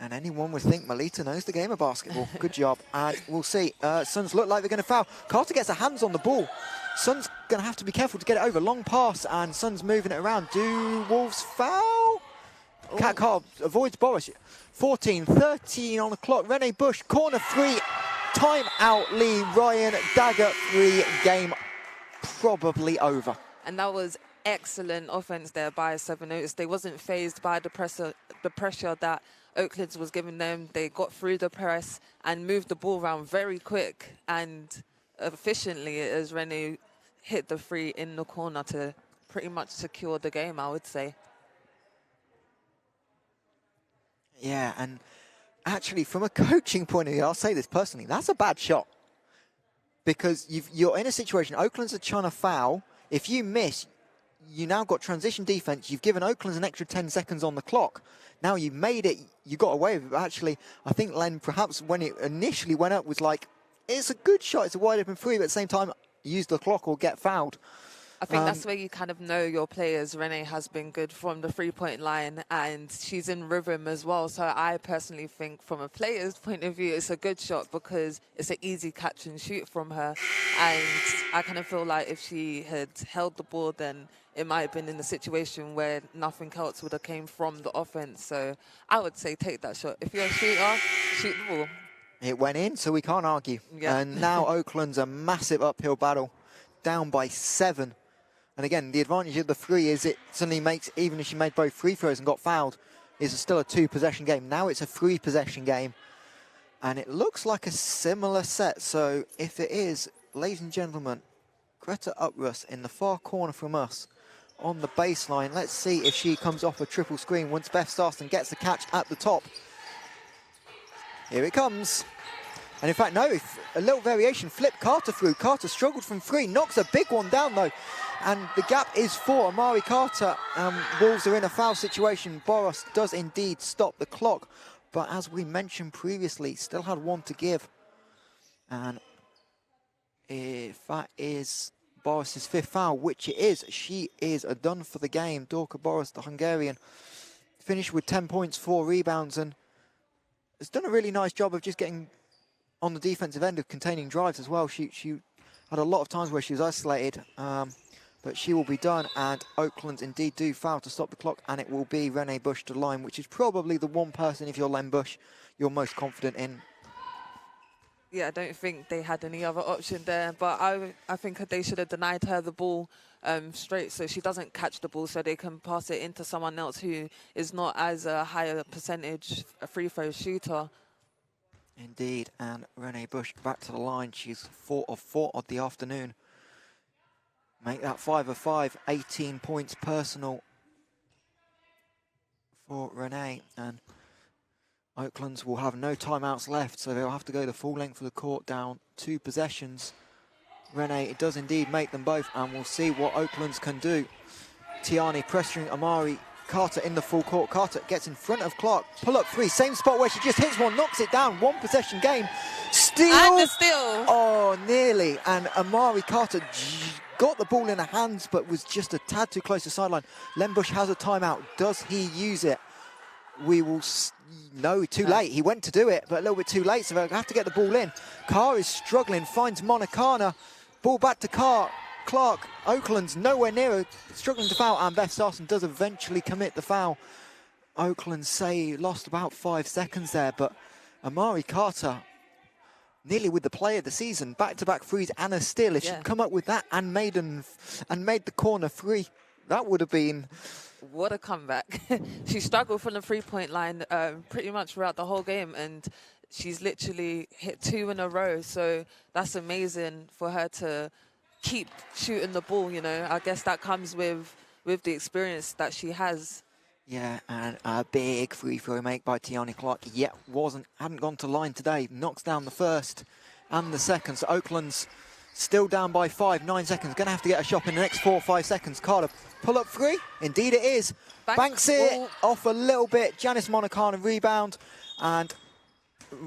And anyone would think Melita knows the game of basketball. Good job. And we'll see. Suns look like they're going to foul. Carter gets her hands on the ball. Suns going to have to be careful to get it over. Long pass, and Suns moving it around. Do Wolves foul? Kat Carr avoids Boris. 14-13 on the clock. Rene Bush, corner 3. Time out, Lee Ryan. Dagger 3. Game probably over. And that was excellent offense there by Sevenoaks. They wasn't phased by the pressure that Oaklands was giving them. They got through the press and moved the ball around very quick and efficiently as Rene hit the 3 in the corner to pretty much secure the game, I would say. Yeah, and actually from a coaching point of view, I'll say this personally, that's a bad shot. Because you're in a situation, Oaklands are trying to foul. If you miss, you now got transition defense. You've given Oaklands an extra 10 seconds on the clock. Now you've made it, you got away with it. But actually, I think Len, perhaps when it initially went up, was like, it's a good shot, it's a wide open 3, but at the same time, use the clock or get fouled. I think that's where you kind of know your players. Rene has been good from the 3-point line and she's in rhythm as well. So I personally think from a player's point of view, it's a good shot because it's an easy catch and shoot from her. And I kind of feel like if she had held the ball, then it might have been in a situation where nothing else would have came from the offense. So I would say take that shot. If you're a shooter, shoot the ball. It went in, so we can't argue. Yeah. And now Oakland's a massive uphill battle, down by 7. And again, the advantage of the 3 is it suddenly makes, even if she made both free throws and got fouled, is still a 2-possession game. Now it's a 3-possession game. And it looks like a similar set. So if it is, ladies and gentlemen, Greta Uprus in the far corner from us on the baseline. Let's see if she comes off a triple screen once Beth Starston gets the catch at the top. Here it comes. And in fact, no, a little variation, flip Carter through. Carter struggled from 3, knocks a big one down though. And the gap is 4. Amari Carter. Wolves are in a foul situation. Boros does indeed stop the clock. But as we mentioned previously, still had 1 to give. And if that is Boris's 5th foul, which it is, she is done for the game. Dorka Boros, the Hungarian, finished with 10 points, 4 rebounds, and has done a really nice job of just getting on the defensive end of containing drives as well. She had a lot of times where she was isolated, but she will be done, and Oakland indeed do foul to stop the clock, and it will be Rene Bush to the line, which is probably the one person, if you're Len Bush, you're most confident in. Yeah, I don't think they had any other option there, but I think they should have denied her the ball straight so she doesn't catch the ball so they can pass it into someone else who is not as a higher percentage free throw shooter. Indeed, and Rene Bush back to the line. She's 4 of 4 of the afternoon. Make that 5 of 5, 18 points personal for Rene. And Oaklands will have no timeouts left, so they'll have to go the full length of the court down 2 possessions. Rene, it does indeed make them both, and we'll see what Oaklands can do. Tiani pressuring Amari Carter in the full court. Carter gets in front of Clark. Pull up 3, same spot where she just hits one, knocks it down. 1 possession game. Steal! And the steal! Oh, nearly. And Amari Carter got the ball in her hands, but was just a tad too close to the sideline. Len Bush has a timeout. Does he use it? We will... No, too late. He went to do it, but a little bit too late, so they'll have to get the ball in. Carr is struggling, finds Monicana. Ball back to Carr. Clark, Oakland's nowhere near her, struggling to foul, and Beth Starston does eventually commit the foul. Oakland say lost about 5 seconds there, but Amari Carter nearly with the play of the season, back-to-back threes and a steal. If she'd come up with that and made the corner 3, that would have been... What a comeback. She struggled from the 3-point line pretty much throughout the whole game, and she's literally hit 2 in a row, so that's amazing for her to keep shooting the ball, you know. I guess that comes with the experience that she has. Yeah, and a big free throw make by Tiani Clark. Yet hadn't gone to line today. Knocks down the first and the second. So Oakland's still down by 5, 9 seconds. Going to have to get a shot in the next 4 or 5 seconds. Carter, pull up 3. Indeed it is. Banks it off a little bit. Janice Monicana rebound, and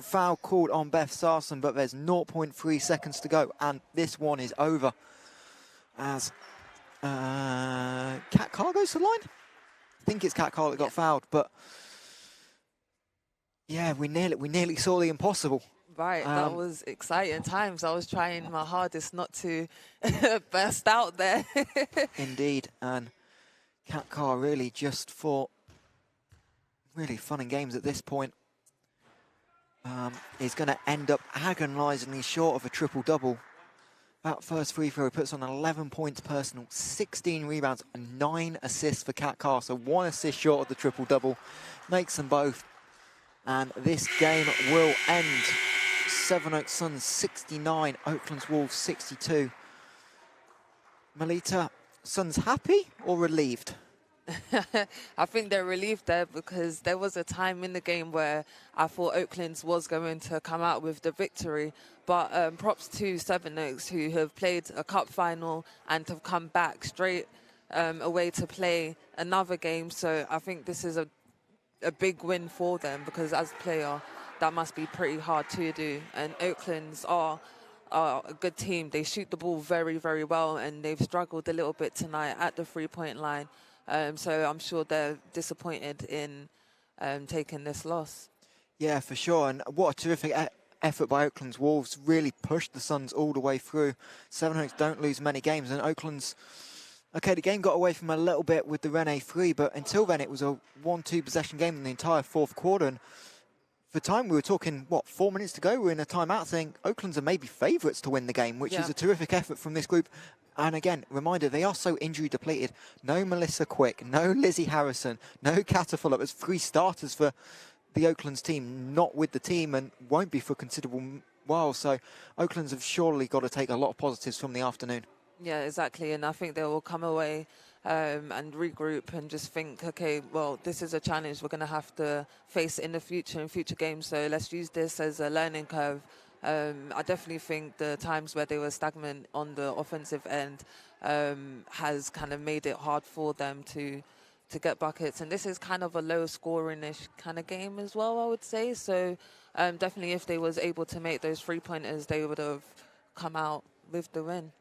foul called on Beth Starston, but there's 0.3 seconds to go, and this one is over as Kat Carr goes to the line. I think it's Kat Carr that got fouled, but yeah, we nearly saw the impossible. Right, that was exciting times. I was trying my hardest not to burst out there. Indeed, and Kat Carr really just thought really fun and games at this point. Is going to end up agonisingly short of a triple-double. That first free throw puts on 11 points personal, 16 rebounds, and 9 assists for Kat Carr. So 1 assist short of the triple-double, makes them both. And this game will end Sevenoaks Suns 69, Oaklands Wolves 62. Melita, Suns happy or relieved? I think they're relieved there because there was a time in the game where I thought Oaklands was going to come out with the victory. But props to Sevenoaks, who have played a cup final and have come back straight away to play another game. So I think this is a big win for them, because as a player, that must be pretty hard to do. And Oaklands are a good team. They shoot the ball very, very well, and they've struggled a little bit tonight at the three-point line. So I'm sure they're disappointed in taking this loss. Yeah, for sure. And what a terrific effort by Oakland's Wolves. Really pushed the Suns all the way through. Sevenoaks don't lose many games. And Oakland's, okay, the game got away from a little bit with the Rene 3, but until then it was a 1-2 possession game in the entire fourth quarter. And for time, we were talking, 4 minutes to go? We're in a timeout saying Oakland's are maybe favourites to win the game, which is a terrific effort from this group. And again, reminder, they are so injury depleted. No Melissa Quick, no Lizzie Harrison, no Catapult. It's 3 starters for the Oaklands team, not with the team, and won't be for a considerable while. So Oaklands have surely got to take a lot of positives from the afternoon. Yeah, exactly. And I think they will come away and regroup and just think, okay, well, this is a challenge we're going to have to face in the future, in future games. So let's use this as a learning curve. I definitely think the times where they were stagnant on the offensive end has kind of made it hard for them to get buckets. And this is kind of a low scoring-ish kind of game as well, I would say. So definitely if they was able to make those three-pointers, they would have come out with the win.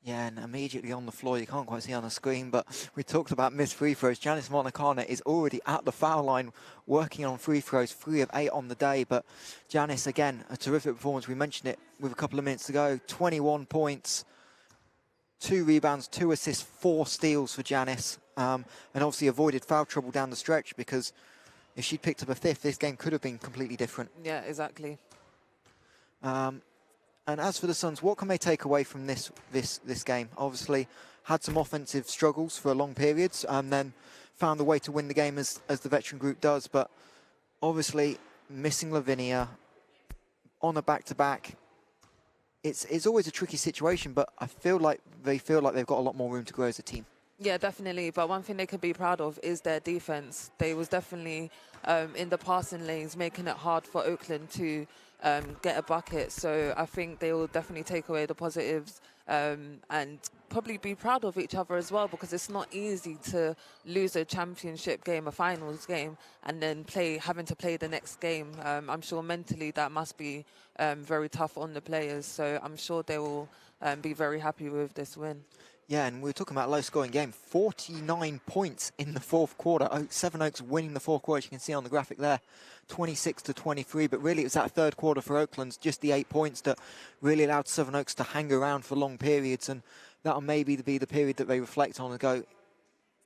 Yeah, and immediately on the floor, you can't quite see on the screen, but we talked about missed free throws. Janice Monacarna is already at the foul line working on free throws, 3 of 8 on the day. But Janice, again, a terrific performance. We mentioned it with a couple of minutes to go. 21 points, 2 rebounds, 2 assists, 4 steals for Janice. And obviously avoided foul trouble down the stretch, because if she'd picked up a 5th, this game could have been completely different. Yeah, exactly. And as for the Suns, what can they take away from this game? Obviously, had some offensive struggles for long periods, and then found the way to win the game as the veteran group does. But obviously, missing Lavinia on a back-to-back, it's always a tricky situation. But I feel like they've got a lot more room to grow as a team. Yeah, definitely. But one thing they could be proud of is their defense. They was definitely in the passing lanes, making it hard for Oakland to get a bucket. So I think they will definitely take away the positives and probably be proud of each other as well, because it's not easy to lose a championship game, a finals game, and then having to play the next game. I'm sure mentally that must be very tough on the players. So I'm sure they will be very happy with this win. Yeah, and we were talking about a low-scoring game. 49 points in the fourth quarter. Sevenoaks winning the fourth quarter, as you can see on the graphic there, 26-23. But really, it was that third quarter for Oakland, just the 8 points that really allowed Sevenoaks to hang around for long periods. And that'll maybe be the period that they reflect on and go,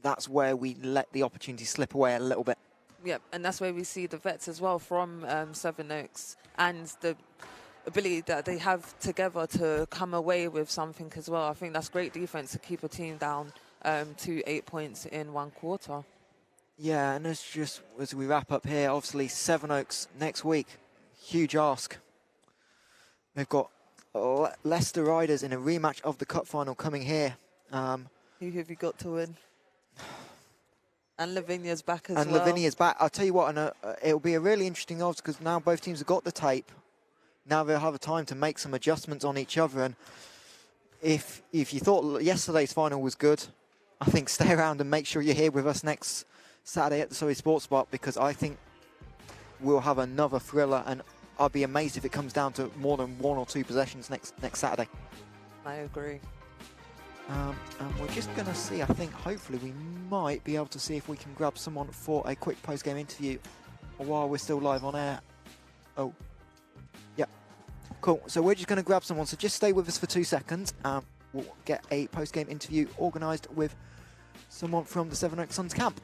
that's where we let the opportunity slip away a little bit. Yep, and that's where we see the vets as well from Sevenoaks, and the ability that they have together to come away with something as well. I think that's great defense to keep a team down to 8 points in one quarter. Yeah, and as we wrap up here, obviously Sevenoaks next week, huge ask. They've got Leicester Riders in a rematch of the cup final coming here. Who have you got to win? And Lavinia's back as well. And Lavinia's back. I'll tell you what, and it'll be a really interesting odds, because now both teams have got the tape. Now they'll have a time to make some adjustments on each other. And if you thought yesterday's final was good, I think stay around and make sure you're here with us next Saturday at the Surrey Sports Bar, because I think we'll have another thriller, and I'll be amazed if it comes down to more than 1 or 2 possessions next Saturday. I agree. And we're just going to see, I think, hopefully we might be able to see if we can grab someone for a quick post-game interview while we're still live on air. Oh. Cool, so we're just going to grab someone, so just stay with us for 2 seconds. We'll get a post-game interview organised with someone from the Sevenoaks Suns camp.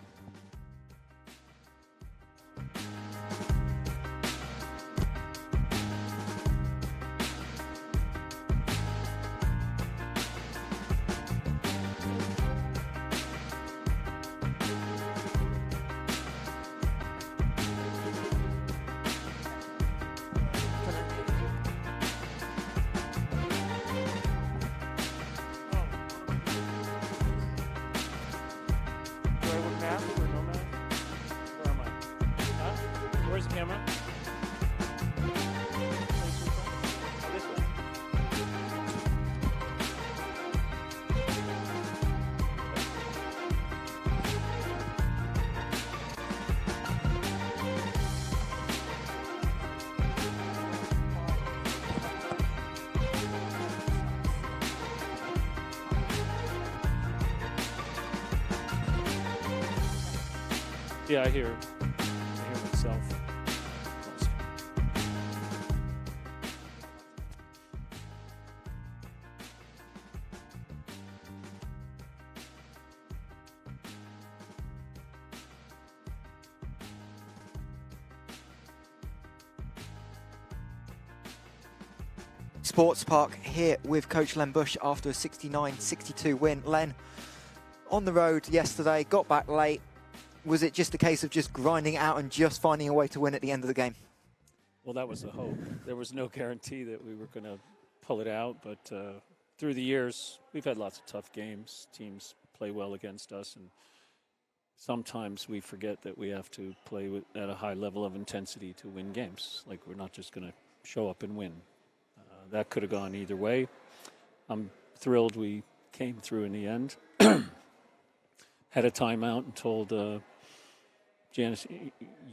Yeah, I hear myself. Sports Park here with Coach Len Bush after a 69-62 win. Len, on the road yesterday, got back late. Was it just a case of just grinding out and just finding a way to win at the end of the game? Well, that was the hope. There was no guarantee that we were going to pull it out, but through the years, we've had lots of tough games. Teams play well against us, and sometimes we forget that we have to play at a high level of intensity to win games. Like, we're not just going to show up and win. That could have gone either way. I'm thrilled we came through in the end. Had a timeout and told Janice,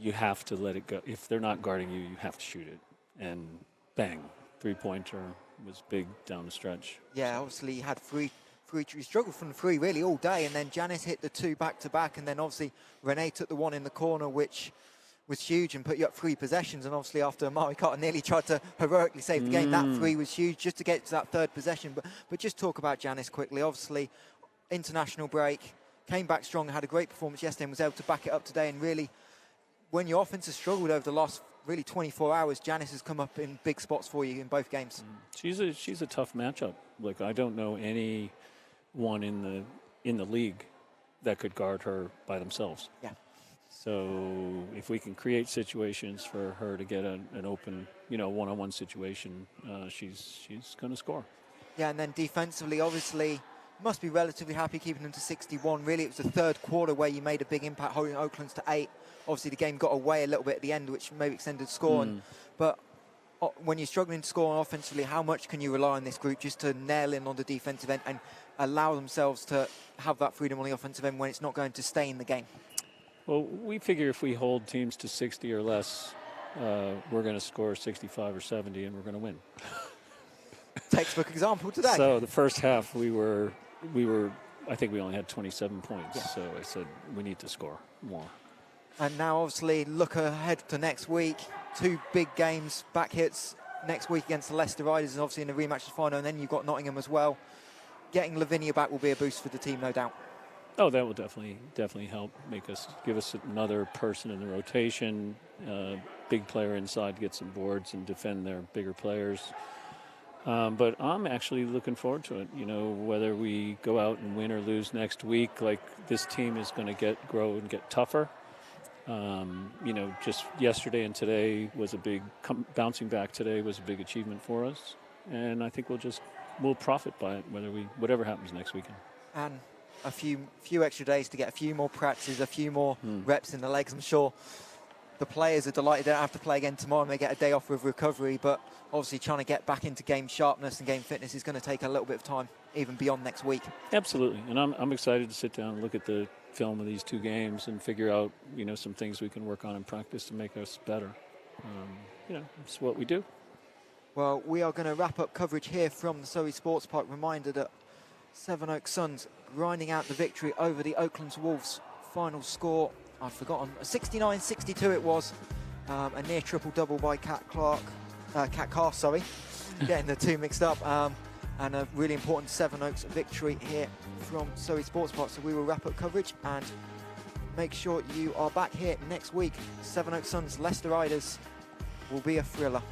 you have to let it go. If they're not guarding you, you have to shoot it. And bang, three-pointer was big down the stretch. Yeah, obviously he had three. He struggled from the three really all day, and then Janice hit the two back-to-back, and then obviously Renee took the one in the corner, which was huge and put you up 3 possessions. And obviously after Melita nearly tried to heroically save the game, that 3 was huge just to get to that 3rd possession. But just talk about Janice quickly. Obviously, international break, came back strong, had a great performance yesterday and was able to back it up today. And really, when your offense has struggled over the last really 24 hours, Janice has come up in big spots for you in both games. She's a tough matchup. Like, I don't know anyone in the league that could guard her by themselves. Yeah. So if we can create situations for her to get an open, one-on-one situation, she's going to score. Yeah, and then defensively, obviously, must be relatively happy keeping them to 61. Really, it was the 3rd quarter where you made a big impact, holding Oaklands to 8. Obviously, the game got away a little bit at the end, which maybe extended the score. But when you're struggling to score offensively, how much can you rely on this group just to nail in on the defensive end and allow themselves to have that freedom on the offensive end when it's not going to stay in the game? Well, we figure if we hold teams to 60 or less, we're going to score 65 or 70, and we're going to win. Textbook example today. So the first half, we were. I think we only had 27 points. Yeah. So I said we need to score more. And now, obviously, look ahead to next week. 2 big games, back hits next week against the Leicester Riders, and obviously in the rematch final. And then you've got Nottingham as well. Getting Lavinia back will be a boost for the team, no doubt. Oh, that will definitely help give us another person in the rotation, big player inside, get some boards and defend their bigger players. But I'm actually looking forward to it. Whether we go out and win or lose next week, like, this team is going to grow and get tougher. Just yesterday and today was bouncing back today was a big achievement for us, and I think we'll profit by it whatever happens next weekend. And a few extra days to get a few more practices, a few more reps in the legs. I'm sure the players are delighted they don't have to play again tomorrow and they get a day off with recovery, but obviously trying to get back into game sharpness and game fitness is going to take a little bit of time, even beyond next week. Absolutely, and I'm excited to sit down and look at the film of these 2 games and figure out, some things we can work on in practice to make us better. It's what we do. Well, we are going to wrap up coverage here from the Surrey Sports Park. Reminder that Sevenoaks Suns grinding out the victory over the Oaklands Wolves. Final score, I've forgotten, 69-62 it was. A near triple-double by Kat Carr, getting the 2 mixed up. And a really important Sevenoaks victory here from Surrey Sports Park. So we will wrap up coverage and make sure you are back here next week. Sevenoaks Suns, Leicester Riders will be a thriller.